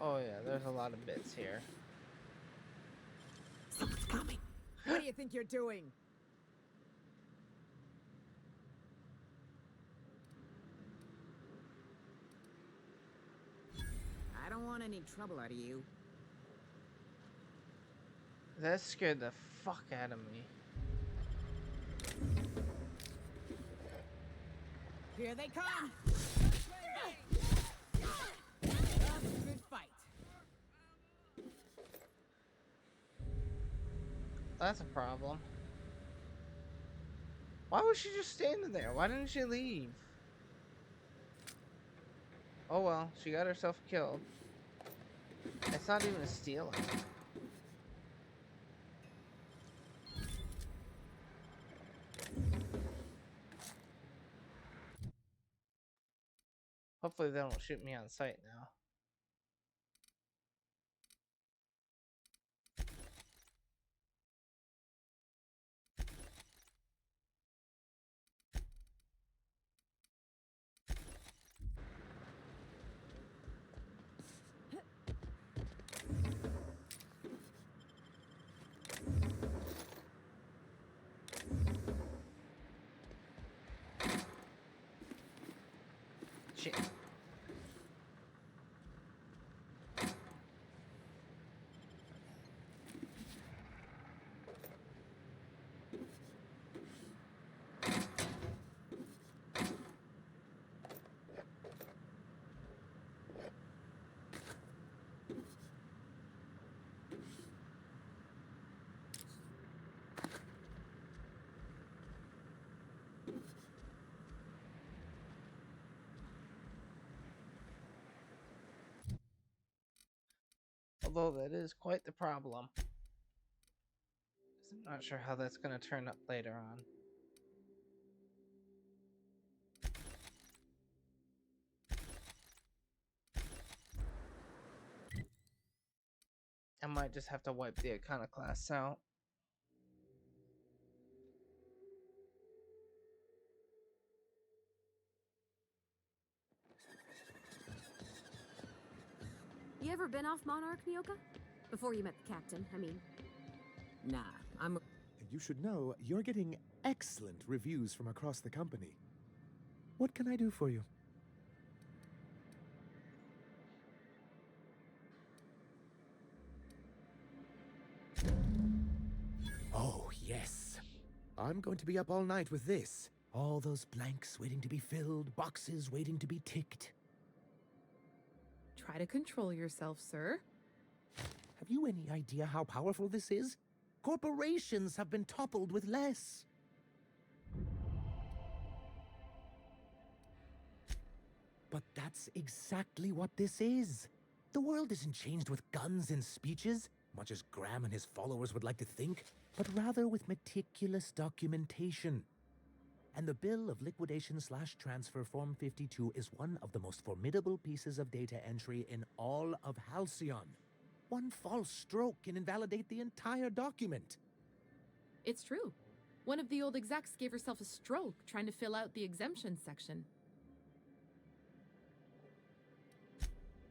Oh yeah, there's a lot of bits here. Someone's coming. What do you think you're doing? I don't want any trouble out of you. That scared the fuck out of me. Here they come! That was a good fight. That's a problem. Why was she just standing there? Why didn't she leave? Oh well, she got herself killed. It's not even a stealing. Hopefully they don't shoot me on sight now. Shit. Although that is quite the problem. I'm not sure how that's going to turn up later on. I might just have to wipe the iconoclasts out. You ever been off Monarch, Nyoka? Before you met the captain, I mean. Nah, I'm... You should know you're getting excellent reviews from across the company. What can I do for you? Oh, yes. I'm going to be up all night with this. All those blanks waiting to be filled, boxes waiting to be ticked. Try to control yourself, sir. Have you any idea how powerful this is? Corporations have been toppled with less. But that's exactly what this is. The world isn't changed with guns and speeches, much as Graham and his followers would like to think, but rather with meticulous documentation. And the Bill of Liquidation/Transfer Form 52 is one of the most formidable pieces of data entry in all of Halcyon. One false stroke can invalidate the entire document. It's true. One of the old execs gave herself a stroke trying to fill out the exemptions section.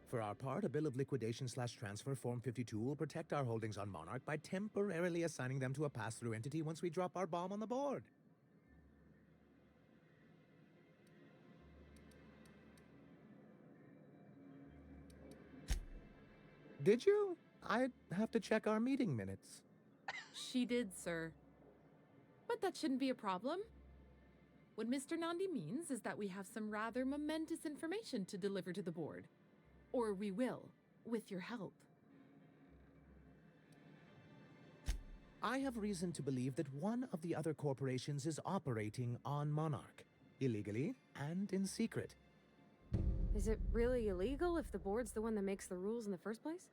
For our part, a Bill of Liquidation/Transfer Form 52 will protect our holdings on Monarch by temporarily assigning them to a pass-through entity once we drop our bomb on the board. Did you? I'd have to check our meeting minutes. She did, sir. But that shouldn't be a problem. What Mr. Nandi means is that we have some rather momentous information to deliver to the board. Or we will, with your help. I have reason to believe that one of the other corporations is operating on Monarch, illegally and in secret. Is it really illegal if the board's the one that makes the rules in the first place?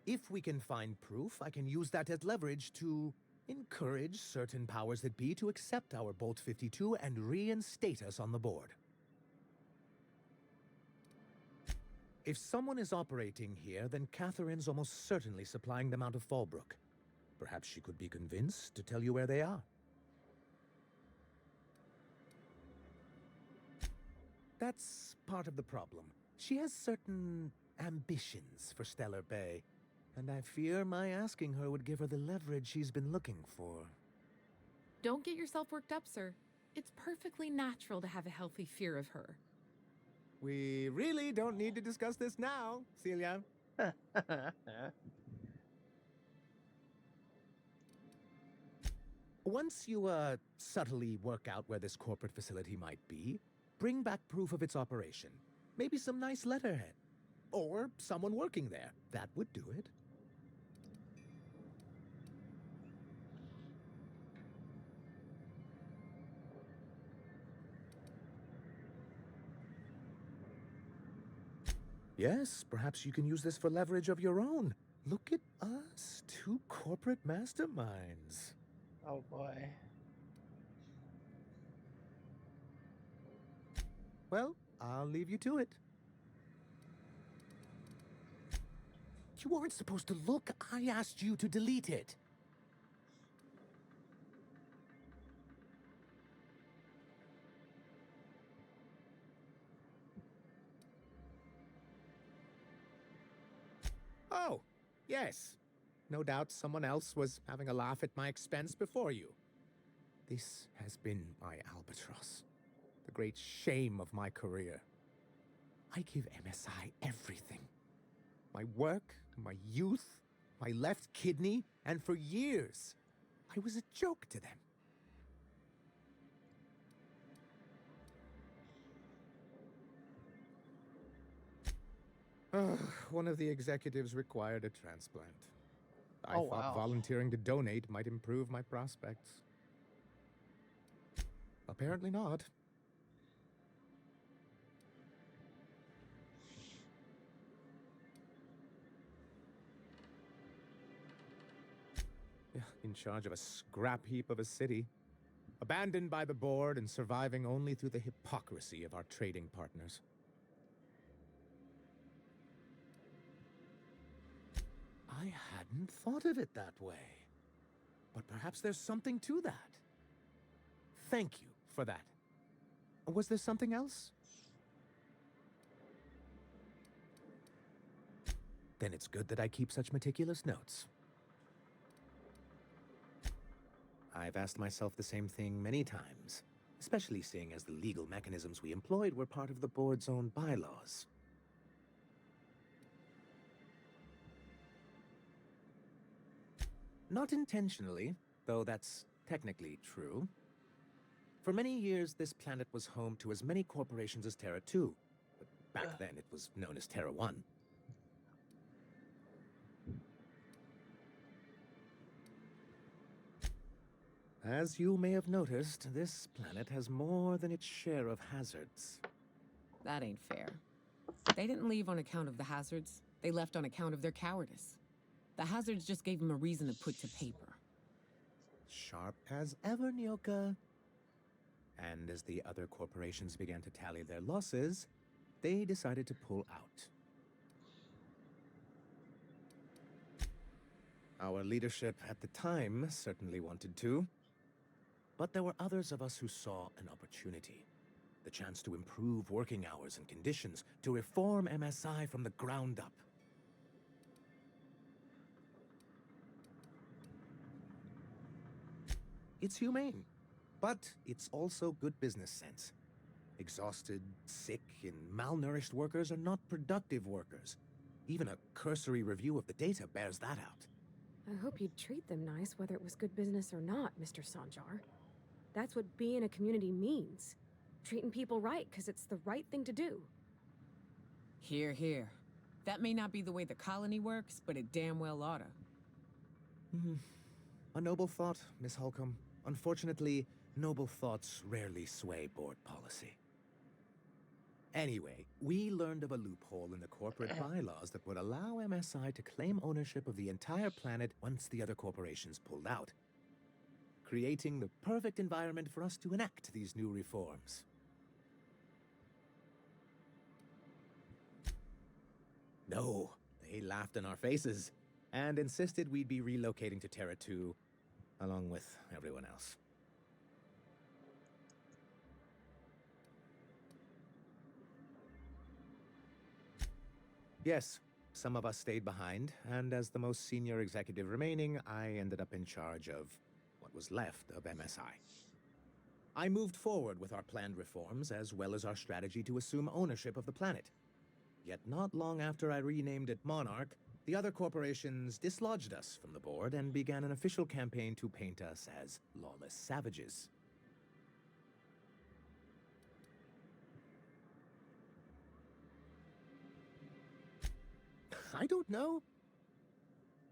If we can find proof, I can use that as leverage to encourage certain powers that be to accept our Bolt 52 and reinstate us on the board. If someone is operating here, then Catherine's almost certainly supplying them out of Fallbrook. Perhaps she could be convinced to tell you where they are. That's part of the problem. She has certain ambitions for Stellar Bay, and I fear my asking her would give her the leverage she's been looking for. Don't get yourself worked up, sir. It's perfectly natural to have a healthy fear of her. We really don't need to discuss this now, Celia. Once you, subtly work out where this corporate facility might be, bring back proof of its operation. Maybe some nice letterhead. Or someone working there. That would do it. Yes, perhaps you can use this for leverage of your own. Look at us, two corporate masterminds. Oh boy. Well, I'll leave you to it. You weren't supposed to look. I asked you to delete it. Oh, yes. No doubt someone else was having a laugh at my expense before you. This has been my albatross. The great shame of my career. I give MSI everything. My work, my youth, my left kidney, and for years, I was a joke to them. One of the executives required a transplant. I thought volunteering to donate might improve my prospects. Apparently not. In charge of a scrap heap of a city. Abandoned by the board and surviving only through the hypocrisy of our trading partners. I hadn't thought of it that way. But perhaps there's something to that. Thank you for that. Was there something else? Then it's good that I keep such meticulous notes. I've asked myself the same thing many times. especially seeing as the legal mechanisms we employed were part of the board's own bylaws. Not intentionally, though that's technically true. For many years, this planet was home to as many corporations as Terra 2, but back then it was known as Terra 1. As you may have noticed, this planet has more than its share of hazards. That ain't fair. They didn't leave on account of the hazards. They left on account of their cowardice. The hazards just gave them a reason to put to paper. Sharp as ever, Nyoka. And as the other corporations began to tally their losses, they decided to pull out. Our leadership at the time certainly wanted to. But there were others of us who saw an opportunity. The chance to improve working hours and conditions, to reform MSI from the ground up. It's humane, but it's also good business sense. Exhausted, sick, and malnourished workers are not productive workers. Even a cursory review of the data bears that out. I hope you'd treat them nice, whether it was good business or not, Mr. Sanjar. That's what being a community means. Treating people right, because it's the right thing to do. Here, here. That may not be the way the colony works, but it damn well oughta. A noble thought, Miss Holcomb. Unfortunately, noble thoughts rarely sway board policy. Anyway, we learned of a loophole in the corporate bylaws that would allow MSI to claim ownership of the entire planet once the other corporations pulled out, creating the perfect environment for us to enact these new reforms. No, they laughed in our faces and insisted we'd be relocating to Terra 2 along with everyone else. Yes, some of us stayed behind, and as the most senior executive remaining, I ended up in charge of what was left of MSI. I moved forward with our planned reforms, as well as our strategy to assume ownership of the planet. Yet not long after I renamed it Monarch, the other corporations dislodged us from the board and began an official campaign to paint us as lawless savages. I don't know.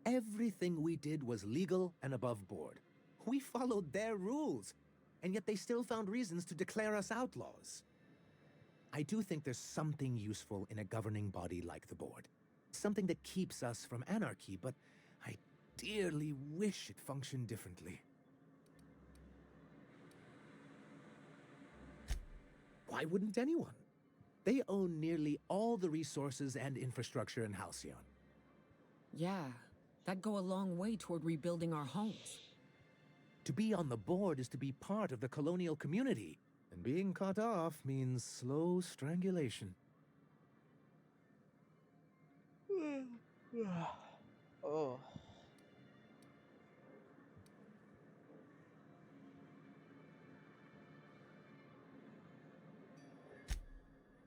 Everything we did was legal and above board. We followed their rules, and yet they still found reasons to declare us outlaws. I do think there's something useful in a governing body like the board. Something that keeps us from anarchy, but I dearly wish it functioned differently. Why wouldn't anyone? They own nearly all the resources and infrastructure in Halcyon. Yeah, that'd go a long way toward rebuilding our homes. To be on the board is to be part of the colonial community, and being cut off means slow strangulation. Oh.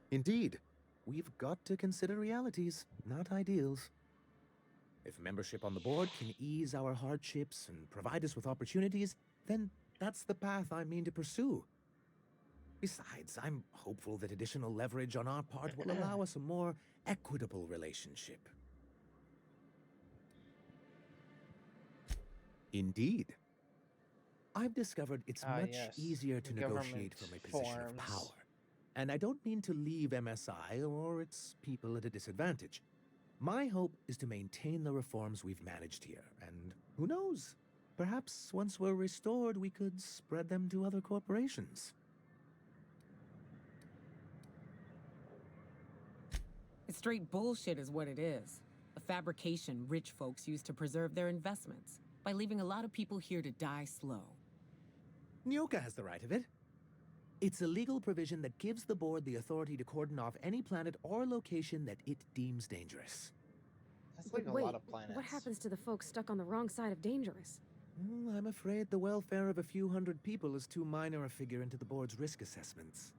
Indeed, we've got to consider realities, not ideals. If membership on the board can ease our hardships and provide us with opportunities, then that's the path I mean to pursue. Besides, I'm hopeful that additional leverage on our part will allow us a more equitable relationship. Indeed. I've discovered it's much easier to negotiate from a position of power. And I don't mean to leave MSI or its people at a disadvantage. My hope is to maintain the reforms we've managed here, and who knows? Perhaps once we're restored, we could spread them to other corporations. It's straight bullshit is what it is. A fabrication rich folks use to preserve their investments, by leaving a lot of people here to die slow. Nyoka has the right of it. It's a legal provision that gives the board the authority to cordon off any planet or location that it deems dangerous. That's like a Wait, lot of planets. what happens to the folks stuck on the wrong side of dangerous? Well, I'm afraid the welfare of a few hundred people is too minor a figure into the board's risk assessments.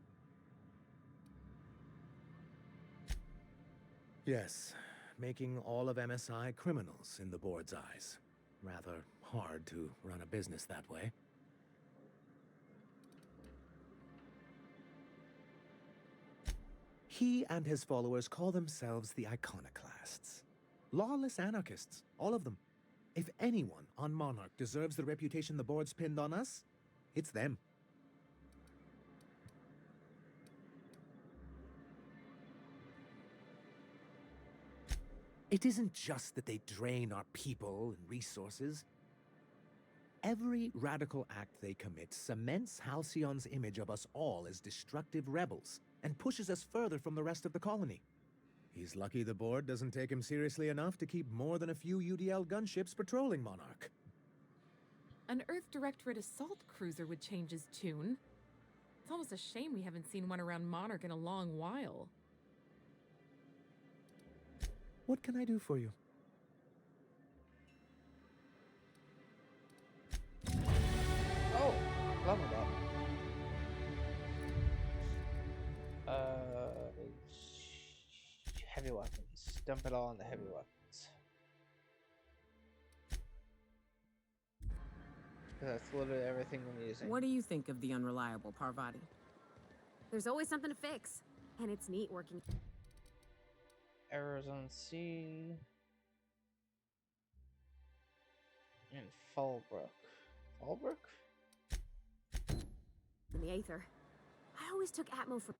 Yes, making all of MSI criminals in the board's eyes. Rather hard to run a business that way. He and his followers call themselves the Iconoclasts. Lawless anarchists, all of them. If anyone on Monarch deserves the reputation the board's pinned on us, it's them. It isn't just that they drain our people and resources. Every radical act they commit cements Halcyon's image of us all as destructive rebels and pushes us further from the rest of the colony. He's lucky the board doesn't take him seriously enough to keep more than a few UDL gunships patrolling Monarch. An Earth Directorate assault cruiser would change his tune. It's almost a shame we haven't seen one around Monarch in a long while. What can I do for you? Oh, leveled up. Heavy weapons. Dump it all on the heavy weapons. That's literally everything I'm using. What do you think of the unreliable Parvati? There's always something to fix, and it's neat working. Errors on C. And Fallbrook. Fallbrook? In the Aether. I always took Atmo for.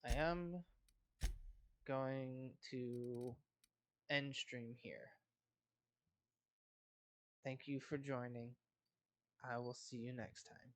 I am going to end stream here. Thank you for joining. I will see you next time.